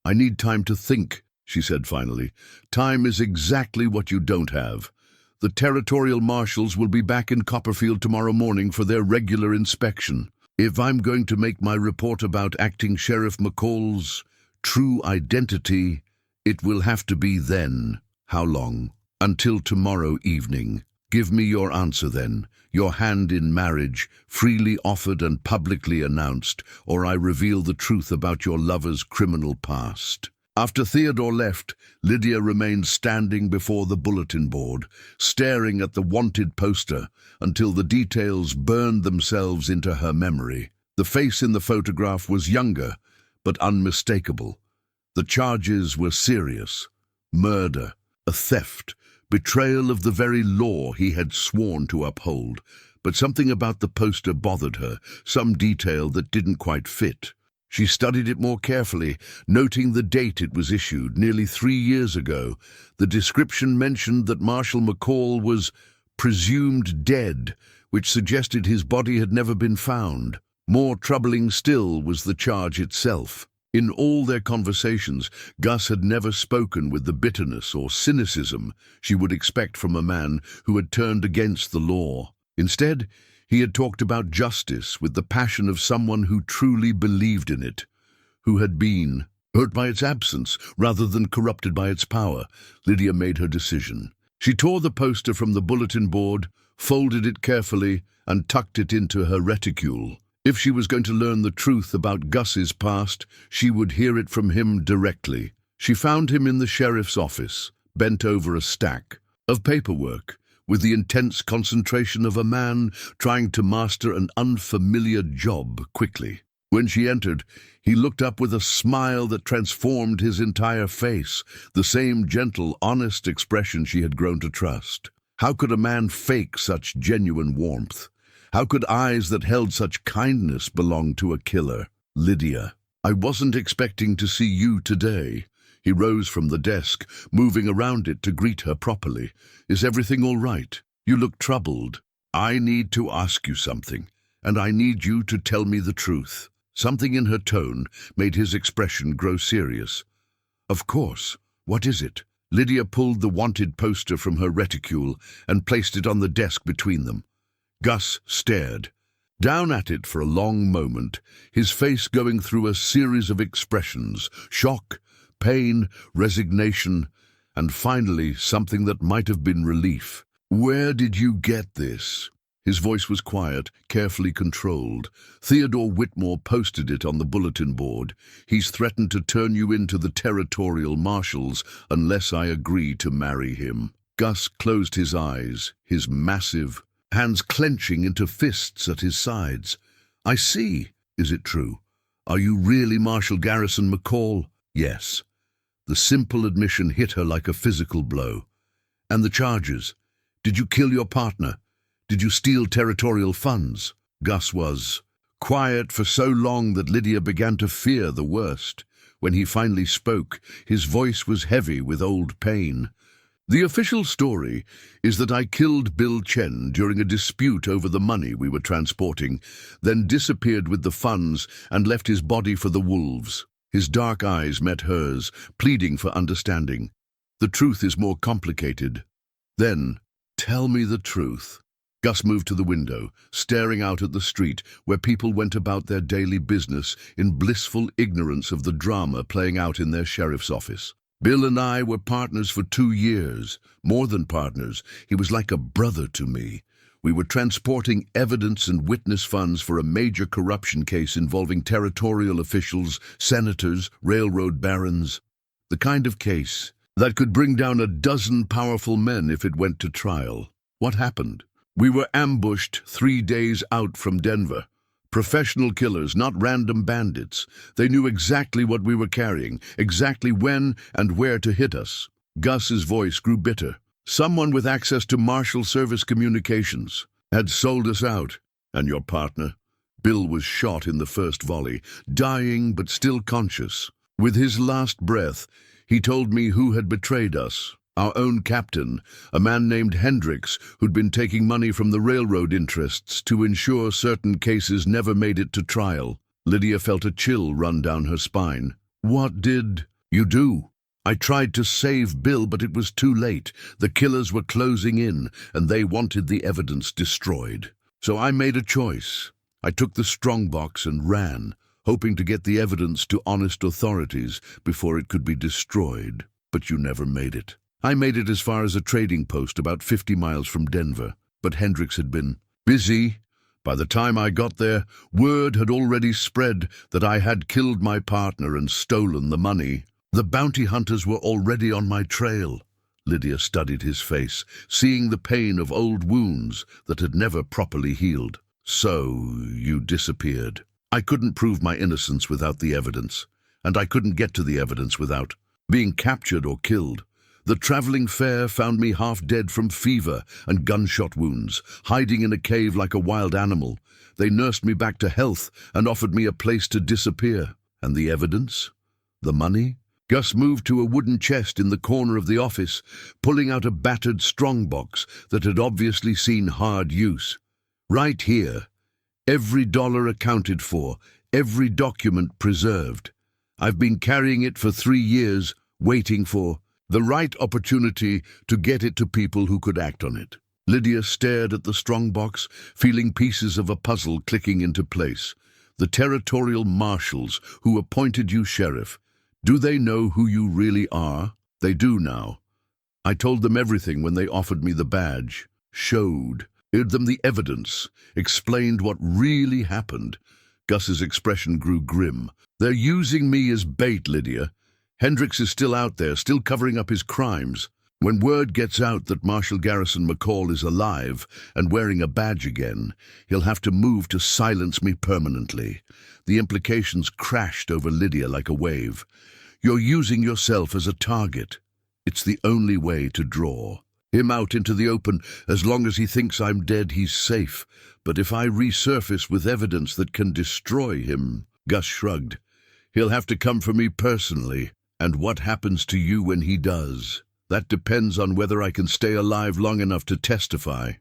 "I need time to think," she said finally. "Time is exactly what you don't have. The territorial marshals will be back in Copperfield tomorrow morning for their regular inspection. If I'm going to make my report about acting Sheriff McCall's true identity, it will have to be then." "How long?" "Until tomorrow evening. Give me your answer then, your hand in marriage, freely offered and publicly announced, or I reveal the truth about your lover's criminal past." After Theodore left, Lydia remained standing before the bulletin board, staring at the wanted poster until the details burned themselves into her memory. The face in the photograph was younger, but unmistakable. The charges were serious: murder, a theft, betrayal of the very law he had sworn to uphold. But something about the poster bothered her, some detail that didn't quite fit. She studied it more carefully, noting the date it was issued, nearly 3 years ago. The description mentioned that Marshal McCall was presumed dead, which suggested his body had never been found. More troubling still was the charge itself. In all their conversations, Gus had never spoken with the bitterness or cynicism she would expect from a man who had turned against the law. Instead, he had talked about justice with the passion of someone who truly believed in it, who had been hurt by its absence rather than corrupted by its power. Lydia made her decision. She tore the poster from the bulletin board, folded it carefully, and tucked it into her reticule. If she was going to learn the truth about Gus's past, she would hear it from him directly. She found him in the sheriff's office, bent over a stack of paperwork, with the intense concentration of a man trying to master an unfamiliar job quickly. When she entered, he looked up with a smile that transformed his entire face, the same gentle, honest expression she had grown to trust. How could a man fake such genuine warmth? How could eyes that held such kindness belong to a killer? Lydia, I wasn't expecting to see you today. He rose from the desk, moving around it to greet her properly. Is everything all right? You look troubled. I need to ask you something, and I need you to tell me the truth. Something in her tone made his expression grow serious. Of course. What is it? Lydia pulled the wanted poster from her reticule and placed it on the desk between them. Gus stared down at it for a long moment, his face going through a series of expressions: shock, pain, resignation, and finally something that might have been relief. Where did you get this? His voice was quiet, carefully controlled. Theodore Whitmore posted it on the bulletin board. He's threatened to turn you into the territorial marshals unless I agree to marry him. Gus closed his eyes, his massive hands clenching into fists at his sides. I see. Is it true? Are you really Marshal Garrison McCall? Yes. The simple admission hit her like a physical blow. And the charges? Did you kill your partner? Did you steal territorial funds? Gus was quiet for so long that Lydia began to fear the worst. When he finally spoke, his voice was heavy with old pain. The official story is that I killed Bill Chen during a dispute over the money we were transporting, then disappeared with the funds and left his body for the wolves. His dark eyes met hers, pleading for understanding. The truth is more complicated. Then, tell me the truth. Gus moved to the window, staring out at the street where people went about their daily business in blissful ignorance of the drama playing out in their sheriff's office. Bill and I were partners for 2 years. More than partners, he was like a brother to me. We were transporting evidence and witness funds for a major corruption case involving territorial officials, senators, railroad barons. The kind of case that could bring down a dozen powerful men if it went to trial. What happened? We were ambushed 3 days out from Denver. Professional killers, not random bandits. They knew exactly what we were carrying, exactly when and where to hit us. Gus's voice grew bitter. Someone with access to Marshal Service communications had sold us out. And your partner? Bill was shot in the first volley, dying but still conscious. With his last breath, he told me who had betrayed us. Our own captain, a man named Hendricks, who'd been taking money from the railroad interests to ensure certain cases never made it to trial. Lydia felt a chill run down her spine. What did you do? I tried to save Bill, but it was too late. The killers were closing in, and they wanted the evidence destroyed. So I made a choice. I took the strongbox and ran, hoping to get the evidence to honest authorities before it could be destroyed. But you never made it. I made it as far as a trading post about 50 miles from Denver, but Hendricks had been busy. By the time I got there, word had already spread that I had killed my partner and stolen the money. The bounty hunters were already on my trail. Lydia studied his face, seeing the pain of old wounds that had never properly healed. So you disappeared. I couldn't prove my innocence without the evidence, and I couldn't get to the evidence without being captured or killed. The traveling fair found me half dead from fever and gunshot wounds, hiding in a cave like a wild animal. They nursed me back to health and offered me a place to disappear. And the evidence? The money? Gus moved to a wooden chest in the corner of the office, pulling out a battered strongbox that had obviously seen hard use. Right here. Every dollar accounted for, every document preserved. I've been carrying it for 3 years, waiting for the right opportunity to get it to people who could act on it. Lydia stared at the strongbox, feeling pieces of a puzzle clicking into place. The territorial marshals who appointed you sheriff, do they know who you really are? They do now. I told them everything when they offered me the badge, showed them the evidence, explained what really happened. Gus's expression grew grim. They're using me as bait, Lydia. Hendricks is still out there, still covering up his crimes. When word gets out that Marshal Garrison McCall is alive and wearing a badge again, he'll have to move to silence me permanently. The implications crashed over Lydia like a wave. You're using yourself as a target. It's the only way to draw him out into the open. As long as he thinks I'm dead, he's safe. But if I resurface with evidence that can destroy him, Gus shrugged, he'll have to come for me personally. And what happens to you when he does? That depends on whether I can stay alive long enough to testify.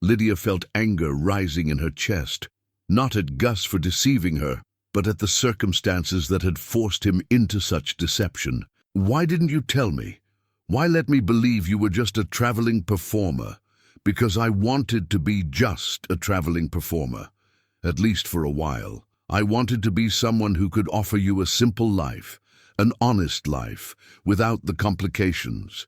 Lydia felt anger rising in her chest, not at Gus for deceiving her, but at the circumstances that had forced him into such deception. Why didn't you tell me? Why let me believe you were just a traveling performer? Because I wanted to be just a traveling performer, at least for a while. I wanted to be someone who could offer you a simple life, an honest life, without the complications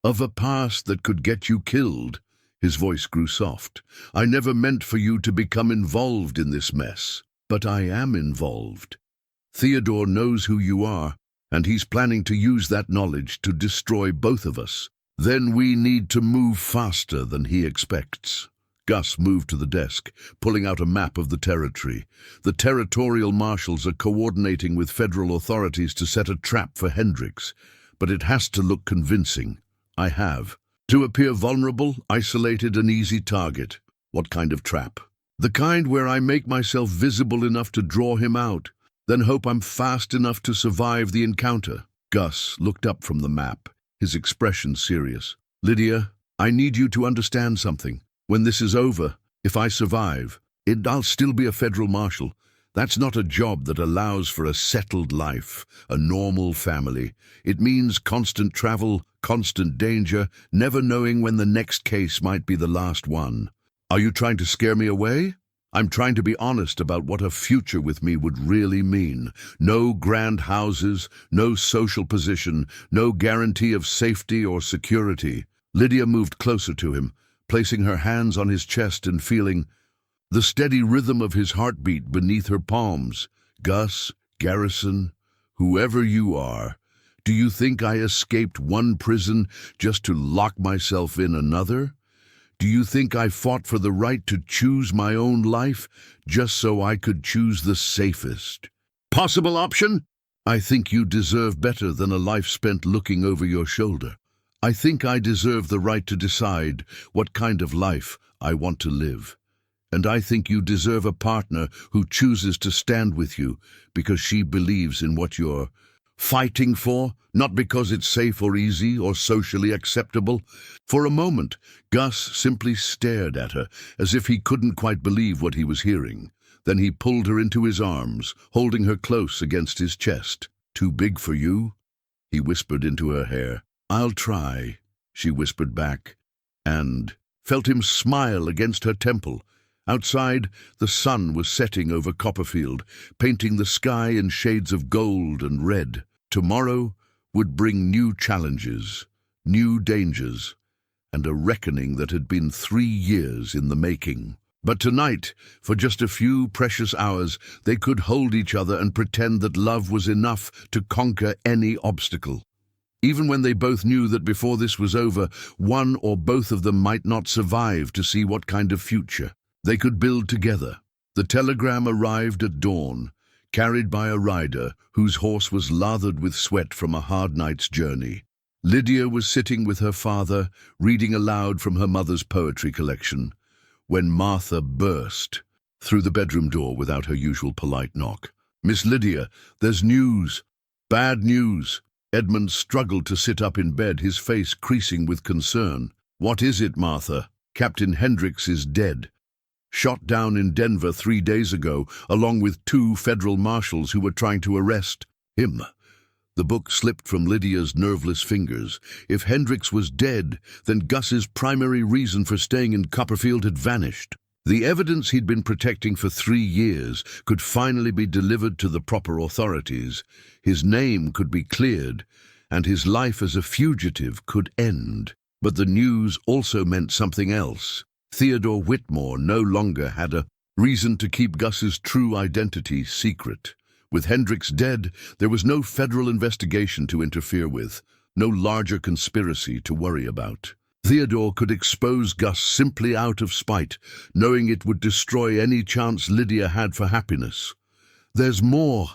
of a past that could get you killed. His voice grew soft. I never meant for you to become involved in this mess, but I am involved. Theodore knows who you are, and he's planning to use that knowledge to destroy both of us. Then we need to move faster than he expects. Gus moved to the desk, pulling out a map of the territory. The territorial marshals are coordinating with federal authorities to set a trap for Hendricks, but it has to look convincing. I have. To appear vulnerable, isolated, an easy target. What kind of trap? The kind where I make myself visible enough to draw him out, then hope I'm fast enough to survive the encounter. Gus looked up from the map, his expression serious. Lydia, I need you to understand something. When this is over, if I survive, I'll still be a federal marshal. That's not a job that allows for a settled life, a normal family. It means constant travel, constant danger, never knowing when the next case might be the last one. Are you trying to scare me away? I'm trying to be honest about what a future with me would really mean. No grand houses, no social position, no guarantee of safety or security. Lydia moved closer to him, placing her hands on his chest and feeling the steady rhythm of his heartbeat beneath her palms. Gus, Garrison, whoever you are, do you think I escaped one prison just to lock myself in another? Do you think I fought for the right to choose my own life just so I could choose the safest possible option? I think you deserve better than a life spent looking over your shoulder. I think I deserve the right to decide what kind of life I want to live. And I think you deserve a partner who chooses to stand with you because she believes in what you're fighting for, not because it's safe or easy or socially acceptable. For a moment, Gus simply stared at her as if he couldn't quite believe what he was hearing. Then he pulled her into his arms, holding her close against his chest. Too big for you? He whispered into her hair. I'll try, she whispered back, and felt him smile against her temple. Outside, the sun was setting over Copperfield, painting the sky in shades of gold and red. Tomorrow would bring new challenges, new dangers, and a reckoning that had been 3 years in the making. But tonight, for just a few precious hours, they could hold each other and pretend that love was enough to conquer any obstacle. Even when they both knew that before this was over, one or both of them might not survive to see what kind of future they could build together. The telegram arrived at dawn, carried by a rider whose horse was lathered with sweat from a hard night's journey. Lydia was sitting with her father, reading aloud from her mother's poetry collection, when Martha burst through the bedroom door without her usual polite knock. Miss Lydia, there's news. Bad news. Edmund struggled to sit up in bed, his face creasing with concern. What is it, Martha? Captain Hendricks is dead. Shot down in Denver 3 days ago, along with 2 federal marshals who were trying to arrest him. The book slipped from Lydia's nerveless fingers. If Hendricks was dead, then Gus's primary reason for staying in Copperfield had vanished. The evidence he'd been protecting for 3 years could finally be delivered to the proper authorities. His name could be cleared, and his life as a fugitive could end. But the news also meant something else. Theodore Whitmore no longer had a reason to keep Gus's true identity secret. With Hendricks dead, there was no federal investigation to interfere with, no larger conspiracy to worry about. Theodore could expose Gus simply out of spite, knowing it would destroy any chance Lydia had for happiness. "There's more,"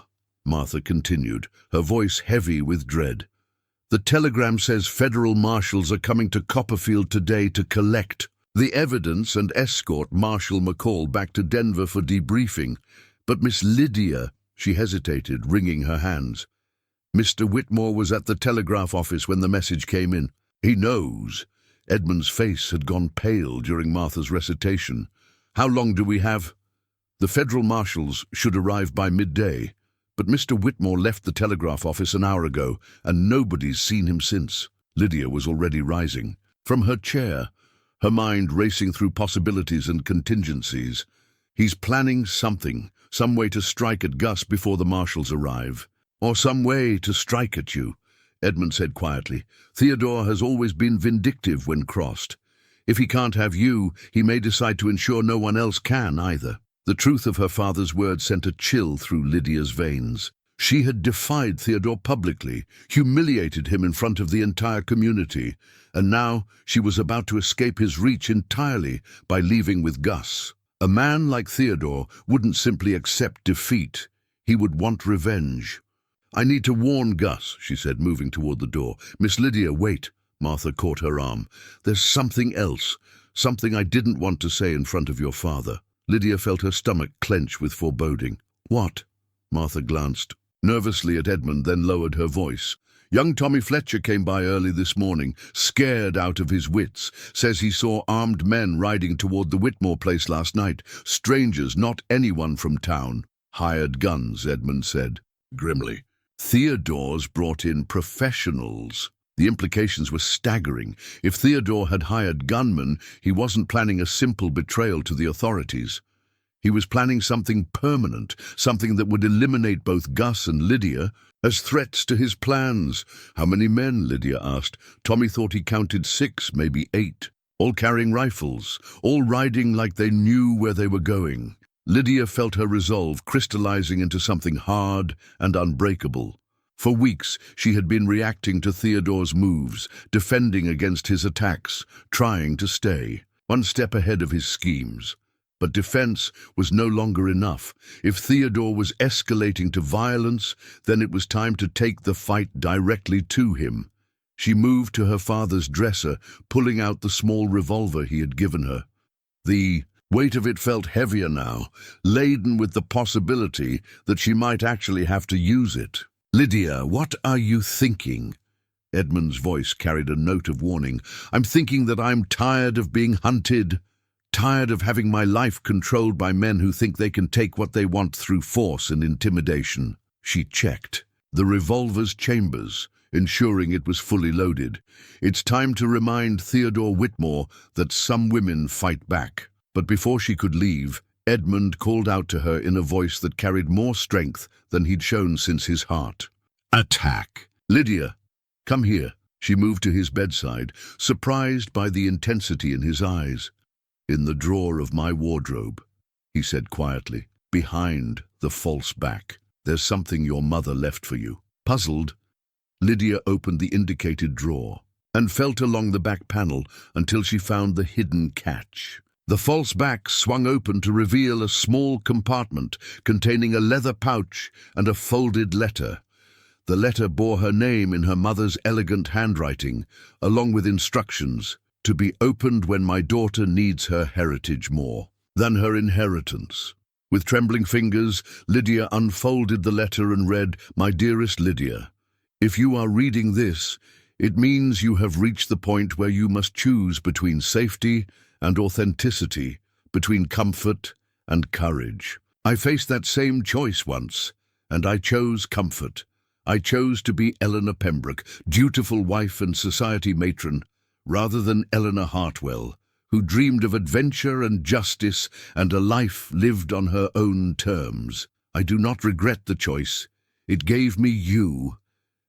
Martha continued, her voice heavy with dread. "The telegram says federal marshals are coming to Copperfield today to collect the evidence and escort Marshal McCall back to Denver for debriefing. But Miss Lydia," she hesitated, wringing her hands. "Mr. Whitmore was at the telegraph office when the message came in. He knows." Edmund's face had gone pale during Martha's recitation. "How long do we have?" "The federal marshals should arrive by midday, but Mr. Whitmore left the telegraph office an hour ago, and nobody's seen him since." Lydia was already rising from her chair, her mind racing through possibilities and contingencies. "He's planning something, some way to strike at Gus before the marshals arrive. Or some way to strike at you," Edmund said quietly. "Theodore has always been vindictive when crossed. If he can't have you, he may decide to ensure no one else can either." The truth of her father's words sent a chill through Lydia's veins. She had defied Theodore publicly, humiliated him in front of the entire community, and now she was about to escape his reach entirely by leaving with Gus. A man like Theodore wouldn't simply accept defeat. He would want revenge. "I need to warn Gus," she said, moving toward the door. "Miss Lydia, wait." Martha caught her arm. "There's something else, something I didn't want to say in front of your father." Lydia felt her stomach clench with foreboding. "What?" Martha glanced nervously at Edmund, then lowered her voice. "Young Tommy Fletcher came by early this morning, scared out of his wits. Says he saw armed men riding toward the Whitmore place last night. Strangers, not anyone from town." "Hired guns," Edmund said grimly. Theodore's brought in professionals. The implications were staggering. If Theodore had hired gunmen, he wasn't planning a simple betrayal to the authorities. He was planning something permanent, something that would eliminate both Gus and Lydia as threats to his plans. "How many men?" Lydia asked. Tommy thought he counted 6, maybe 8, all carrying rifles, all riding like they knew where they were going. Lydia felt her resolve crystallizing into something hard and unbreakable. For weeks, she had been reacting to Theodore's moves, defending against his attacks, trying to stay one step ahead of his schemes. But defense was no longer enough. If Theodore was escalating to violence, then it was time to take the fight directly to him. She moved to her father's dresser, pulling out the small revolver he had given her. The weight of it felt heavier now, laden with the possibility that she might actually have to use it. "Lydia, what are you thinking?" Edmund's voice carried a note of warning. "I'm thinking that I'm tired of being hunted, tired of having my life controlled by men who think they can take what they want through force and intimidation." She checked the revolver's chambers, ensuring it was fully loaded. "It's time to remind Theodore Whitmore that some women fight back." But before she could leave, Edmund called out to her in a voice that carried more strength than he'd shown since his heart. "Attack!" "Lydia, come here." She moved to his bedside, surprised by the intensity in his eyes. "In the drawer of my wardrobe," he said quietly, "behind the false back. There's something your mother left for you." Puzzled, Lydia opened the indicated drawer and felt along the back panel until she found the hidden catch. The false back swung open to reveal a small compartment containing a leather pouch and a folded letter. The letter bore her name in her mother's elegant handwriting, along with instructions: "To be opened when my daughter needs her heritage more than her inheritance." With trembling fingers, Lydia unfolded the letter and read, "My dearest Lydia, if you are reading this, it means you have reached the point where you must choose between safety and authenticity, between comfort and courage. I faced that same choice once, and I chose comfort. I chose to be Eleanor Pembroke, dutiful wife and society matron, rather than Eleanor Hartwell, who dreamed of adventure and justice and a life lived on her own terms. I do not regret the choice. It gave me you,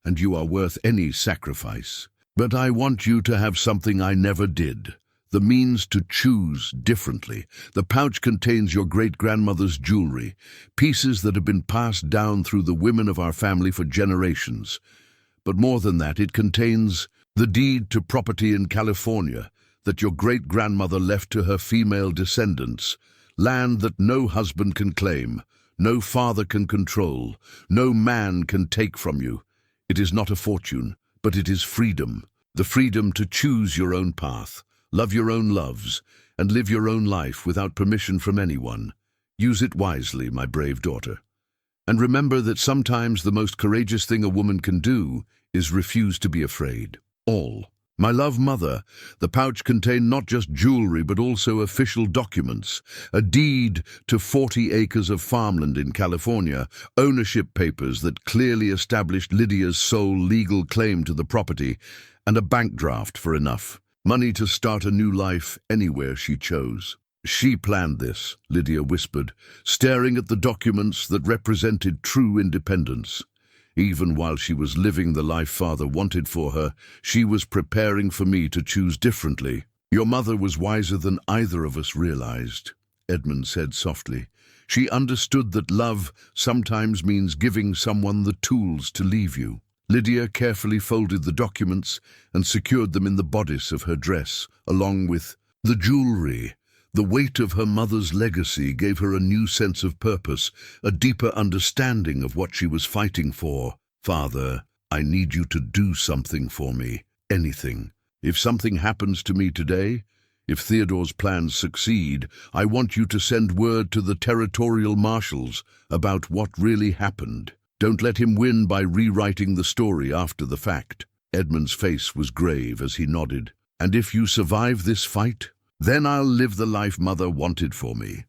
and you are worth any sacrifice. But I want you to have something I never did. The means to choose differently. The pouch contains your great-grandmother's jewelry, pieces that have been passed down through the women of our family for generations. But more than that, it contains the deed to property in California that your great-grandmother left to her female descendants, land that no husband can claim, no father can control, no man can take from you. It is not a fortune, but it is freedom, the freedom to choose your own path, love your own loves, and live your own life without permission from anyone. Use it wisely, my brave daughter. And remember that sometimes the most courageous thing a woman can do is refuse to be afraid. All. My love, mother, the pouch contained not just jewelry but also official documents, a deed to 40 acres of farmland in California, ownership papers that clearly established Lydia's sole legal claim to the property, and a bank draft for enough money to start a new life anywhere she chose. She planned this, Lydia whispered, staring at the documents that represented true independence. Even while she was living the life father wanted for her, she was preparing for me to choose differently. Your mother was wiser than either of us realized, Edmund said softly. She understood that love sometimes means giving someone the tools to leave you. Lydia carefully folded the documents and secured them in the bodice of her dress, along with the jewelry. The weight of her mother's legacy gave her a new sense of purpose, a deeper understanding of what she was fighting for. Father, I need you to do something for me, anything. If something happens to me today, if Theodore's plans succeed, I want you to send word to the territorial marshals about what really happened. Don't let him win by rewriting the story after the fact. Edmund's face was grave as he nodded. And if you survive this fight, then I'll live the life Mother wanted for me.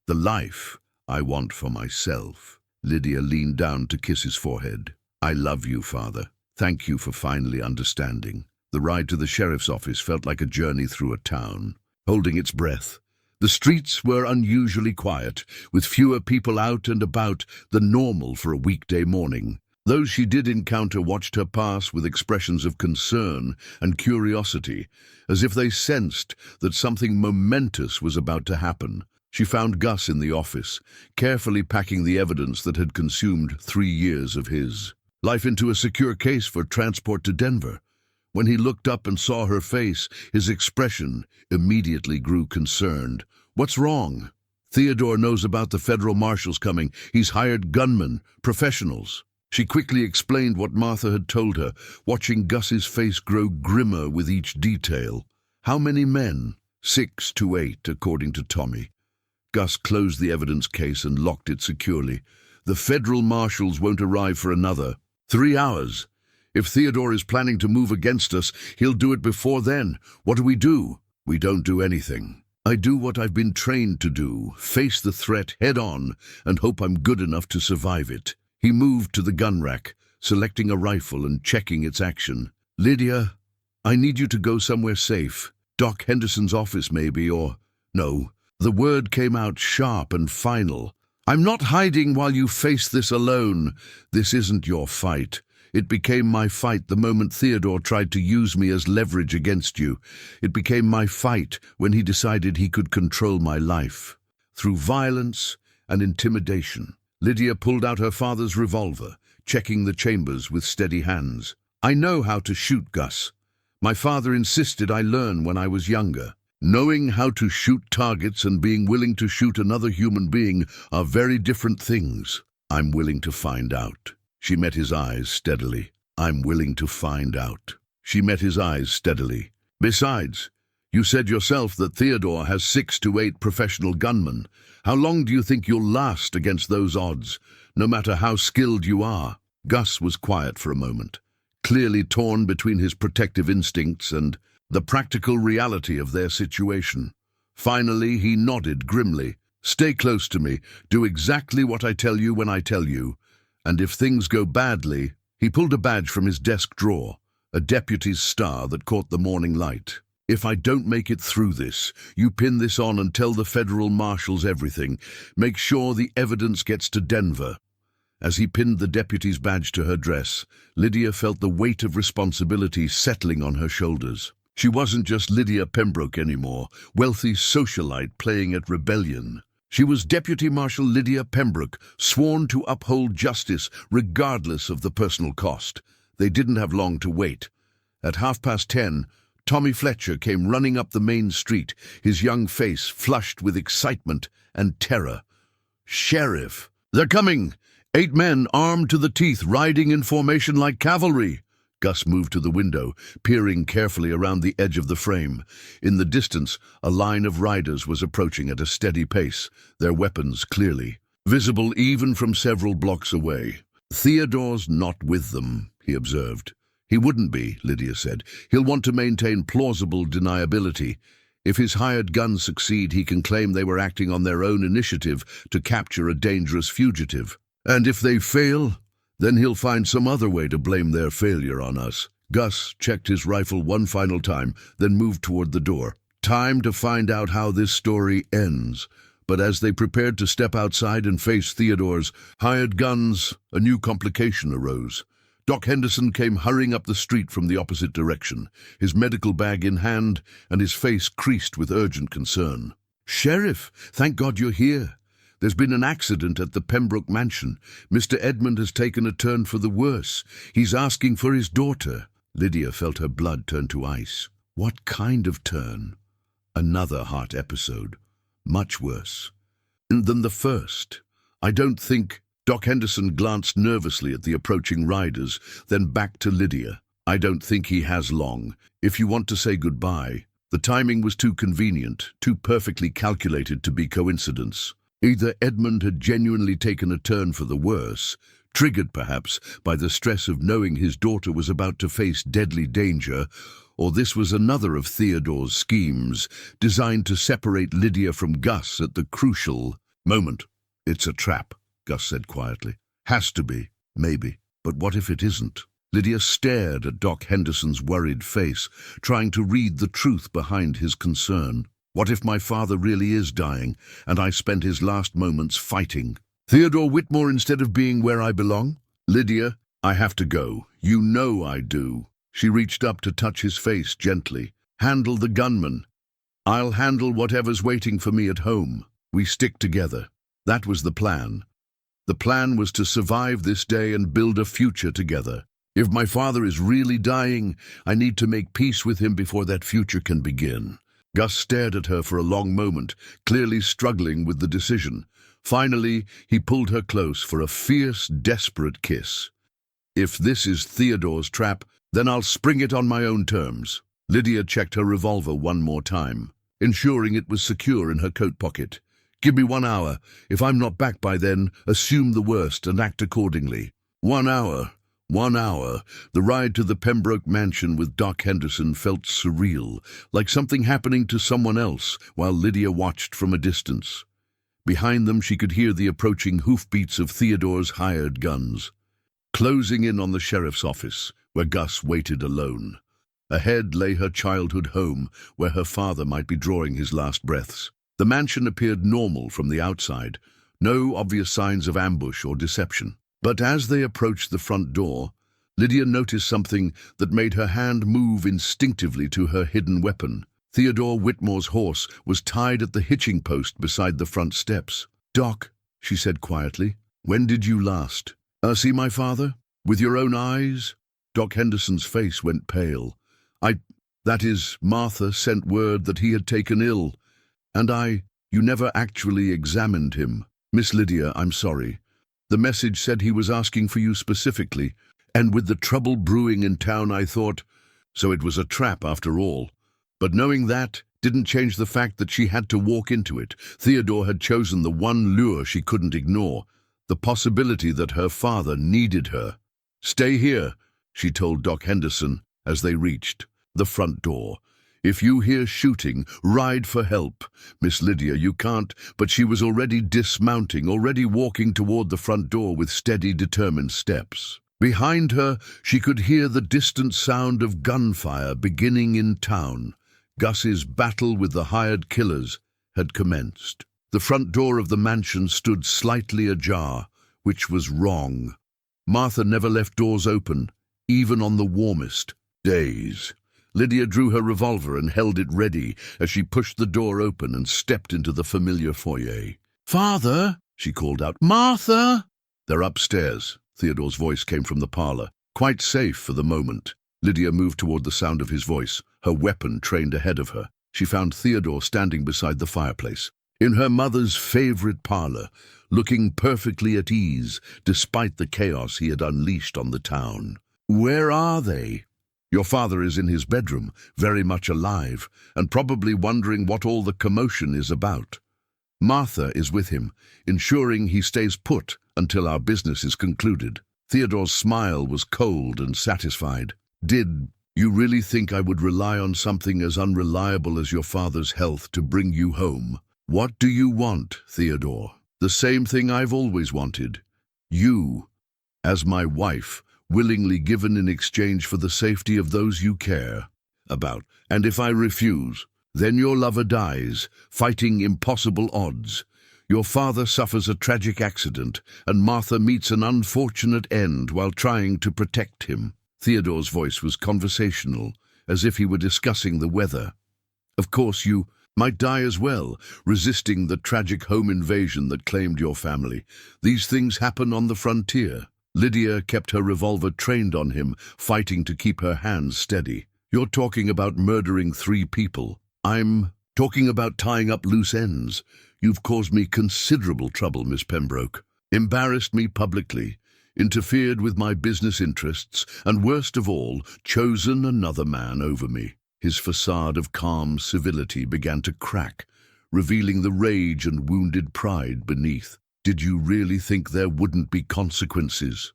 The life I want for myself. Lydia leaned down to kiss his forehead. I love you, Father. Thank you for finally understanding. The ride to the sheriff's office felt like a journey through a town, holding its breath. The streets were unusually quiet, with fewer people out and about than normal for a weekday morning. Those she did encounter watched her pass with expressions of concern and curiosity, as if they sensed that something momentous was about to happen. She found Gus in the office, carefully packing the evidence that had consumed 3 years of his life into a secure case for transport to Denver. When he looked up and saw her face, his expression immediately grew concerned. What's wrong? Theodore knows about the federal marshals coming. He's hired gunmen, professionals. She quickly explained what Martha had told her, watching Gus's face grow grimmer with each detail. How many men? 6 to 8, according to Tommy. Gus closed the evidence case and locked it securely. The federal marshals won't arrive for another 3 hours. If Theodore is planning to move against us, he'll do it before then. What do? We don't do anything. I do what I've been trained to do, face the threat head on, and hope I'm good enough to survive it. He moved to the gun rack, selecting a rifle and checking its action. Lydia, I need you to go somewhere safe. Doc Henderson's office maybe, or... No. The word came out sharp and final. I'm not hiding while you face this alone. This isn't your fight. It became my fight the moment Theodore tried to use me as leverage against you. It became my fight when he decided he could control my life. Through violence and intimidation. Lydia pulled out her father's revolver, checking the chambers with steady hands. I know how to shoot, Gus. My father insisted I learn when I was younger. Knowing how to shoot targets and being willing to shoot another human being are very different things. I'm willing to find out. She met his eyes steadily. I'm willing to find out. She met his eyes steadily. Besides, you said yourself that Theodore has 6 to 8 professional gunmen. How long do you think you'll last against those odds, no matter how skilled you are? Gus was quiet for a moment, clearly torn between his protective instincts and the practical reality of their situation. Finally, he nodded grimly. Stay close to me. Do exactly what I tell you when I tell you. And if things go badly... He pulled a badge from his desk drawer, a deputy's star that caught the morning light. If I don't make it through this, you pin this on and tell the federal marshals everything. Make sure the evidence gets to Denver. As he pinned the deputy's badge to her dress, Lydia felt the weight of responsibility settling on her shoulders. She wasn't just Lydia Pembroke anymore, wealthy socialite playing at rebellion. She was Deputy Marshal Lydia Pembroke, sworn to uphold justice regardless of the personal cost. They didn't have long to wait. At 10:30, Tommy Fletcher came running up the main street, his young face flushed with excitement and terror. "Sheriff! They're coming! 8 men armed to the teeth, riding in formation like cavalry!" Gus moved to the window, peering carefully around the edge of the frame. In the distance, a line of riders was approaching at a steady pace, their weapons clearly visible even from several blocks away. "Theodore's not with them," he observed. "He wouldn't be," Lydia said. "He'll want to maintain plausible deniability. If his hired guns succeed, he can claim they were acting on their own initiative to capture a dangerous fugitive. And if they fail, then he'll find some other way to blame their failure on us." Gus checked his rifle one final time, then moved toward the door. Time to find out how this story ends. But as they prepared to step outside and face Theodore's hired guns, a new complication arose. Doc Henderson came hurrying up the street from the opposite direction, his medical bag in hand and his face creased with urgent concern. "Sheriff, thank God you're here. There's been an accident at the Pembroke mansion. Mr. Edmund has taken a turn for the worse. He's asking for his daughter." Lydia felt her blood turn to ice. What kind of turn? Another heart episode. Much worse than the first. "I don't think—" Doc Henderson glanced nervously at the approaching riders, then back to Lydia. "I don't think he has long. If you want to say goodbye." The timing was too convenient, too perfectly calculated to be coincidence. Either Edmund had genuinely taken a turn for the worse, triggered perhaps by the stress of knowing his daughter was about to face deadly danger, or this was another of Theodore's schemes, designed to separate Lydia from Gus at the crucial moment. "It's a trap," Gus said quietly. "Has to be, maybe. But what if it isn't?" Lydia stared at Doc Henderson's worried face, trying to read the truth behind his concern. "What if my father really is dying, and I spent his last moments fighting? Theodore Whitmore instead of being where I belong? Lydia, I have to go. You know I do." She reached up to touch his face gently. "Handle the gunman. I'll handle whatever's waiting for me at home. We stick together." That was the plan. The plan was to survive this day and build a future together. If my father is really dying, I need to make peace with him before that future can begin. Gus stared at her for a long moment, clearly struggling with the decision. Finally, he pulled her close for a fierce, desperate kiss. "If this is Theodore's trap, then I'll spring it on my own terms." Lydia checked her revolver one more time, ensuring it was secure in her coat pocket. "Give me 1 hour. If I'm not back by then, assume the worst and act accordingly." 1 hour. 1 hour. The ride to the Pembroke mansion with Doc Henderson felt surreal, like something happening to someone else, while Lydia watched from a distance. Behind them she could hear the approaching hoofbeats of Theodore's hired guns, closing in on the sheriff's office, where Gus waited alone. Ahead lay her childhood home, where her father might be drawing his last breaths. The mansion appeared normal from the outside, no obvious signs of ambush or deception. But as they approached the front door, Lydia noticed something that made her hand move instinctively to her hidden weapon. Theodore Whitmore's horse was tied at the hitching post beside the front steps. "Doc," she said quietly, "when did you last see my father? With your own eyes?" Doc Henderson's face went pale. That is, Martha sent word that he had taken ill. And you never actually examined him." "Miss Lydia, I'm sorry. The message said he was asking for you specifically, and with the trouble brewing in town I thought, so it was a trap after all." But knowing that didn't change the fact that she had to walk into it. Theodore had chosen the one lure she couldn't ignore, the possibility that her father needed her. "Stay here," she told Doc Henderson as they reached the front door. "If you hear shooting, ride for help." "Miss Lydia, you can't." But she was already dismounting, already walking toward the front door with steady, determined steps. Behind her, she could hear the distant sound of gunfire beginning in town. Gus's battle with the hired killers had commenced. The front door of the mansion stood slightly ajar, which was wrong. Martha never left doors open, even on the warmest days. Lydia drew her revolver and held it ready as she pushed the door open and stepped into the familiar foyer. "Father!" she called out. "Martha!" "They're upstairs." Theodore's voice came from the parlor. Quite safe for the moment. Lydia moved toward the sound of his voice, her weapon trained ahead of her. She found Theodore standing beside the fireplace, in her mother's favorite parlor, looking perfectly at ease, despite the chaos he had unleashed on the town. "Where are they?" "Your father is in his bedroom, very much alive, and probably wondering what all the commotion is about. Martha is with him, ensuring he stays put until our business is concluded." Theodore's smile was cold and satisfied. "Did you really think I would rely on something as unreliable as your father's health to bring you home? What do you want, Theodore?" "The same thing I've always wanted. You, as my wife, willingly given in exchange for the safety of those you care about. And if I refuse, then your lover dies, fighting impossible odds. Your father suffers a tragic accident, and Martha meets an unfortunate end while trying to protect him." Theodore's voice was conversational, as if he were discussing the weather. "Of course, you might die as well, resisting the tragic home invasion that claimed your family. These things happen on the frontier." Lydia kept her revolver trained on him, fighting to keep her hands steady. "You're talking about murdering 3 people. I'm talking about tying up loose ends. You've caused me considerable trouble, Miss Pembroke. Embarrassed me publicly, interfered with my business interests, and worst of all, chosen another man over me." His facade of calm civility began to crack, revealing the rage and wounded pride beneath. "Did you really think there wouldn't be consequences?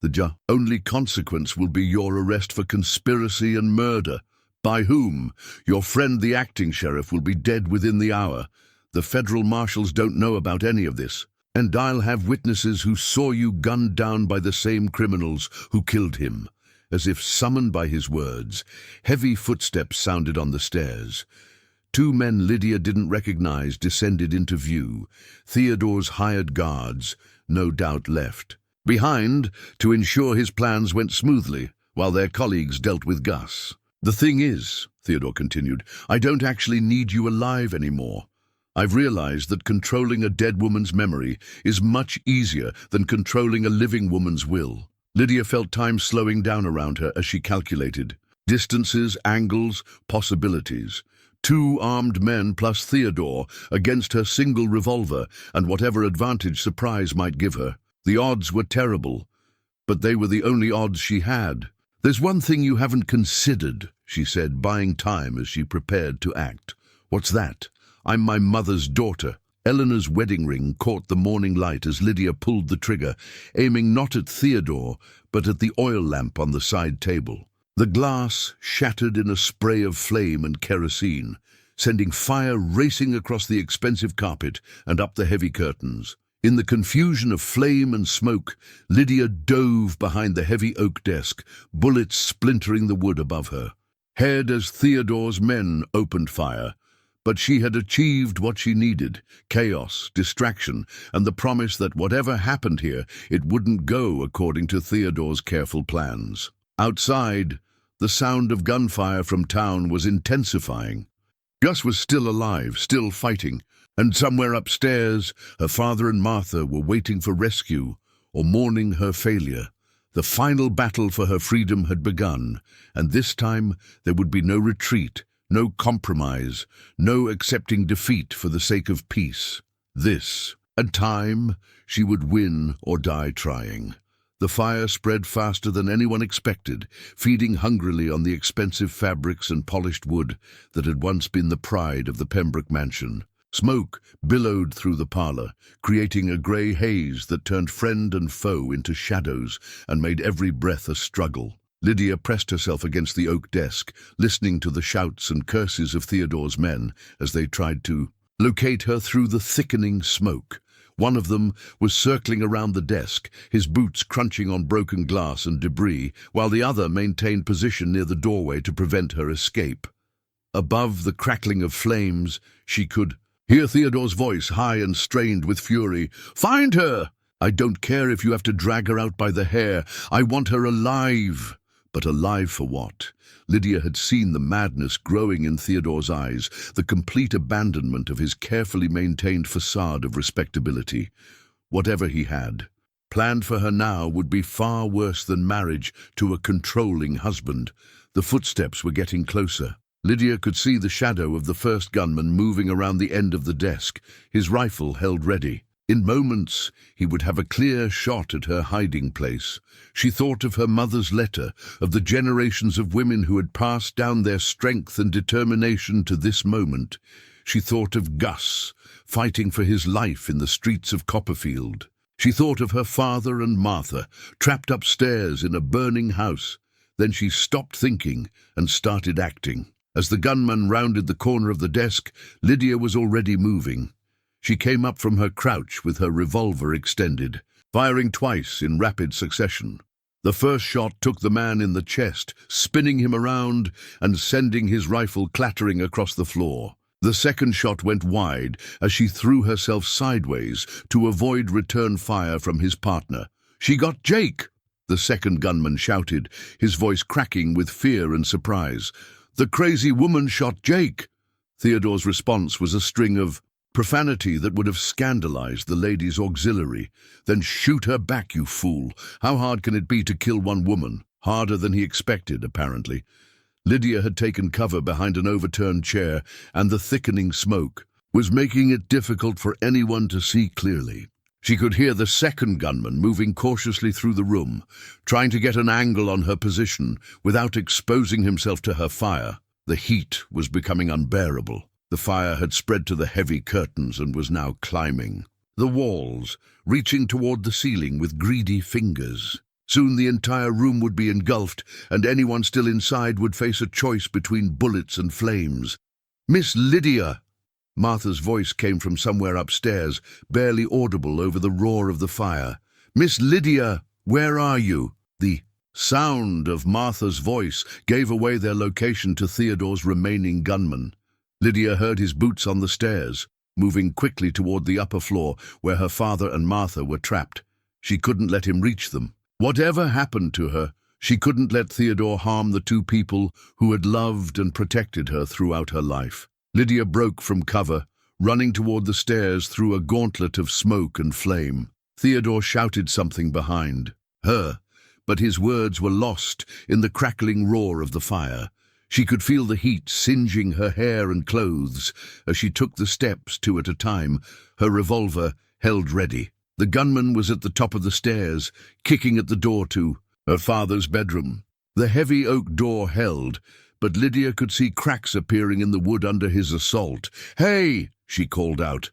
The only consequence will be your arrest for conspiracy and murder. By whom? Your friend, the acting sheriff, will be dead within the hour. The federal marshals don't know about any of this. And I'll have witnesses who saw you gunned down by the same criminals who killed him." As if summoned by his words, heavy footsteps sounded on the stairs. 2 men Lydia didn't recognize descended into view. Theodore's hired guards, no doubt left behind to ensure his plans went smoothly, while their colleagues dealt with Gus. "The thing is," Theodore continued, "I don't actually need you alive anymore. I've realized that controlling a dead woman's memory is much easier than controlling a living woman's will." Lydia felt time slowing down around her as she calculated. Distances, angles, possibilities. 2 armed men plus Theodore against her single revolver and whatever advantage surprise might give her. The odds were terrible, but they were the only odds she had. "There's one thing you haven't considered," she said, buying time as she prepared to act. "What's that?" "I'm my mother's daughter." Eleanor's wedding ring caught the morning light as Lydia pulled the trigger, aiming not at Theodore, but at the oil lamp on the side table. The glass shattered in a spray of flame and kerosene, sending fire racing across the expensive carpet and up the heavy curtains. In the confusion of flame and smoke, Lydia dove behind the heavy oak desk, bullets splintering the wood above her. Head as Theodore's men opened fire. But she had achieved what she needed: chaos, distraction, and the promise that whatever happened here, it wouldn't go according to Theodore's careful plans. Outside, the sound of gunfire from town was intensifying. Gus was still alive, still fighting, and somewhere upstairs, her father and Martha were waiting for rescue or mourning her failure. The final battle for her freedom had begun, and this time there would be no retreat, no compromise, no accepting defeat for the sake of peace. This, and time, she would win or die trying. The fire spread faster than anyone expected, feeding hungrily on the expensive fabrics and polished wood that had once been the pride of the Pembroke mansion. Smoke billowed through the parlor, creating a grey haze that turned friend and foe into shadows and made every breath a struggle. Lydia pressed herself against the oak desk, listening to the shouts and curses of Theodore's men as they tried to locate her through the thickening smoke. One of them was circling around the desk, his boots crunching on broken glass and debris, while the other maintained position near the doorway to prevent her escape. Above the crackling of flames, she could hear Theodore's voice, high and strained with fury. "Find her! I don't care if you have to drag her out by the hair. I want her alive." But alive for what? Lydia had seen the madness growing in Theodore's eyes, the complete abandonment of his carefully maintained facade of respectability. Whatever he had, Planned for her now would be far worse than marriage to a controlling husband. The footsteps were getting closer. Lydia could see the shadow of the first gunman moving around the end of the desk, his rifle held ready. In moments, he would have a clear shot at her hiding place. She thought of her mother's letter, of the generations of women who had passed down their strength and determination to this moment. She thought of Gus, fighting for his life in the streets of Copperfield. She thought of her father and Martha, trapped upstairs in a burning house. Then she stopped thinking and started acting. As the gunman rounded the corner of the desk, Lydia was already moving. She came up from her crouch with her revolver extended, firing twice in rapid succession. The first shot took the man in the chest, spinning him around and sending his rifle clattering across the floor. The second shot went wide as she threw herself sideways to avoid return fire from his partner. "She got Jake!" the second gunman shouted, his voice cracking with fear and surprise. "The crazy woman shot Jake!" Theodore's response was a string of profanity that would have scandalized the ladies' auxiliary. "Then shoot her back, you fool! How hard can it be to kill one woman?" Harder than he expected, apparently. Lydia had taken cover behind an overturned chair, and the thickening smoke was making it difficult for anyone to see clearly. She could hear the second gunman moving cautiously through the room, trying to get an angle on her position without exposing himself to her fire. The heat was becoming unbearable. The fire had spread to the heavy curtains and was now climbing the walls, reaching toward the ceiling with greedy fingers. Soon the entire room would be engulfed, and anyone still inside would face a choice between bullets and flames. "Miss Lydia!" Martha's voice came from somewhere upstairs, barely audible over the roar of the fire. "Miss Lydia, where are you?" The sound of Martha's voice gave away their location to Theodore's remaining gunman. Lydia heard his boots on the stairs, moving quickly toward the upper floor where her father and Martha were trapped. She couldn't let him reach them. Whatever happened to her, she couldn't let Theodore harm the two people who had loved and protected her throughout her life. Lydia broke from cover, running toward the stairs through a gauntlet of smoke and flame. Theodore shouted something behind her, but his words were lost in the crackling roar of the fire. She could feel the heat singeing her hair and clothes as she took the steps two at a time, her revolver held ready. The gunman was at the top of the stairs, kicking at the door to her father's bedroom. The heavy oak door held, but Lydia could see cracks appearing in the wood under his assault. "Hey!" she called out.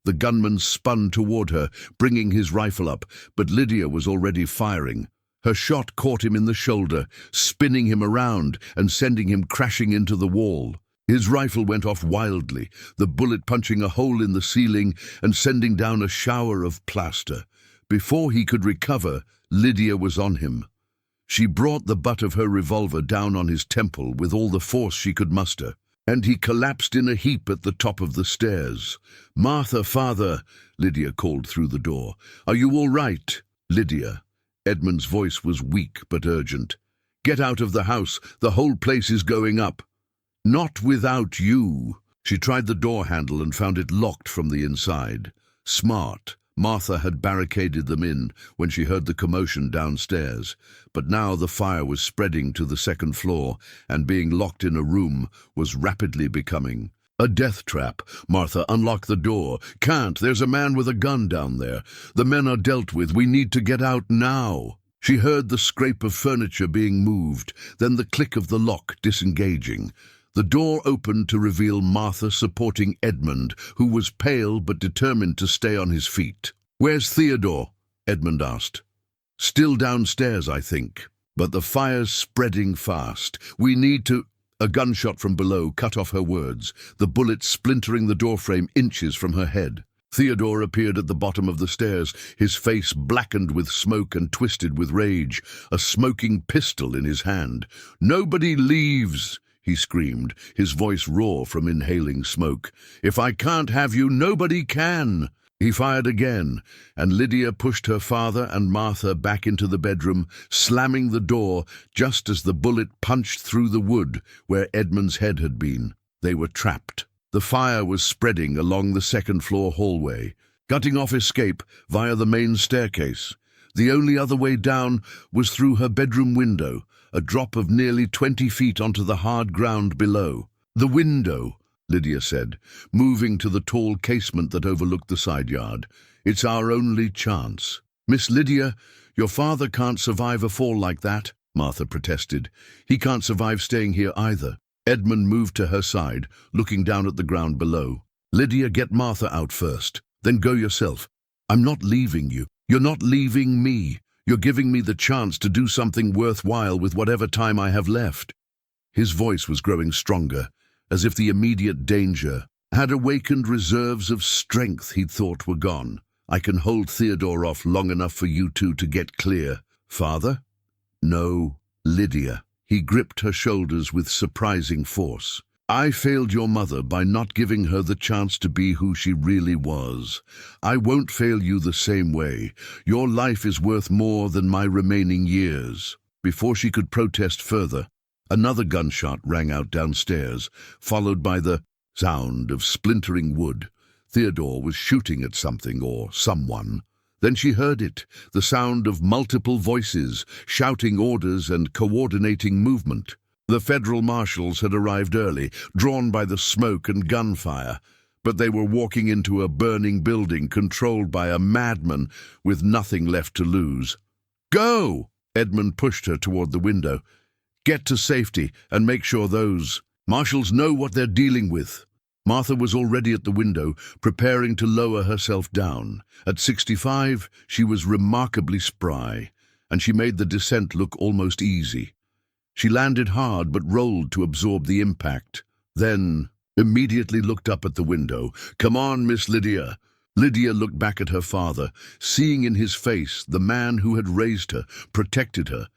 The gunman spun toward her, bringing his rifle up, but Lydia was already firing. Her shot caught him in the shoulder, spinning him around and sending him crashing into the wall. His rifle went off wildly, the bullet punching a hole in the ceiling and sending down a shower of plaster. Before he could recover, Lydia was on him. She brought the butt of her revolver down on his temple with all the force she could muster, and he collapsed in a heap at the top of the stairs. "Martha, father," Lydia called through the door. "Are you all right?" "Lydia." Edmund's voice was weak but urgent. "Get out of the house. The whole place is going up." "Not without you." She tried the door handle and found it locked from the inside. Smart. Martha had barricaded them in when she heard the commotion downstairs, but now the fire was spreading to the second floor, and being locked in a room was rapidly becoming a death trap. "Martha, unlock the door." "Can't. There's a man with a gun down there. The men are dealt with. We need to get out now." She heard the scrape of furniture being moved, then the click of the lock disengaging. The door opened to reveal Martha supporting Edmund, who was pale but determined to stay on his feet. "Where's Theodore?" Edmund asked. "Still downstairs, I think. But the fire's spreading fast. We need to—" A gunshot from below cut off her words, the bullet splintering the doorframe inches from her head. Theodore appeared at the bottom of the stairs, his face blackened with smoke and twisted with rage, a smoking pistol in his hand. "Nobody leaves!" he screamed, his voice raw from inhaling smoke. "If I can't have you, nobody can!" He fired again, and Lydia pushed her father and Martha back into the bedroom, slamming the door just as the bullet punched through the wood where Edmund's head had been. They were trapped. The fire was spreading along the second-floor hallway, cutting off escape via the main staircase. The only other way down was through her bedroom window, a drop of nearly 20 feet onto the hard ground below. "The window," Lydia said, moving to the tall casement that overlooked the side yard. "It's our only chance." "Miss Lydia, your father can't survive a fall like that," Martha protested. "He can't survive staying here either." Edmund moved to her side, looking down at the ground below. "Lydia, get Martha out first, then go yourself. I'm not leaving you. You're not leaving me. You're giving me the chance to do something worthwhile with whatever time I have left." His voice was growing stronger, as if the immediate danger had awakened reserves of strength he'd thought were gone. "I can hold Theodore off long enough for you two to get clear." "Father?" "No, Lydia." He gripped her shoulders with surprising force. "I failed your mother by not giving her the chance to be who she really was. I won't fail you the same way. Your life is worth more than my remaining years." Before she could protest further, another gunshot rang out downstairs, followed by the sound of splintering wood. Theodore was shooting at something or someone. Then she heard it, the sound of multiple voices, shouting orders and coordinating movement. The federal marshals had arrived early, drawn by the smoke and gunfire, but they were walking into a burning building controlled by a madman with nothing left to lose. "Go!" Edmund pushed her toward the window. "Get to safety and make sure those marshals know what they're dealing with." Martha was already at the window, preparing to lower herself down. At 65, she was remarkably spry, and she made the descent look almost easy. She landed hard but rolled to absorb the impact, then immediately looked up at the window. "Come on, Miss Lydia." Lydia looked back at her father, seeing in his face the man who had raised her, protected her,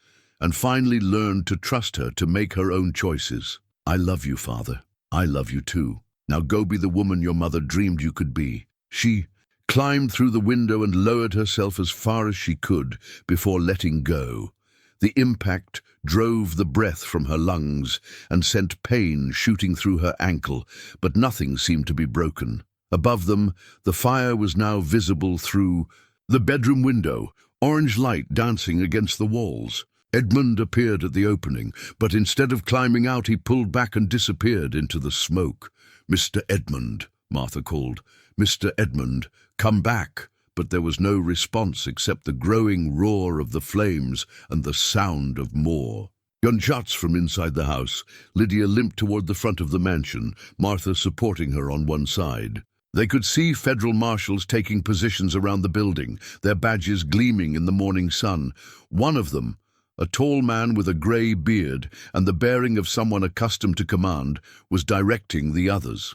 and finally learned to trust her to make her own choices. "I love you, Father. I love you too. Now go be the woman your mother dreamed you could be." She climbed through the window and lowered herself as far as she could before letting go. The impact drove the breath from her lungs and sent pain shooting through her ankle, but nothing seemed to be broken. Above them, the fire was now visible through the bedroom window, orange light dancing against the walls. Edmund appeared at the opening, but instead of climbing out, he pulled back and disappeared into the smoke. "Mr. Edmund," Martha called. "Mr. Edmund, come back." But there was no response except the growing roar of the flames and the sound of more. Gunshots from inside the house. Lydia limped toward the front of the mansion, Martha supporting her on one side. They could see federal marshals taking positions around the building, their badges gleaming in the morning sun. One of them, a tall man with a grey beard and the bearing of someone accustomed to command, was directing the others.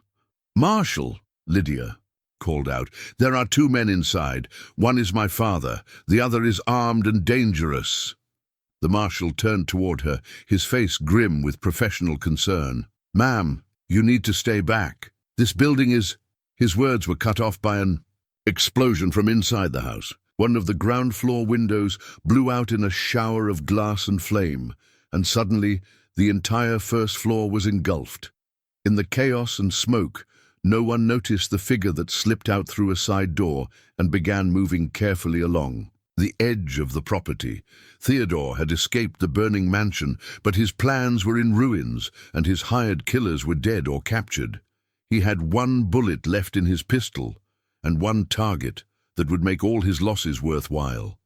"Marshal," Lydia called out, "there are two men inside. One is my father. The other is armed and dangerous." The marshal turned toward her, his face grim with professional concern. "Ma'am, you need to stay back. This building is—" His words were cut off by an explosion from inside the house. One of the ground floor windows blew out in a shower of glass and flame, and suddenly the entire first floor was engulfed. In the chaos and smoke, no one noticed the figure that slipped out through a side door and began moving carefully along the edge of the property. Theodore had escaped the burning mansion, but his plans were in ruins, and his hired killers were dead or captured. He had one bullet left in his pistol, and one target that would make all his losses worthwhile.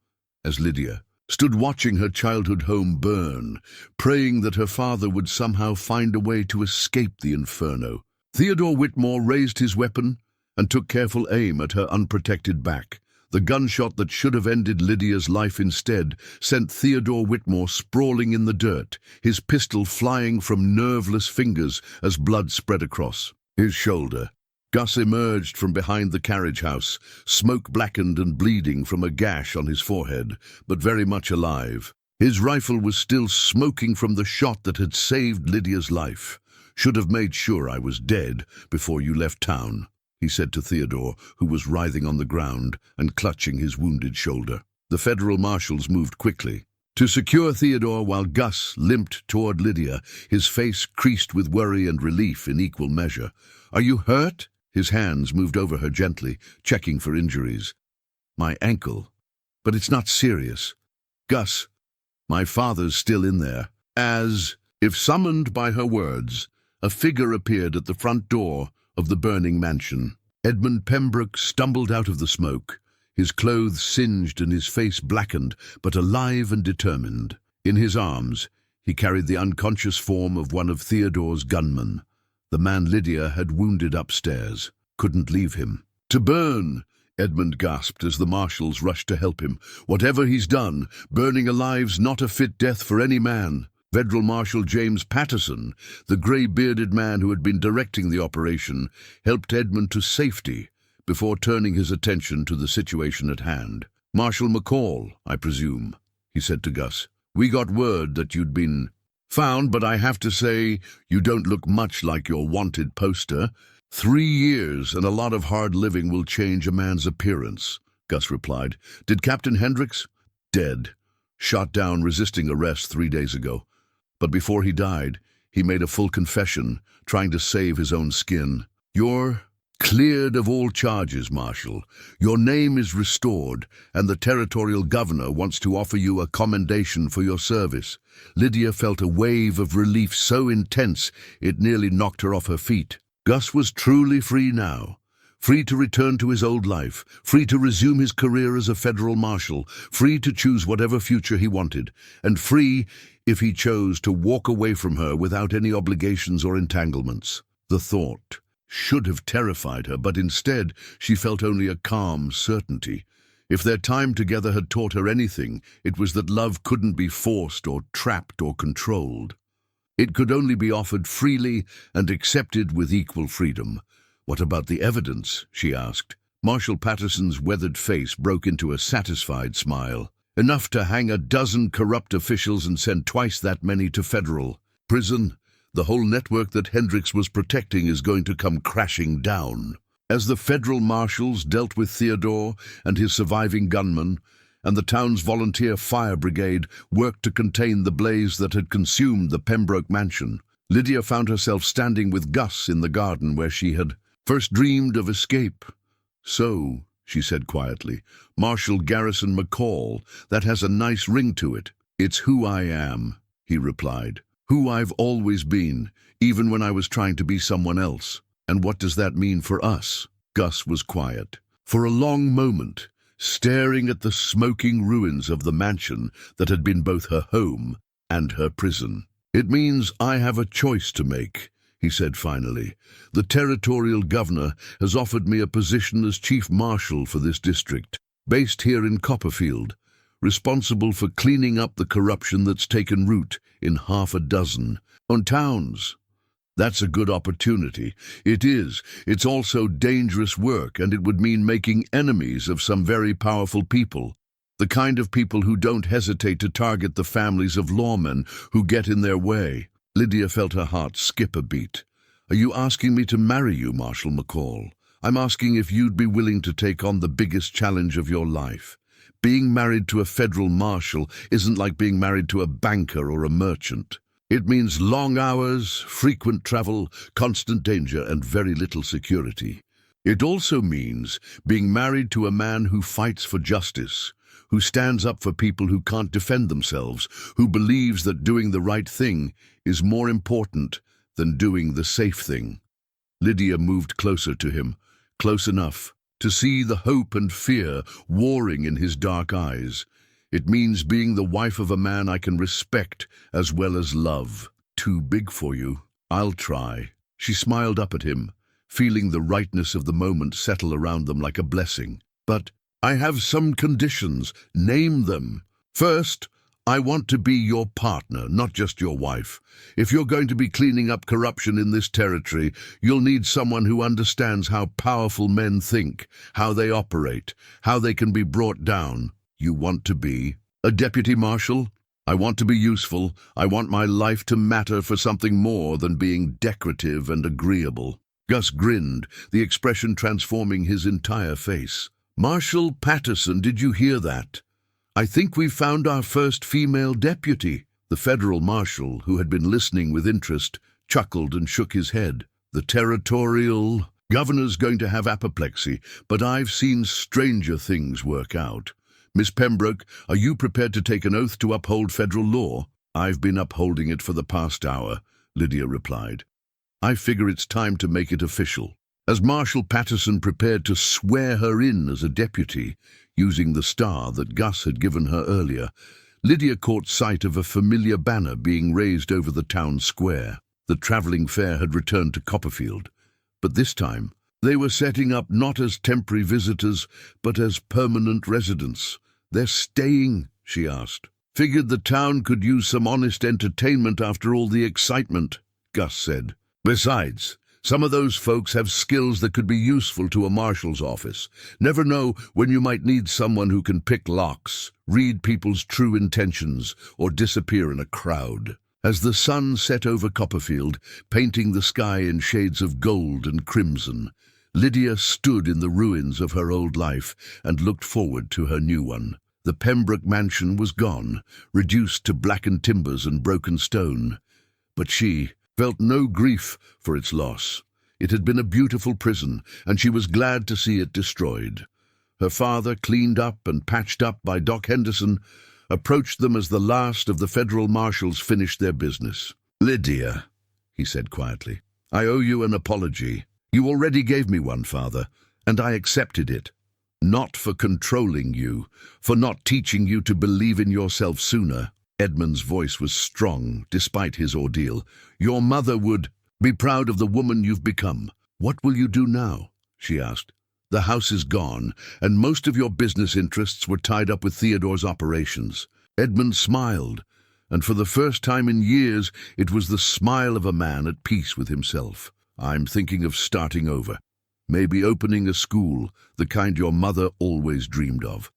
As Lydia stood watching her childhood home burn, praying that her father would somehow find a way to escape the inferno, Theodore Whitmore raised his weapon and took careful aim at her unprotected back. The gunshot that should have ended Lydia's life instead sent Theodore Whitmore sprawling in the dirt, his pistol flying from nerveless fingers as blood spread across his shoulder. Gus emerged from behind the carriage house, smoke-blackened and bleeding from a gash on his forehead, but very much alive. His rifle was still smoking from the shot that had saved Lydia's life. "Should have made sure I was dead before you left town," he said to Theodore, who was writhing on the ground and clutching his wounded shoulder. The federal marshals moved quickly to secure Theodore while Gus limped toward Lydia, his face creased with worry and relief in equal measure. "Are you hurt?" His hands moved over her gently, checking for injuries. "My ankle," But it's not serious. Gus, my father's still in there. As if summoned by her words, a figure appeared at the front door of the burning mansion. Edmund Pembroke stumbled out of the smoke, his clothes singed and his face blackened, but alive and determined. In his arms, he carried the unconscious form of one of Theodore's gunmen, the man Lydia had wounded upstairs. Couldn't leave him. "To burn!" Edmund gasped as the marshals rushed to help him. "Whatever he's done, burning alive's not a fit death for any man." Federal Marshal James Patterson, the grey-bearded man who had been directing the operation, helped Edmund to safety before turning his attention to the situation at hand. "Marshal McCall, I presume," he said to Gus. "We got word that you'd been found, but I have to say you don't look much like your wanted poster. 3 years and a lot of hard living will change a man's appearance," Gus replied. "Did Captain Hendricks?" "Dead. Shot down resisting arrest 3 days ago. But before he died, he made a full confession, trying to save his own skin." "You're cleared of all charges, Marshal. Your name is restored, and the territorial governor wants to offer you a commendation for your service." Lydia felt a wave of relief so intense it nearly knocked her off her feet. Gus was truly free now. Free to return to his old life, free to resume his career as a federal marshal, free to choose whatever future he wanted, and free, if he chose, to walk away from her without any obligations or entanglements. The thought should have terrified her, but instead she felt only a calm certainty. If their time together had taught her anything, it was that love couldn't be forced or trapped or controlled. It could only be offered freely and accepted with equal freedom. "What about the evidence?" she asked. Marshal Patterson's weathered face broke into a satisfied smile. "Enough to hang a dozen corrupt officials and send twice that many to federal prison. The whole network that Hendricks was protecting is going to come crashing down." As the federal marshals dealt with Theodore and his surviving gunmen, and the town's volunteer fire brigade worked to contain the blaze that had consumed the Pembroke mansion, Lydia found herself standing with Gus in the garden where she had first dreamed of escape. "So," she said quietly, "Marshal Garrison McCall, that has a nice ring to it." "It's who I am," he replied. "Who I've always been, even when I was trying to be someone else." "And what does that mean for us?" Gus was quiet. For a long moment, staring at the smoking ruins of the mansion that had been both her home and her prison. "It means I have a choice to make," he said finally. "The territorial governor has offered me a position as chief marshal for this district, based here in Copperfield, responsible for cleaning up the corruption that's taken root in 6 towns. That's a good opportunity. It is. It's also dangerous work, and it would mean making enemies of some very powerful people. The kind of people who don't hesitate to target the families of lawmen who get in their way." Lydia felt her heart skip a beat. "Are you asking me to marry you, Marshal McCall? I'm asking if you'd be willing to take on the biggest challenge of your life. Being married to a federal marshal isn't like being married to a banker or a merchant. It means long hours, frequent travel, constant danger, and very little security. It also means being married to a man who fights for justice, who stands up for people who can't defend themselves, who believes that doing the right thing is more important than doing the safe thing." Lydia moved closer to him, close enough to see the hope and fear warring in his dark eyes. "It means being the wife of a man I can respect as well as love." "Too big for you." "I'll try." She smiled up at him, feeling the rightness of the moment settle around them like a blessing. "But I have some conditions." "Name them." "First, I want to be your partner, not just your wife. If you're going to be cleaning up corruption in this territory, you'll need someone who understands how powerful men think, how they operate, how they can be brought down." "You want to be a deputy marshal?" "I want to be useful. I want my life to matter for something more than being decorative and agreeable." Gus grinned, the expression transforming his entire face. "Marshal Patterson, did you hear that? I think we've found our first female deputy." The federal marshal, who had been listening with interest, chuckled and shook his head. "The territorial governor's going to have apoplexy, but I've seen stranger things work out. Miss Pembroke, are you prepared to take an oath to uphold federal law? I've been upholding it for the past hour, Lydia replied. I figure it's time to make it official. As Marshal Patterson prepared to swear her in as a deputy, using the star that Gus had given her earlier, Lydia caught sight of a familiar banner being raised over the town square. The travelling fair had returned to Copperfield, but this time they were setting up not as temporary visitors, but as permanent residents. They're staying, she asked. Figured the town could use some honest entertainment after all the excitement, Gus said. Besides, some of those folks have skills that could be useful to a marshal's office. Never know when you might need someone who can pick locks, read people's true intentions, or disappear in a crowd. As the sun set over Copperfield, painting the sky in shades of gold and crimson, Lydia stood in the ruins of her old life and looked forward to her new one. The Pembroke mansion was gone, reduced to blackened timbers and broken stone. But she felt no grief for its loss. It had been a beautiful prison, and she was glad to see it destroyed. Her father, cleaned up and patched up by Doc Henderson, approached them as the last of the federal marshals finished their business. Lydia, he said quietly, I owe you an apology. You already gave me one, Father, and I accepted it. Not for controlling you, for not teaching you to believe in yourself sooner. Edmund's voice was strong, despite his ordeal. Your mother would be proud of the woman you've become. What will you do now? She asked. The house is gone, and most of your business interests were tied up with Theodore's operations. Edmund smiled, and for the first time in years, it was the smile of a man at peace with himself. I'm thinking of starting over. Maybe opening a school, the kind your mother always dreamed of.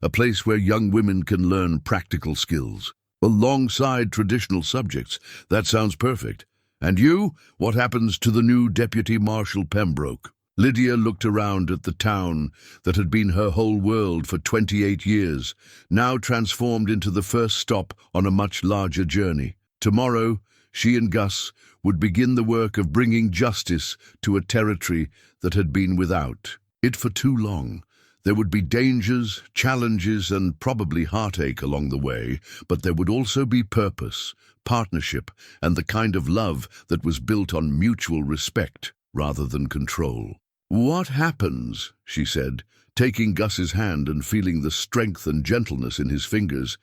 A place where young women can learn practical skills, alongside traditional subjects. That sounds perfect. And you? What happens to the new Deputy Marshal Pembroke? Lydia looked around at the town that had been her whole world for 28 years, now transformed into the first stop on a much larger journey. Tomorrow, she and Gus would begin the work of bringing justice to a territory that had been without it for too long. There would be dangers, challenges, and probably heartache along the way, but there would also be purpose, partnership, and the kind of love that was built on mutual respect rather than control. What happens, she said, taking Gus's hand and feeling the strength and gentleness in his fingers,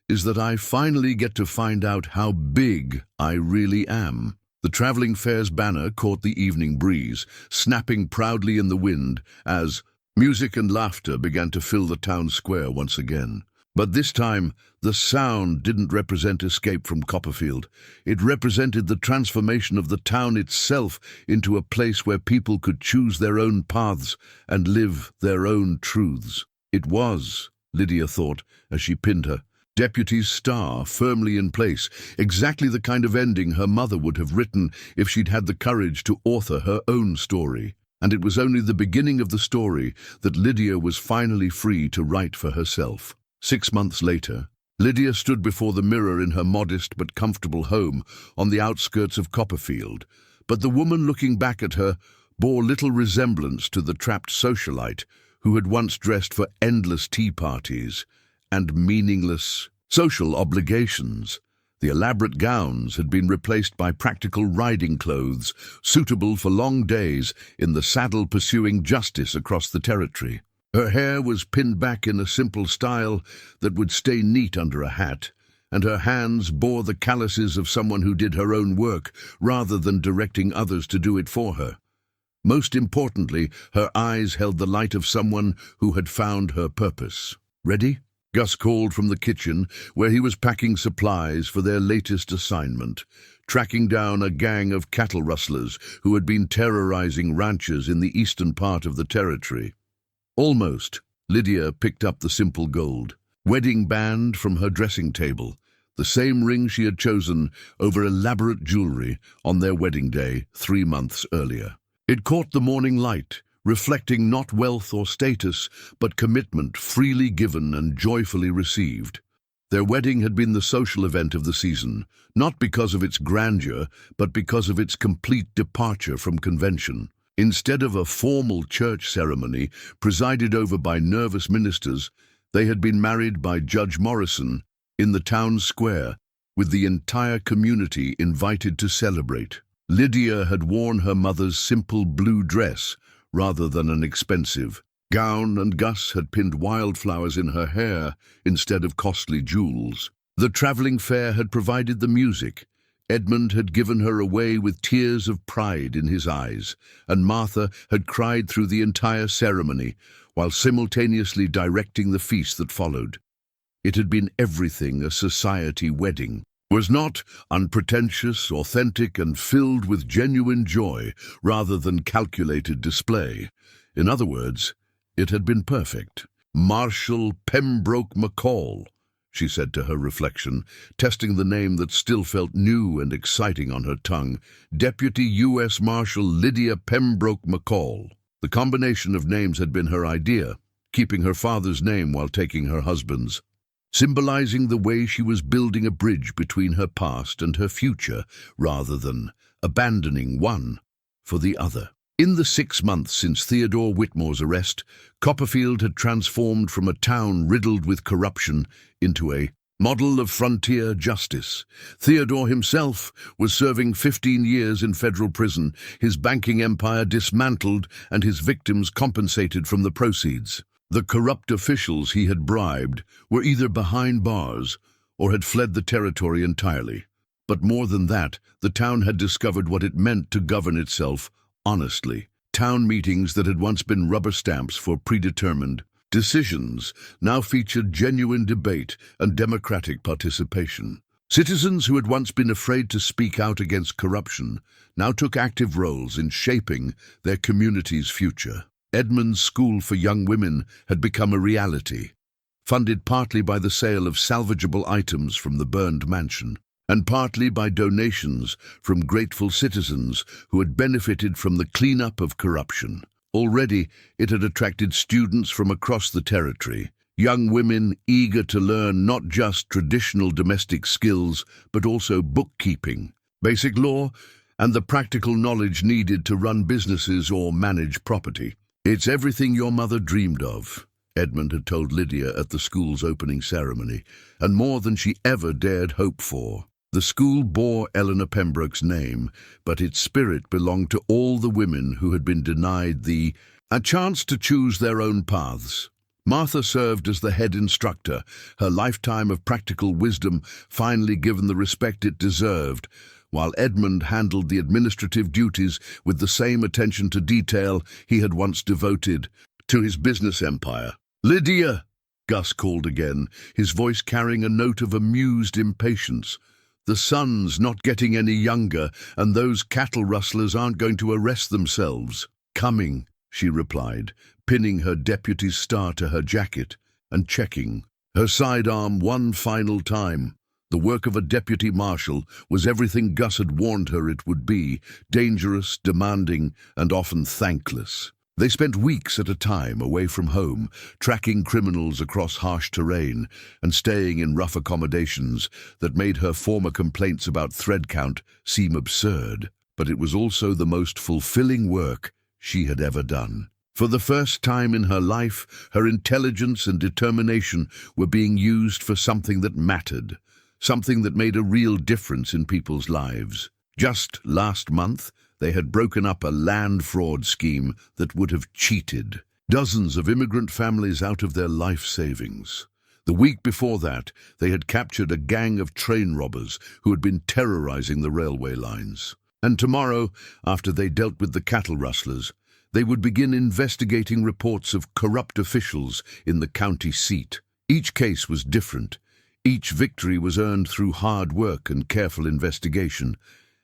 is that I finally get to find out how big I really am. The travelling fair's banner caught the evening breeze, snapping proudly in the wind as music and laughter began to fill the town square once again. But this time, the sound didn't represent escape from Copperfield. It represented the transformation of the town itself into a place where people could choose their own paths and live their own truths. It was, Lydia thought, as she pinned her deputy's star firmly in place, exactly the kind of ending her mother would have written if she'd had the courage to author her own story. And it was only the beginning of the story that Lydia was finally free to write for herself. 6 months later, Lydia stood before the mirror in her modest but comfortable home on the outskirts of Copperfield, but the woman looking back at her bore little resemblance to the trapped socialite who had once dressed for endless tea parties and meaningless social obligations. The elaborate gowns had been replaced by practical riding clothes, suitable for long days in the saddle pursuing justice across the territory. Her hair was pinned back in a simple style that would stay neat under a hat, and her hands bore the calluses of someone who did her own work rather than directing others to do it for her. Most importantly, her eyes held the light of someone who had found her purpose. Ready? Gus called from the kitchen, where he was packing supplies for their latest assignment, tracking down a gang of cattle rustlers who had been terrorizing ranchers in the eastern part of the territory. Almost, Lydia picked up the simple gold wedding band from her dressing table, the same ring she had chosen over elaborate jewelry on their wedding day 3 months earlier. It caught the morning light, reflecting not wealth or status, but commitment freely given and joyfully received. Their wedding had been the social event of the season, not because of its grandeur, but because of its complete departure from convention. Instead of a formal church ceremony presided over by nervous ministers, They had been married by Judge Morrison in the town square, with the entire community invited to celebrate. Lydia had worn her mother's simple blue dress rather than an expensive gown, and Gus had pinned wildflowers in her hair instead of costly jewels. The traveling fair had provided the music. Edmund had given her away with tears of pride in his eyes, and Martha had cried through the entire ceremony, while simultaneously directing the feast that followed. It had been everything a society wedding was, not unpretentious, authentic, and filled with genuine joy rather than calculated display. In other words, it had been perfect. Marshal Pembroke McCall, she said to her reflection, testing the name that still felt new and exciting on her tongue. Deputy U.S. Marshal Lydia Pembroke McCall. The combination of names had been her idea, keeping her father's name while taking her husband's, symbolizing the way she was building a bridge between her past and her future, rather than abandoning one for the other. In the 6 months since Theodore Whitmore's arrest, Copperfield had transformed from a town riddled with corruption into a model of frontier justice. Theodore himself was serving 15 years in federal prison, his banking empire dismantled and his victims compensated from the proceeds. The corrupt officials he had bribed were either behind bars or had fled the territory entirely. But more than that, the town had discovered what it meant to govern itself honestly. Town meetings that had once been rubber stamps for predetermined decisions now featured genuine debate and democratic participation. Citizens who had once been afraid to speak out against corruption now took active roles in shaping their community's future. Edmund's School for Young Women had become a reality, funded partly by the sale of salvageable items from the burned mansion, and partly by donations from grateful citizens who had benefited from the cleanup of corruption. Already, it had attracted students from across the territory, young women eager to learn not just traditional domestic skills, but also bookkeeping, basic law, and the practical knowledge needed to run businesses or manage property. "It's everything your mother dreamed of," Edmund had told Lydia at the school's opening ceremony, "and more than she ever dared hope for." The school bore Eleanor Pembroke's name, but its spirit belonged to all the women who had been denied a chance to choose their own paths. Martha served as the head instructor, her lifetime of practical wisdom finally given the respect it deserved, while Edmund handled the administrative duties with the same attention to detail he had once devoted to his business empire. "Lydia!" Gus called again, his voice carrying a note of amused impatience. "The sun's not getting any younger, and those cattle rustlers aren't going to arrest themselves." "Coming," she replied, pinning her deputy's star to her jacket and checking her sidearm one final time. The work of a deputy marshal was everything Gus had warned her it would be: dangerous, demanding, and often thankless. They spent weeks at a time away from home, tracking criminals across harsh terrain and staying in rough accommodations that made her former complaints about thread count seem absurd. But it was also the most fulfilling work she had ever done. For the first time in her life, her intelligence and determination were being used for something that mattered, something that made a real difference in people's lives. Just last month, they had broken up a land fraud scheme that would have cheated dozens of immigrant families out of their life savings. The week before that, they had captured a gang of train robbers who had been terrorizing the railway lines. And tomorrow, after they dealt with the cattle rustlers, they would begin investigating reports of corrupt officials in the county seat. Each case was different. Each victory was earned through hard work and careful investigation,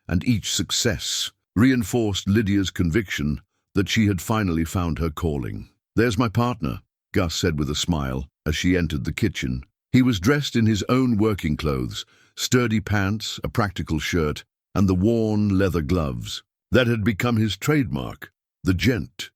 and each success reinforced Lydia's conviction that she had finally found her calling. "There's my partner," Gus said with a smile as she entered the kitchen. He was dressed in his own working clothes, sturdy pants, a practical shirt, and the worn leather gloves that had become his trademark. "The gent